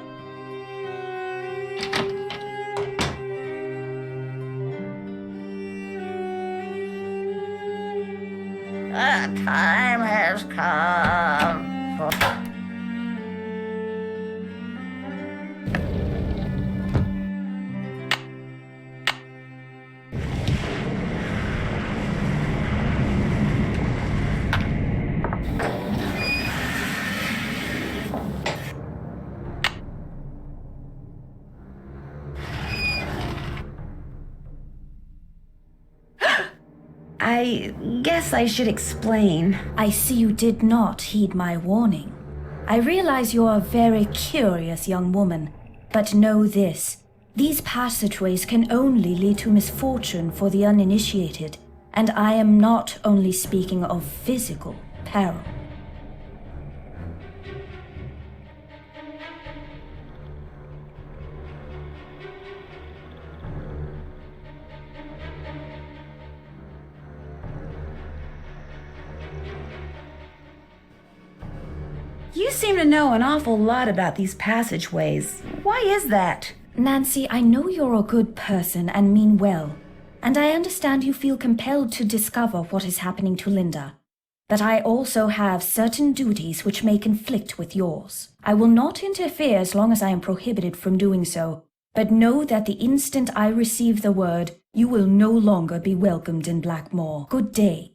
The time has come for... I guess I should explain. I see you did not heed my warning. I realize you're a very curious young woman, but know this. These passageways can only lead to misfortune for the uninitiated, and I am not only speaking of physical peril. You seem to know an awful lot about these passageways. Why is that? Nancy, I know you're a good person and mean well, and I understand you feel compelled to discover what is happening to Linda. But I also have certain duties which may conflict with yours. I will not interfere as long as I am prohibited from doing so, but know that the instant I receive the word, you will no longer be welcomed in Blackmoor. Good day.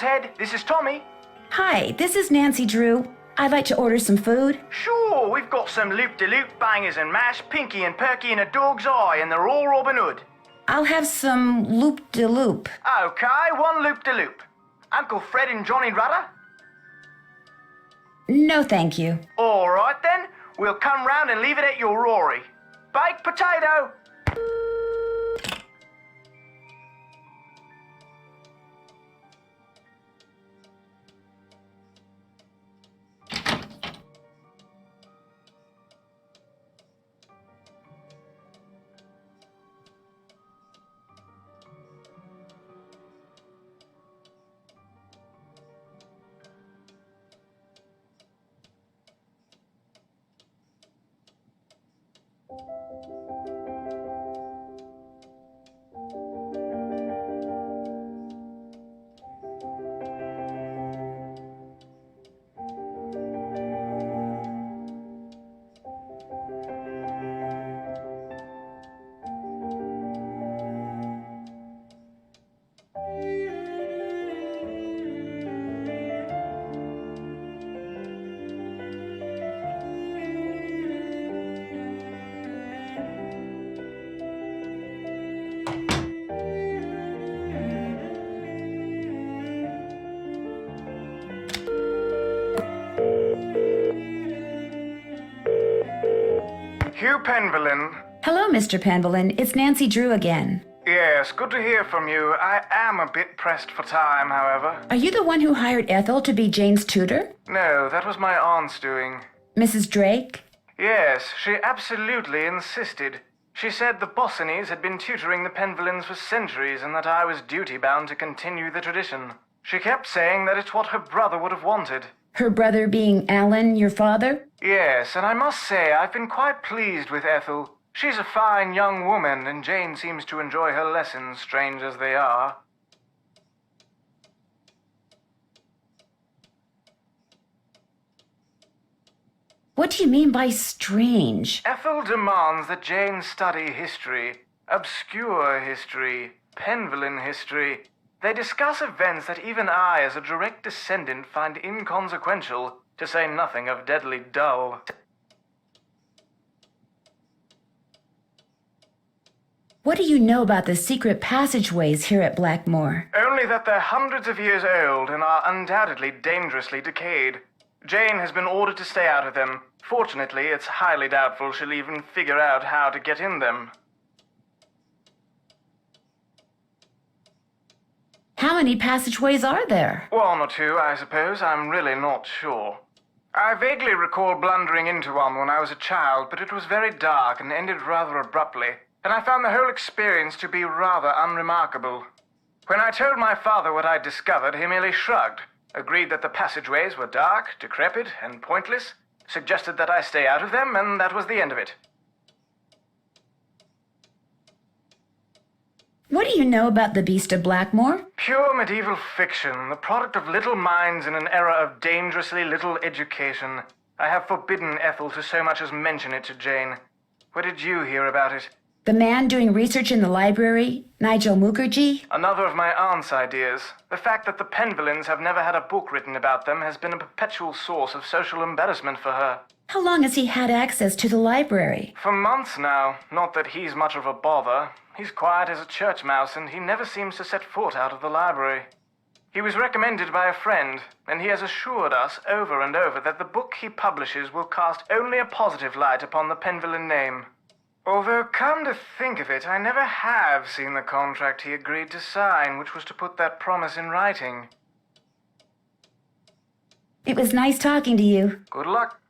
Ted. This is Tommy. Hi, this is Nancy Drew. I'd like to order some food. Sure, we've got some loop-de-loop, bangers and mash, pinky and perky and a dog's eye, and they're all Robin Hood. I'll have some loop-de-loop. Okay, one loop-de-loop. Uncle Fred and Johnny Rudder? No, thank you. All right then, we'll come round and leave it at your Rory. Baked potato! Hugh Penvellyn. Hello, Mr. Penvellyn. It's Nancy Drew again. Yes, good to hear from you. I am a bit pressed for time, however. Are you the one who hired Ethel to be Jane's tutor? No, that was my aunt's doing. Mrs. Drake? Yes, she absolutely insisted. She said the Bossinies had been tutoring the Penvellyns for centuries and that I was duty-bound to continue the tradition. She kept saying that it's what her brother would have wanted. Her brother being Alan, your father? Yes, and I must say I've been quite pleased with Ethel. She's a fine young woman, and Jane seems to enjoy her lessons, strange as they are. What do you mean by strange? Ethel demands that Jane study history, obscure history, Penvellyn history. They discuss events that even I, as a direct descendant, find inconsequential, to say nothing of deadly dull. What do you know about the secret passageways here at Blackmoor? Only that they're hundreds of years old and are undoubtedly dangerously decayed. Jane has been ordered to stay out of them. Fortunately, it's highly doubtful she'll even figure out how to get in them. How many passageways are there? One or two, I suppose. I'm really not sure. I vaguely recall blundering into one when I was a child, but it was very dark and ended rather abruptly, and I found the whole experience to be rather unremarkable. When I told my father what I'd discovered, he merely shrugged, agreed that the passageways were dark, decrepit, and pointless, suggested that I stay out of them, and that was the end of it. What do you know about the Beast of Blackmoor? Pure medieval fiction, the product of little minds in an era of dangerously little education. I have forbidden Ethel to so much as mention it to Jane. Where did you hear about it? The man doing research in the library, Nigel Mukherjee? Another of my aunt's ideas. The fact that the Penvellyns have never had a book written about them has been a perpetual source of social embarrassment for her. How long has he had access to the library? For months now. Not that he's much of a bother. He's quiet as a church mouse, and he never seems to set foot out of the library. He was recommended by a friend, and he has assured us over and over that the book he publishes will cast only a positive light upon the Penvellyn name. Although, come to think of it, I never have seen the contract he agreed to sign, which was to put that promise in writing. It was nice talking to you. Good luck.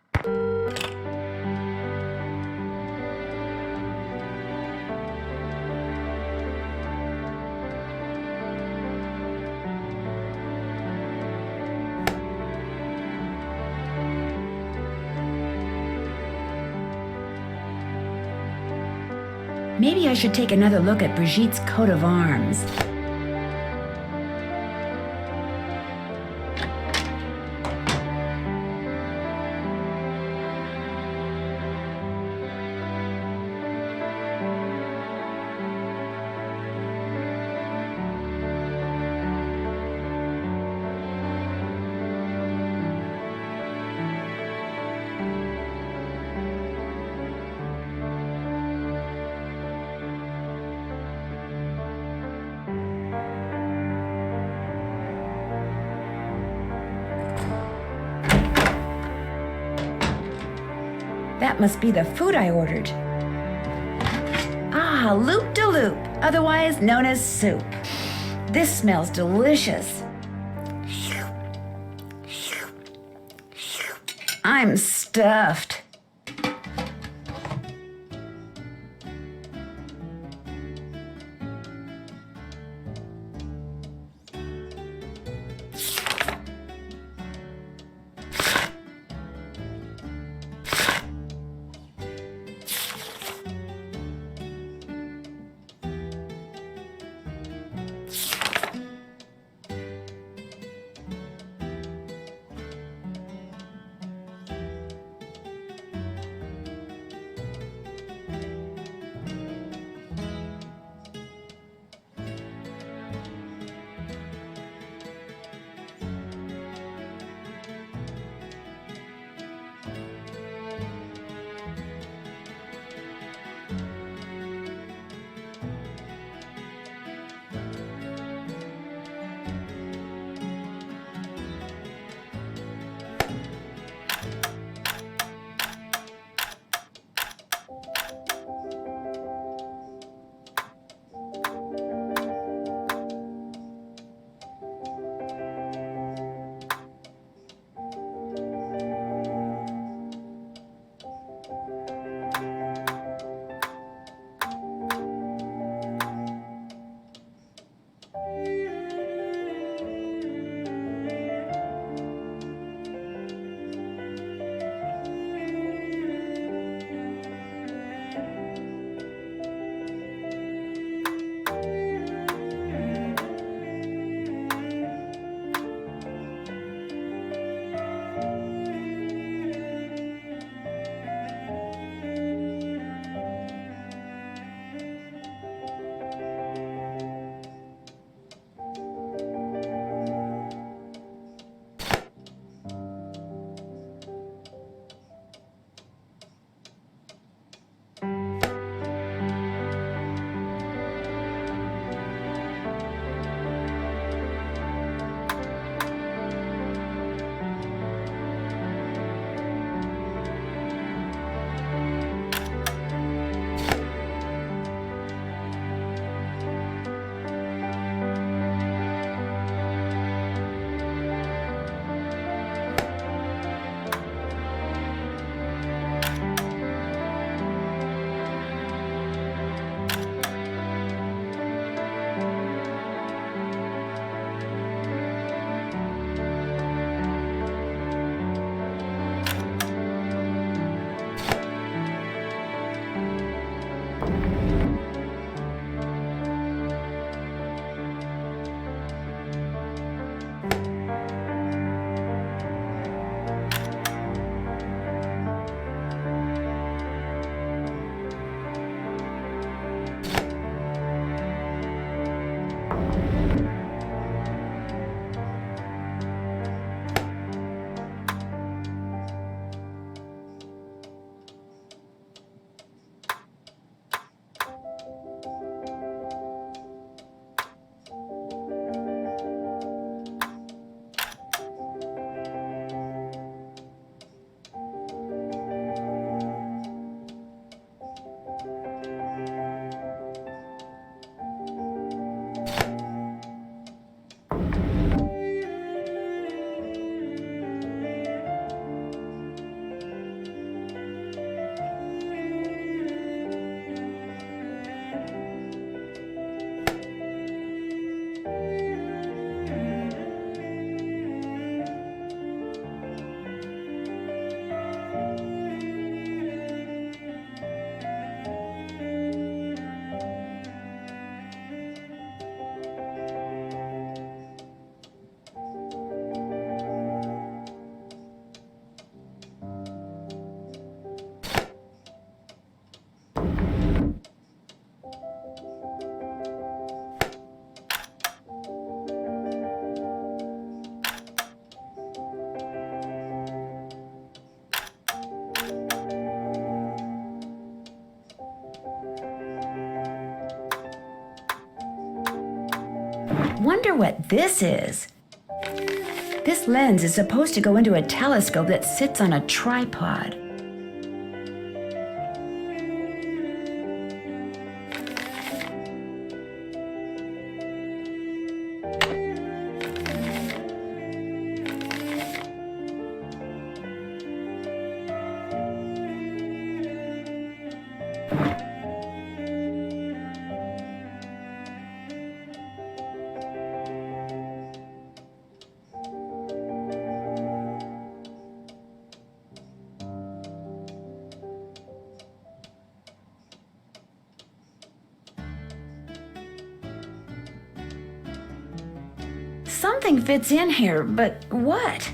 Maybe I should take another look at Brigitte's coat of arms. That must be the food I ordered. Ah, loop-de-loop, otherwise known as soup. This smells delicious. I'm stuffed. Wonder what this is. This lens is supposed to go into a telescope that sits on a tripod. Something fits in here, but what?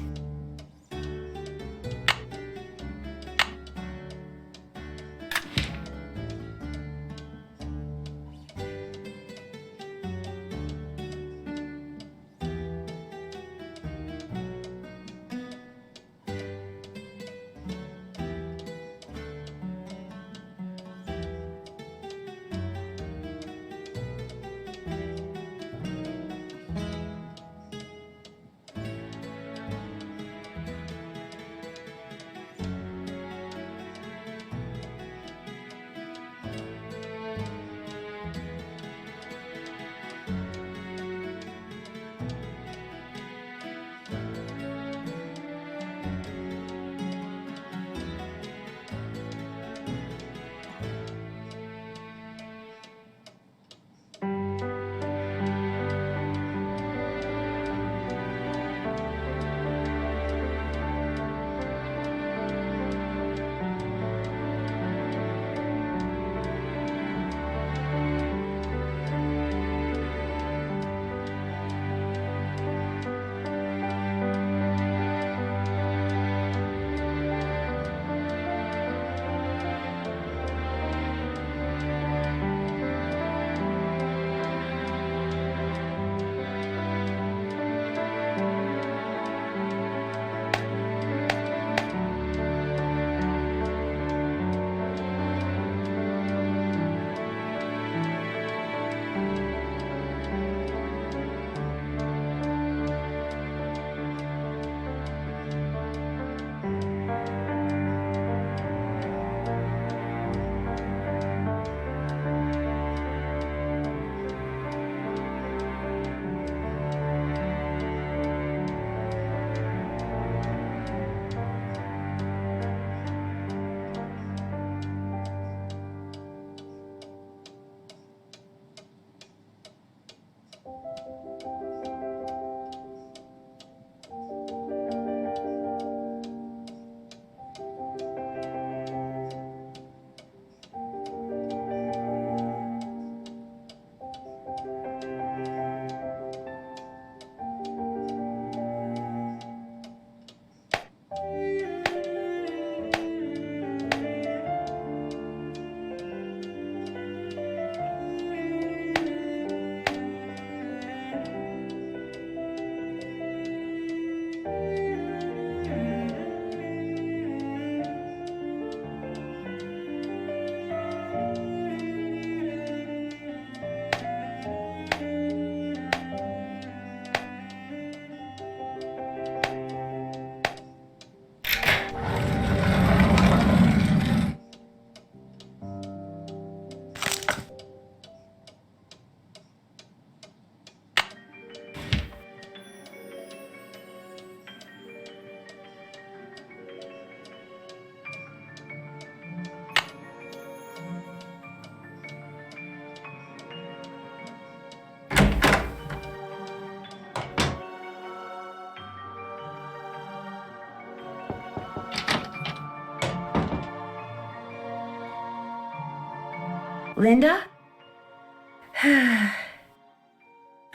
Linda?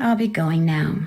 I'll be going now.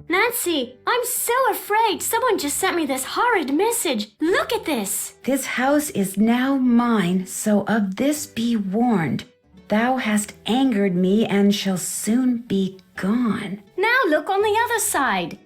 Nancy, I'm so afraid. Someone just sent me this horrid message. Look at this. This house is now mine, so of this be warned. Thou hast angered me and shall soon be gone. Now look on the other side.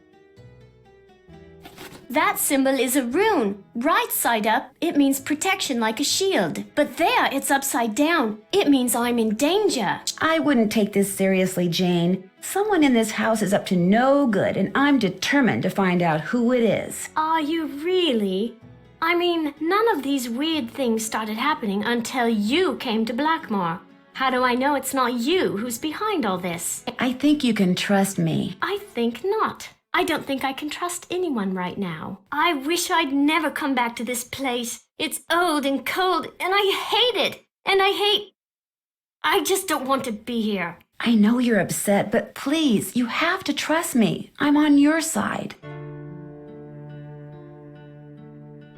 That symbol is a rune. Right side up, it means protection like a shield. But there, it's upside down. It means I'm in danger. I wouldn't take this seriously, Jane. Someone in this house is up to no good, and I'm determined to find out who it is. Are you really? I mean, none of these weird things started happening until you came to Blackmoor. How do I know it's not you who's behind all this? I think you can trust me. I think not. I don't think I can trust anyone right now. I wish I'd never come back to this place. It's old and cold, and I hate it. And I just don't want to be here. I know you're upset, but please, you have to trust me. I'm on your side.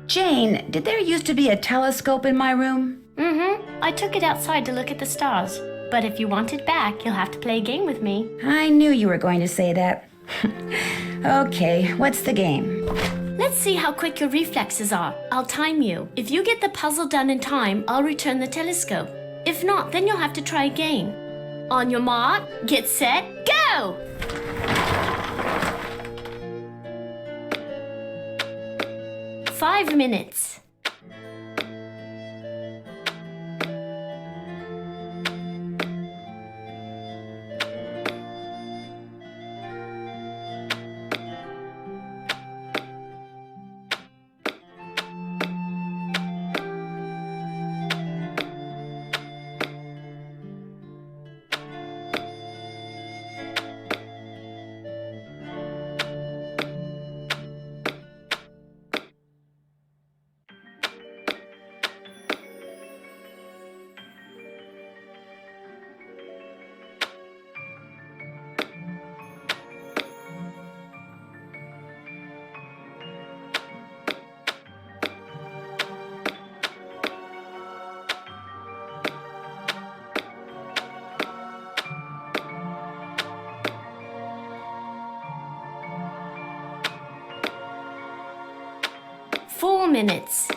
Jane, did there used to be a telescope in my room? I took it outside to look at the stars. But if you want it back, you'll have to play a game with me. I knew you were going to say that. Okay, what's the game? Let's see how quick your reflexes are. I'll time you. If you get the puzzle done in time, I'll return the telescope. If not, then you'll have to try again. On your mark, get set, go! Five minutes. Four minutes.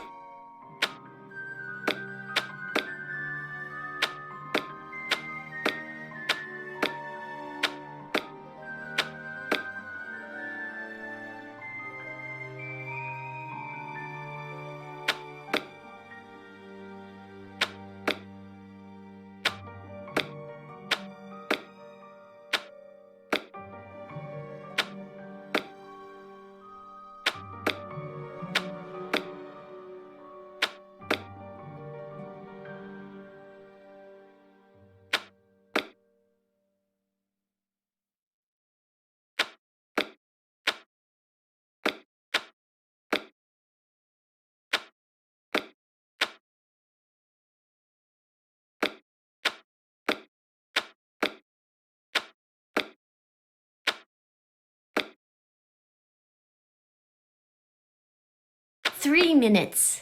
Three minutes.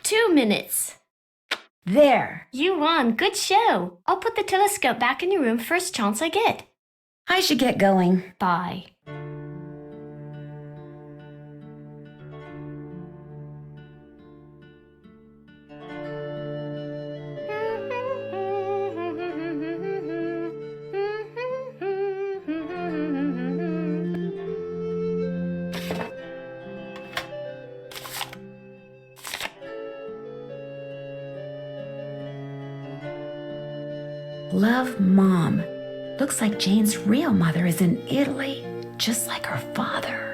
Two minutes. There. You won. Good show. I'll put the telescope back in your room first chance I get. I should get going. Bye. Love, Mom. Looks like Jane's real mother is in Italy, just like her father.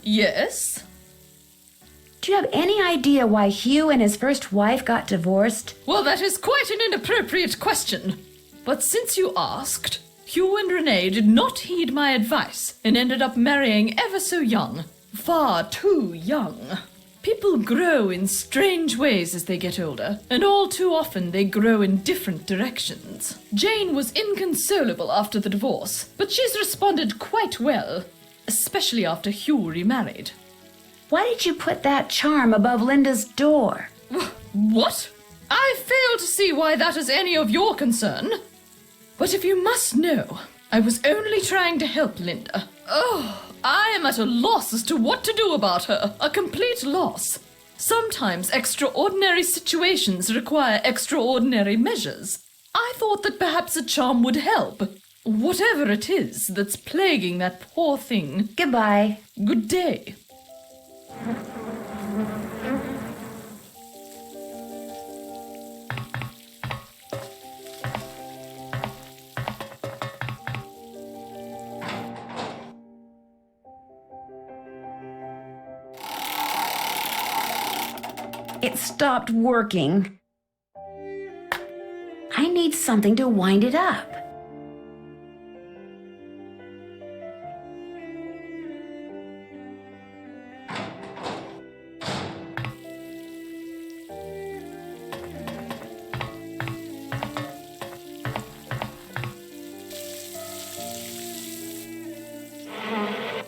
Yes? Do you have any idea why Hugh and his first wife got divorced? Well, that is quite an inappropriate question. But since you asked, Hugh and Renee did not heed my advice and ended up marrying ever so young. Far too young. People grow in strange ways as they get older, and all too often they grow in different directions. Jane was inconsolable after the divorce, but she's responded quite well, especially after Hugh remarried. Why did you put that charm above Linda's door? What? I fail to see why that is any of your concern. But if you must know, I was only trying to help Linda. Oh, I am at a loss as to what to do about her. A complete loss. Sometimes extraordinary situations require extraordinary measures. I thought that perhaps a charm would help. Whatever it is that's plaguing that poor thing. Goodbye. Good day. It stopped working. I need something to wind it up.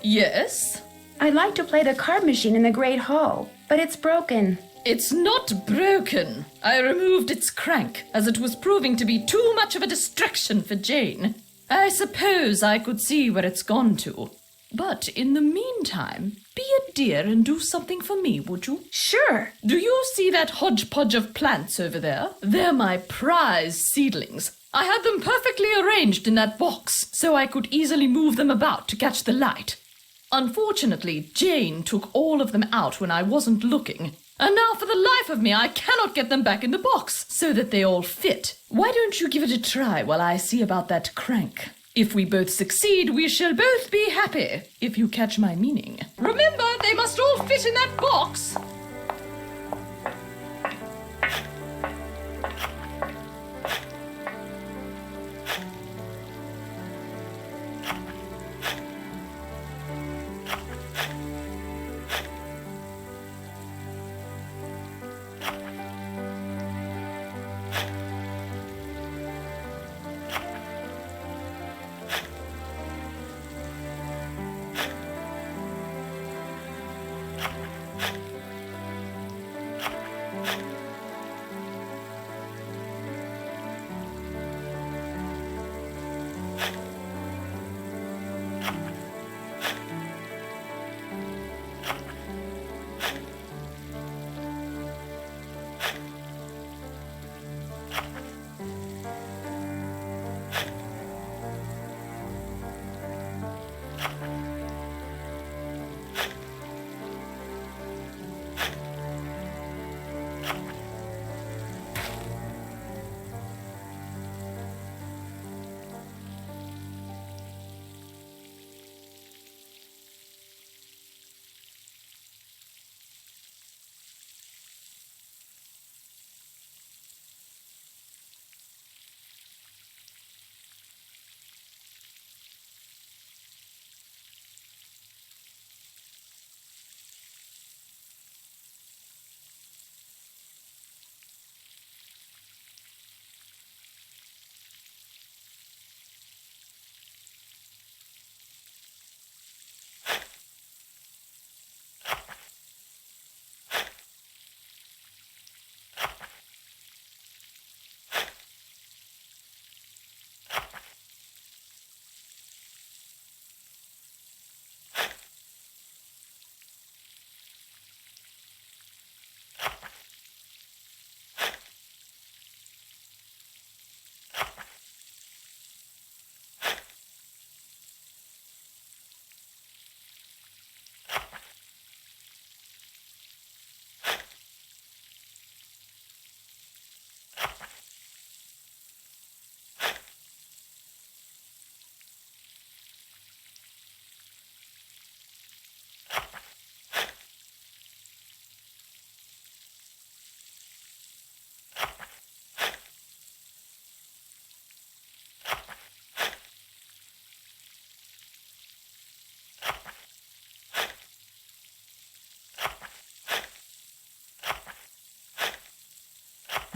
Yes? I'd like to play the card machine in the Great Hall, but it's broken. It's not broken. I removed its crank, as it was proving to be too much of a distraction for Jane. I suppose I could see where it's gone to. But in the meantime, be a dear and do something for me, would you? Sure. Do you see that hodgepodge of plants over there? They're my prize seedlings. I had them perfectly arranged in that box, so I could easily move them about to catch the light. Unfortunately, Jane took all of them out when I wasn't looking. And now for the life of me, I cannot get them back in the box so that they all fit. Why don't you give it a try while I see about that crank? If we both succeed, we shall both be happy, if you catch my meaning. Remember, they must all fit in that box.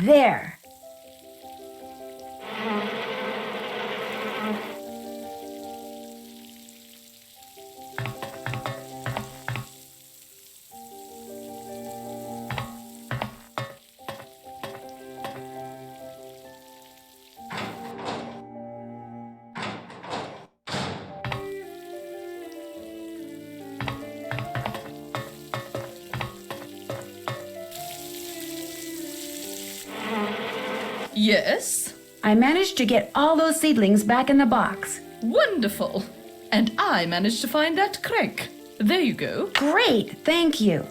There. Yes? I managed to get all those seedlings back in the box. Wonderful. And I managed to find that crank. There you go. Great, thank you.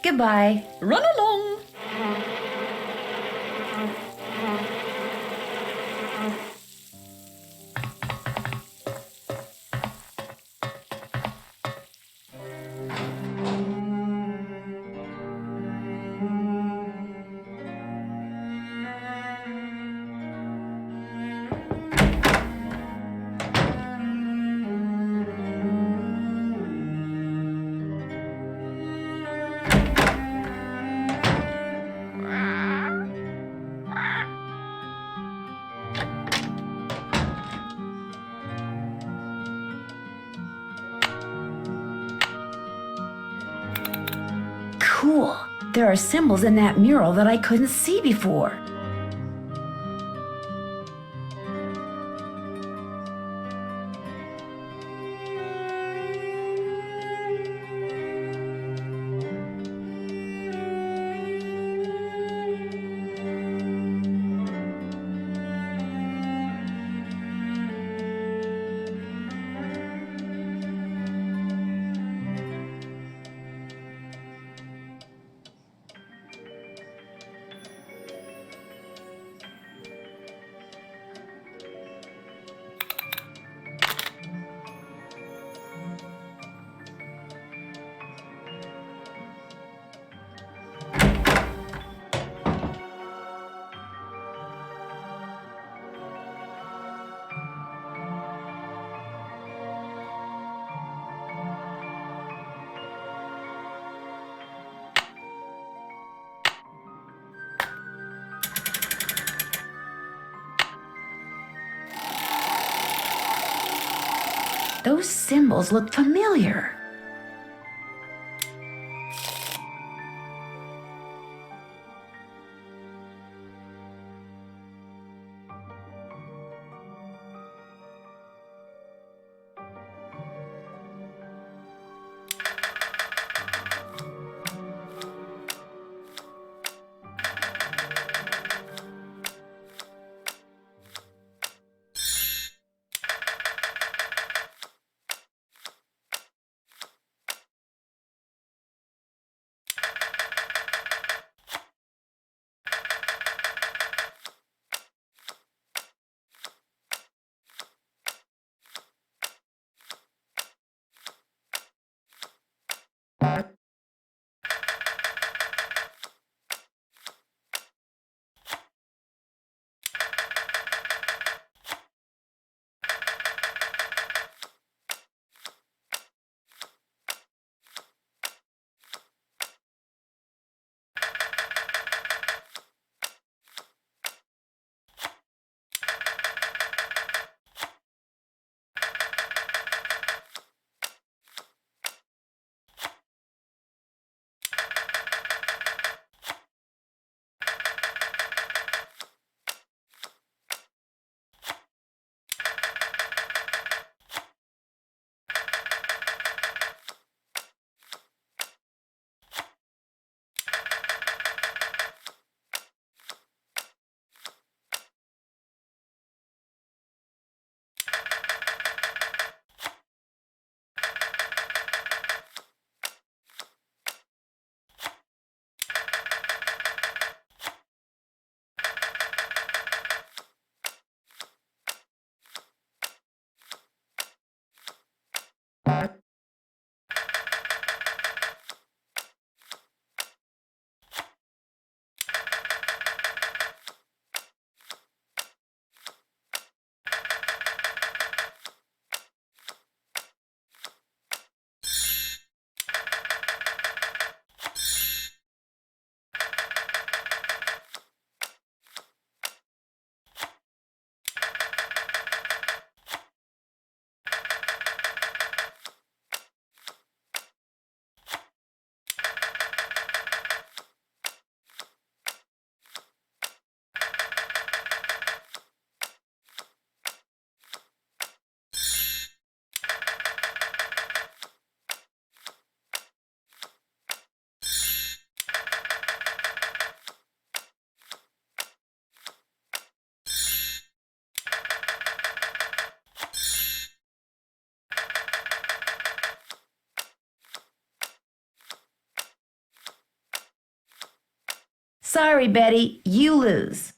Goodbye. Run along. Cool. There are symbols in that mural that I couldn't see before. Those symbols look familiar. Sorry, Betty, you lose.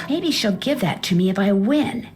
Maybe she'll give that to me if I win.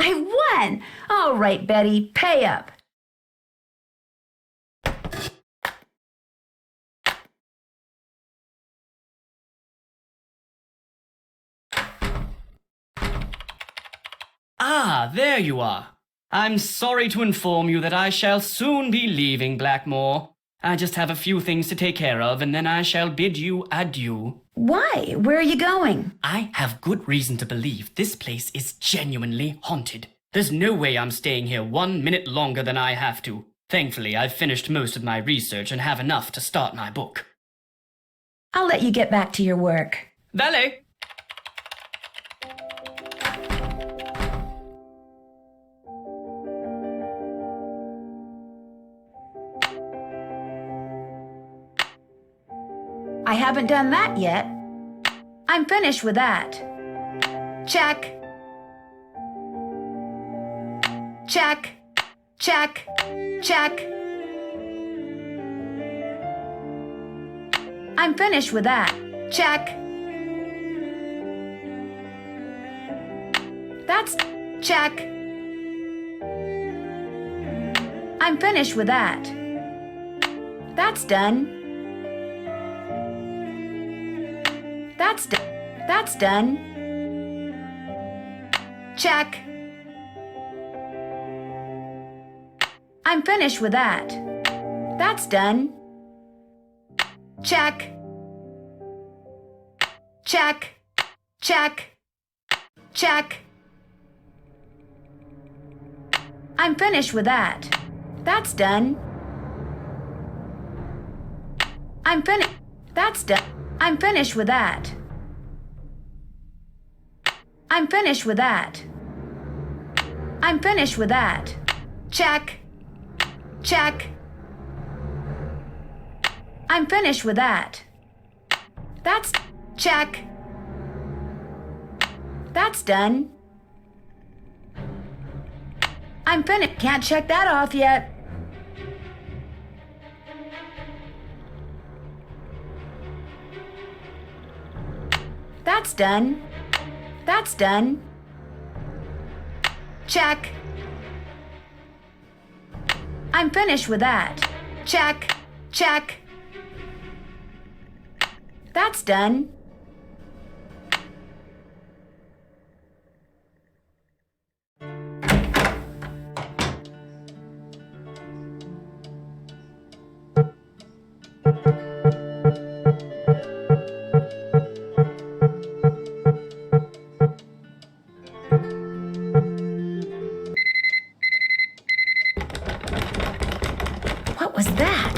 I won! All right, Betty, pay up. Ah, there you are. I'm sorry to inform you that I shall soon be leaving Blackmoor. I just have a few things to take care of, and then I shall bid you adieu. Why? Where are you going? I have good reason to believe this place is genuinely haunted. There's no way I'm staying here 1 minute longer than I have to. Thankfully, I've finished most of my research and have enough to start my book. I'll let you get back to your work. Valet! I haven't done that yet. I'm finished with that. Check. Check. Check. Check. I'm finished with that. Check. That's check. I'm finished with that. That's done. That's done. That's done. Check. I'm finished with that. That's done. Check. Check. Check. Check. I'm finished with that. That's done. I'm finished. That's done. I'm finished with that. I'm finished with that. I'm finished with that. Check. Check. I'm finished with that. That's check. That's done. I'm finished. Can't check that off yet. That's done. That's done. Check. I'm finished with that. Check. Check. That's done. What was that?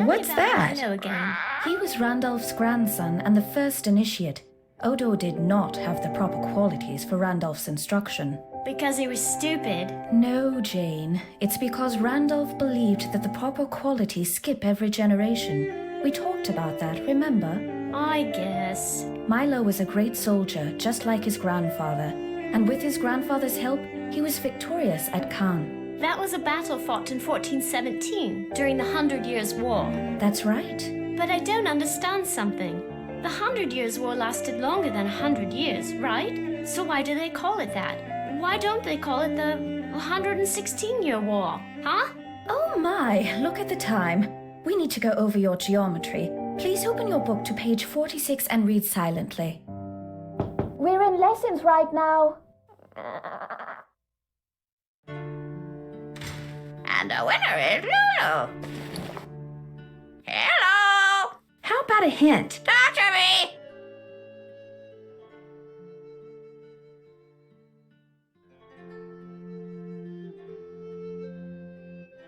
What's that? Hello again. He was Randolph's grandson and the first initiate. Odo did not have the proper qualities for Randolph's instruction. Because he was stupid. No, Jane. It's because Randolph believed that the proper qualities skip every generation. We talked about that, remember? I guess. Milo was a great soldier, just like his grandfather. And with his grandfather's help, he was victorious at Caen. That was a battle fought in 1417 during the 100 Years' War. That's right. But I don't understand something. The 100 Years' War lasted longer than 100 years, right? So why do they call it that? Why don't they call it the 116-year war, huh? Oh my, look at the time. We need to go over your geometry. Please open your book to page 46 and read silently. We're in lessons right now. And the winner is Lulu. Hello. How about a hint? Talk to me.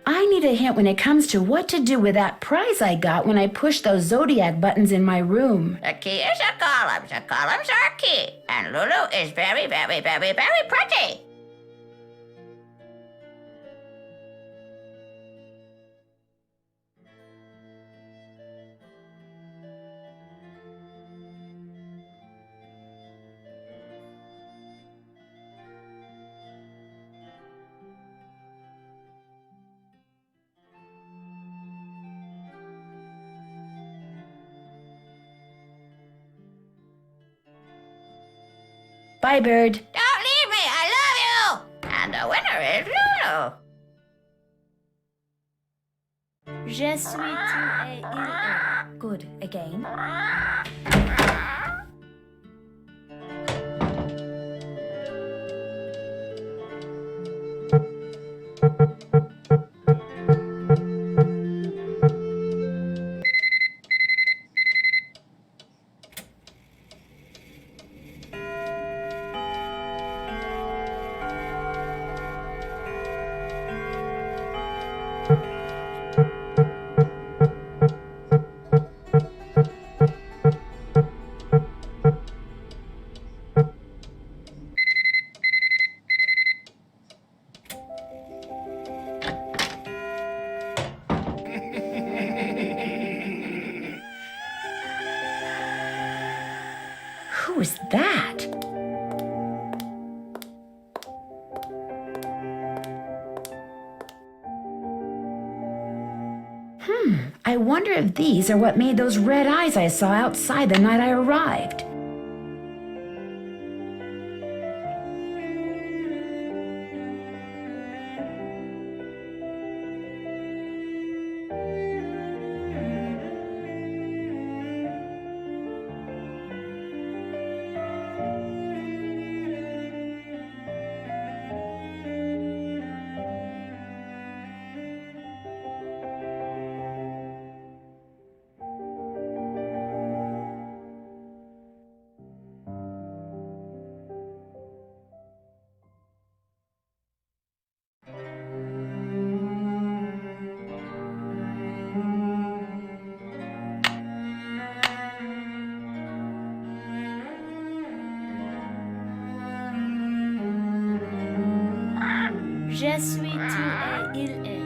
I need a hint when it comes to what to do with that prize I got when I pushed those zodiac buttons in my room. The key is the columns. The columns are key. And Lulu is very, very, very, very pretty. Bye, Bird. Don't leave me. I love you. And the winner is Lulu. Je suis, tu es, il est. Good. Again. I wonder if these are what made those red eyes I saw outside the night I arrived. Je suis, tu es, il est.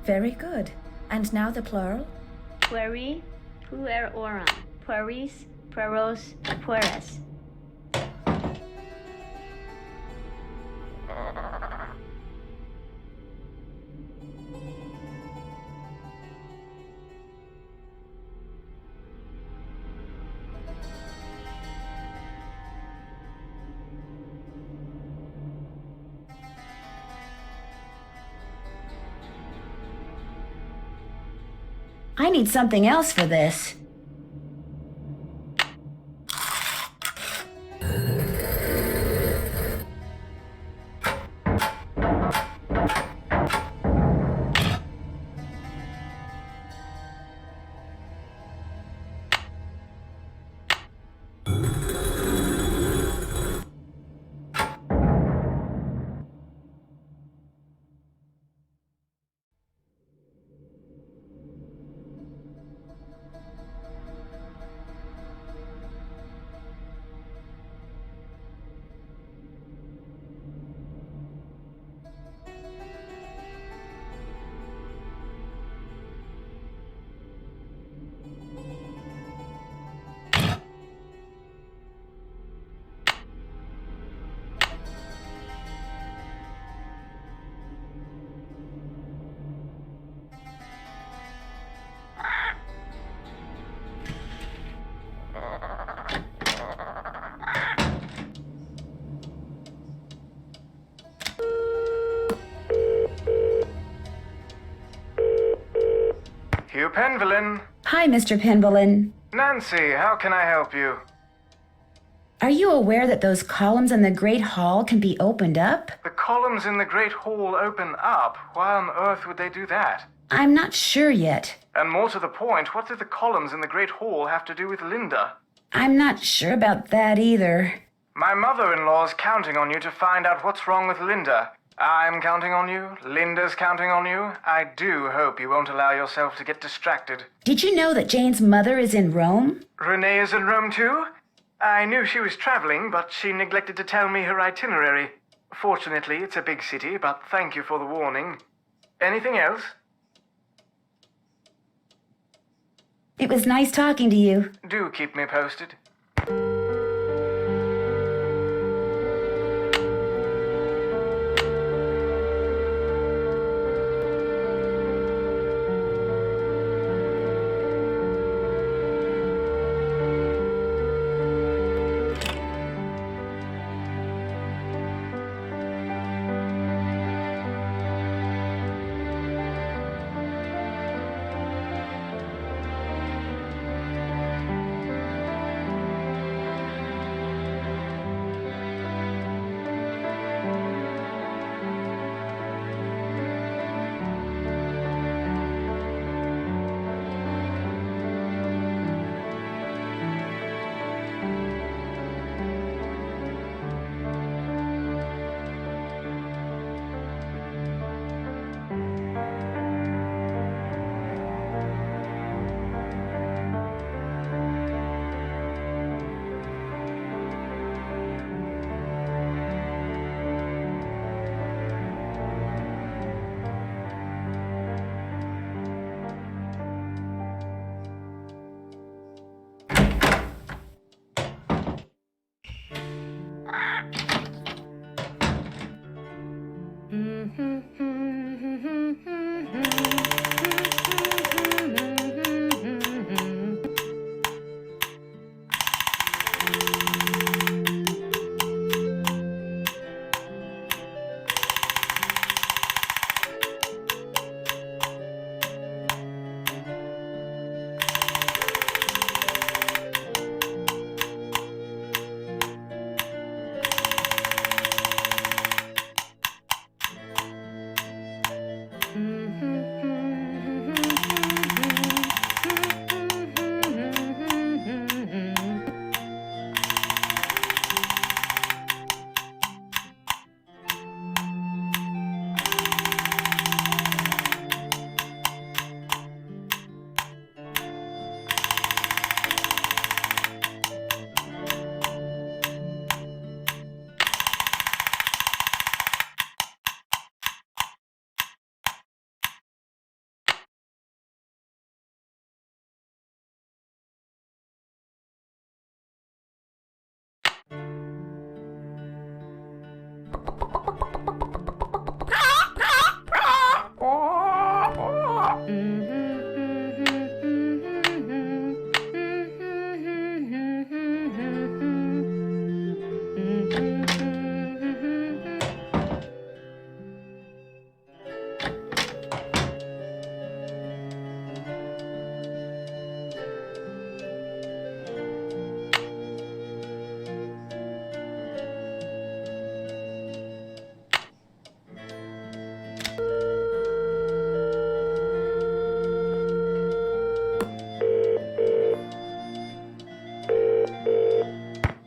Very good. And now the plural? Pueri, puer oram. Pueris, pueros, pueres. I need something else for this. Hugh Penvellyn. Hi, Mr. Penvellyn. Nancy, how can I help you? Are you aware that those columns in the Great Hall can be opened up? The columns in the Great Hall open up. Why on earth would they do that? I'm not sure yet. And more to the point, what do the columns in the Great Hall have to do with Linda? I'm not sure about that either. My mother-in-law's counting on you to find out what's wrong with Linda. I'm counting on you. Linda's counting on you. I do hope you won't allow yourself to get distracted. Did you know that Jane's mother is in Rome? Renee is in Rome too? I knew she was traveling, but she neglected to tell me her itinerary. Fortunately, it's a big city, but thank you for the warning. Anything else? It was nice talking to you. Do keep me posted.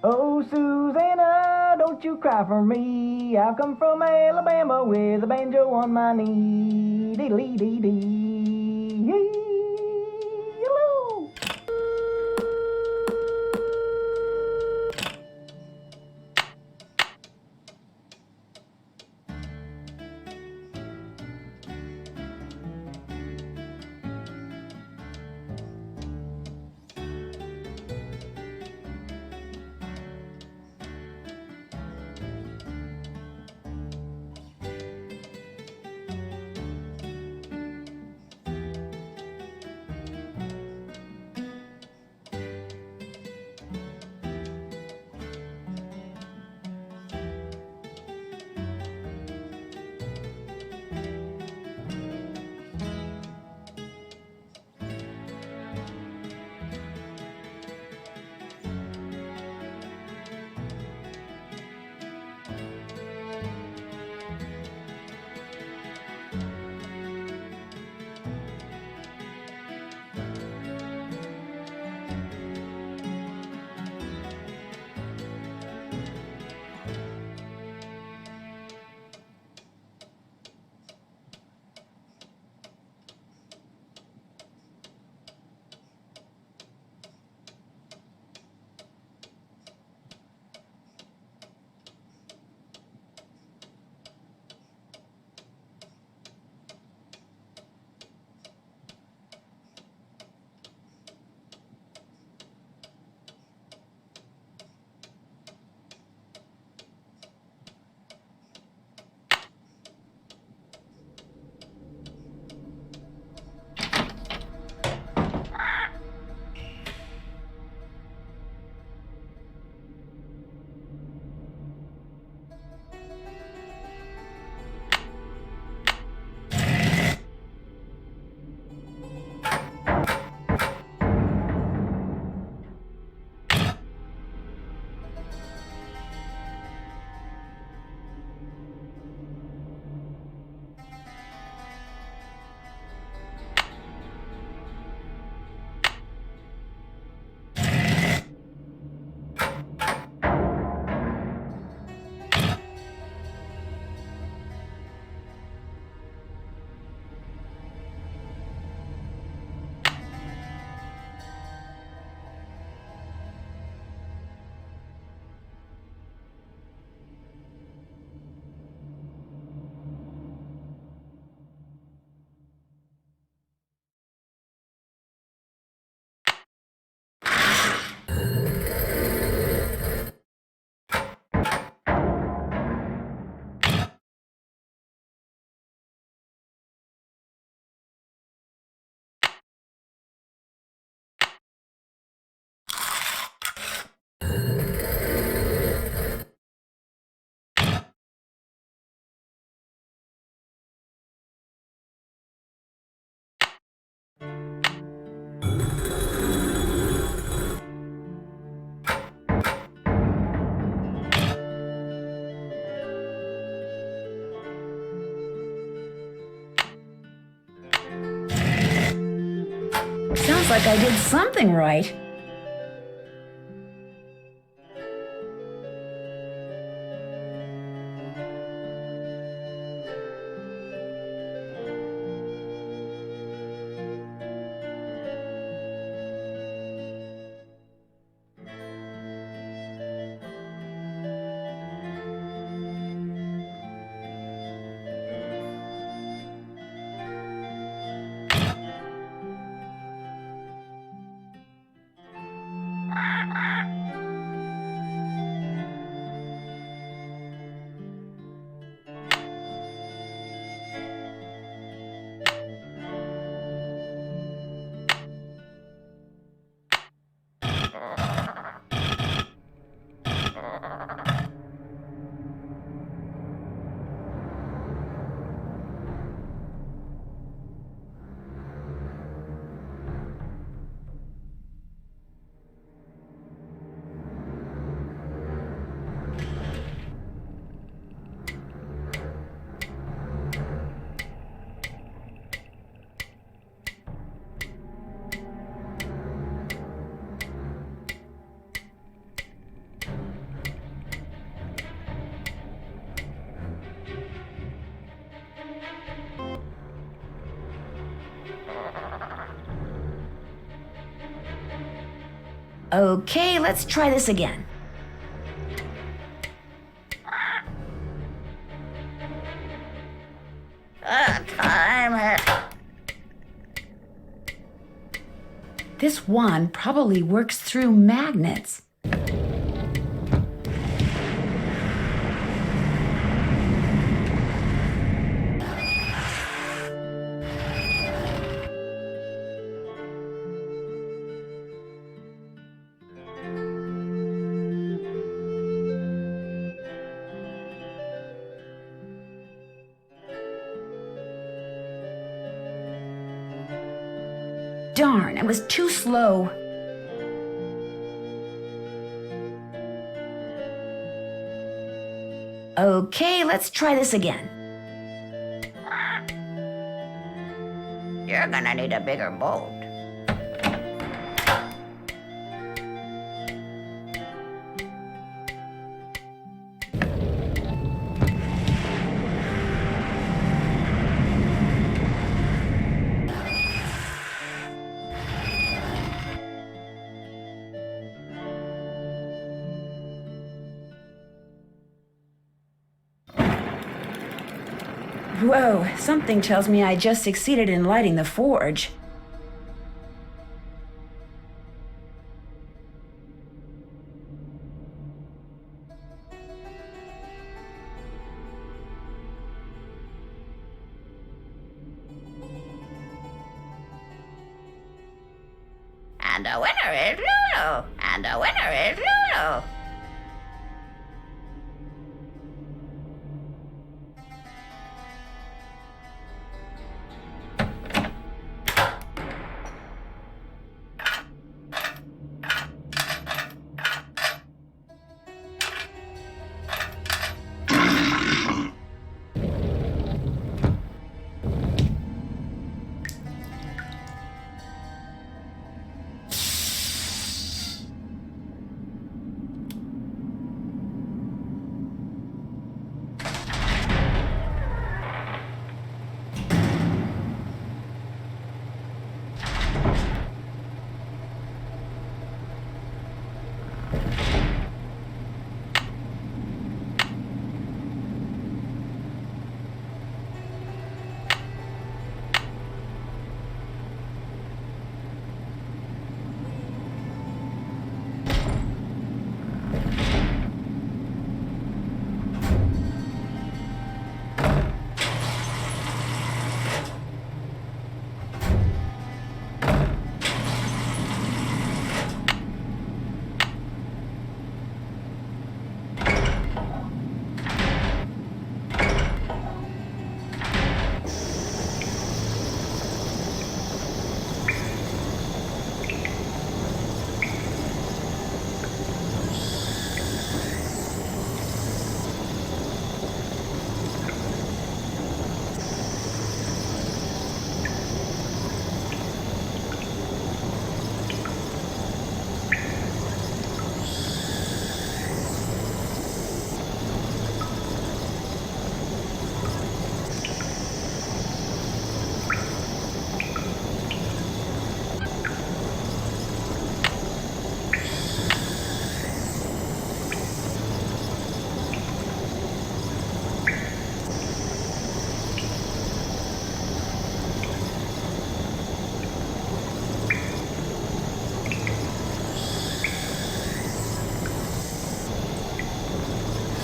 Oh, Susanna, don't you cry for me. I've come from Alabama with a banjo on my knee. Dee-dee-dee-dee. Hello. Sounds like I did something right. Okay, let's try this again. Time it. This wand probably works through magnets. Darn, I was too slow. Okay, let's try this again. You're gonna need a bigger boat. Whoa, something tells me I just succeeded in lighting the forge. And the winner is Lulu. And the winner is Lulu.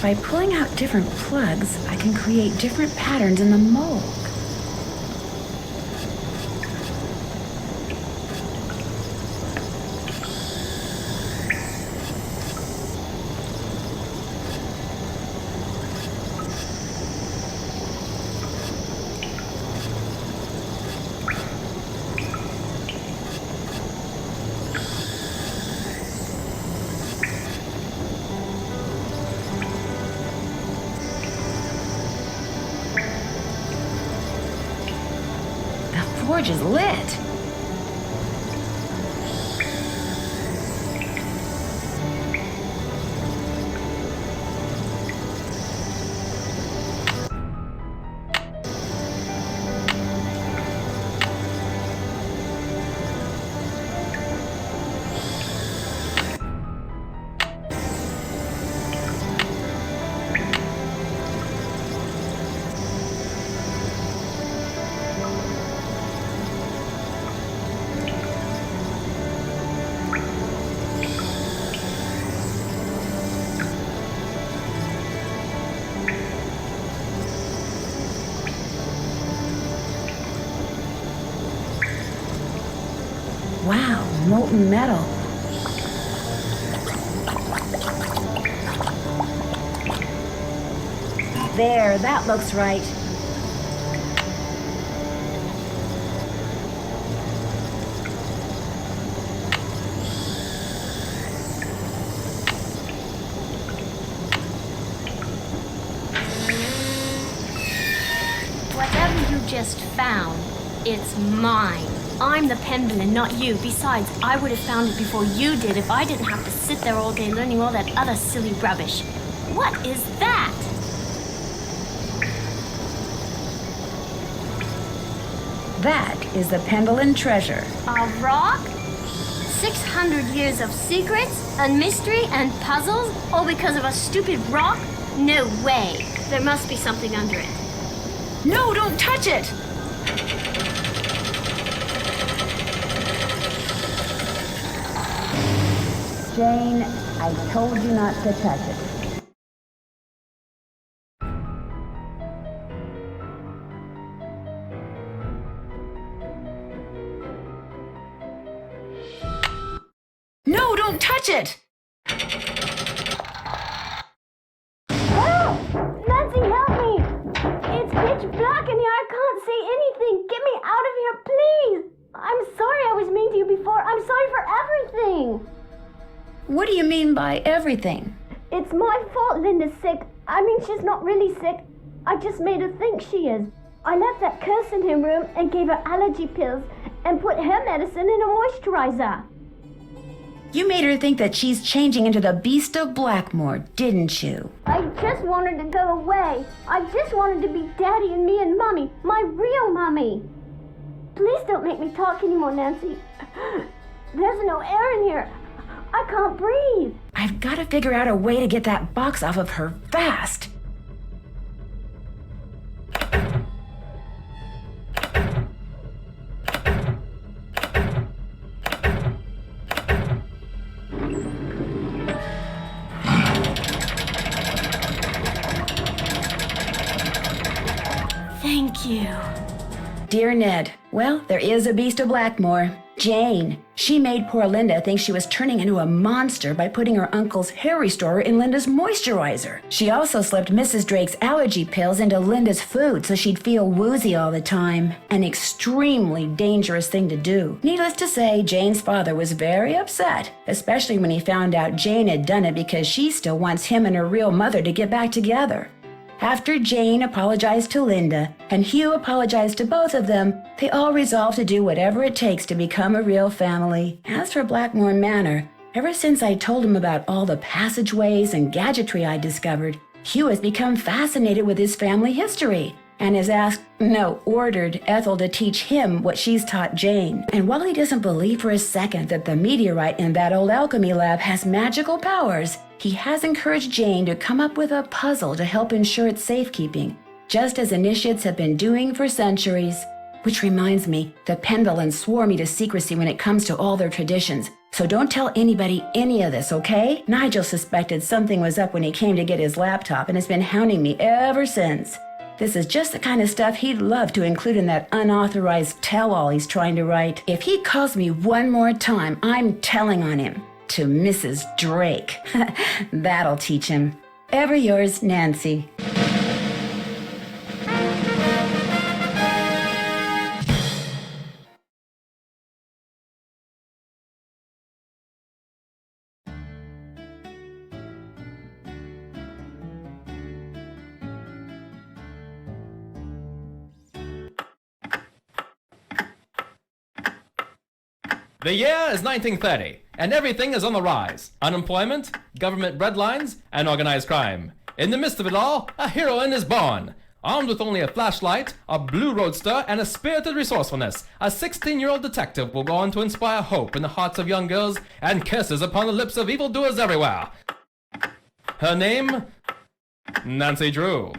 By pulling out different plugs, I can create different patterns in the mold. The forge is lit. Wow, molten metal. There, that looks right. Whatever you just found, it's mine. I'm the Penvellyn, not you. Besides, I would have found it before you did if I didn't have to sit there all day learning all that other silly rubbish. What is that? That is the Penvellyn treasure. A rock? 600 years of secrets and mystery and puzzles, all because of a stupid rock? No way. There must be something under it. No, don't touch it! Jane, I told you not to touch it. No, don't touch it! Help! Nancy, help me! It's pitch black in here. I can't see anything. Get me out of here, please! I'm sorry I was mean to you before. I'm sorry for everything. What do you mean by everything? It's my fault Linda's sick. I mean, she's not really sick. I just made her think she is. I left that curse in her room and gave her allergy pills and put her medicine in a moisturizer. You made her think that she's changing into the beast of Blackmoor, didn't you? I just wanted to go away. I just wanted to be Daddy and me and Mommy, my real Mommy. Please don't make me talk anymore, Nancy. There's no air in here. I can't breathe. I've got to figure out a way to get that box off of her fast. Thank you. Dear Ned, well, there is a beast of Blackmoor. Jane. She made poor Linda think she was turning into a monster by putting her uncle's hair restorer in Linda's moisturizer. She also slipped Mrs. Drake's allergy pills into Linda's food so she'd feel woozy all the time. An extremely dangerous thing to do. Needless to say, Jane's father was very upset, especially when he found out Jane had done it because she still wants him and her real mother to get back together. After Jane apologized to Linda and Hugh apologized to both of them, they all resolved to do whatever it takes to become a real family. As for Blackmoor Manor, ever since I told him about all the passageways and gadgetry I discovered, Hugh has become fascinated with his family history and has ordered Ethel to teach him what she's taught Jane. And while he doesn't believe for a second that the meteorite in that old alchemy lab has magical powers, he has encouraged Jane to come up with a puzzle to help ensure its safekeeping, just as initiates have been doing for centuries. Which reminds me, the Penvellyns swore me to secrecy when it comes to all their traditions, So don't tell anybody any of this, okay? Nigel suspected something was up when he came to get his laptop and has been hounding me ever since. This is just the kind of stuff he'd love to include in that unauthorized tell-all he's trying to write. If he calls me one more time, I'm telling on him. To Mrs. Drake. That'll teach him. Ever yours, Nancy. The year is 1930, and everything is on the rise. Unemployment, government breadlines, and organized crime. In the midst of it all, a heroine is born. Armed with only a flashlight, a blue roadster, and a spirited resourcefulness, a 16-year-old detective will go on to inspire hope in the hearts of young girls and kisses upon the lips of evildoers everywhere. Her name? Nancy Drew.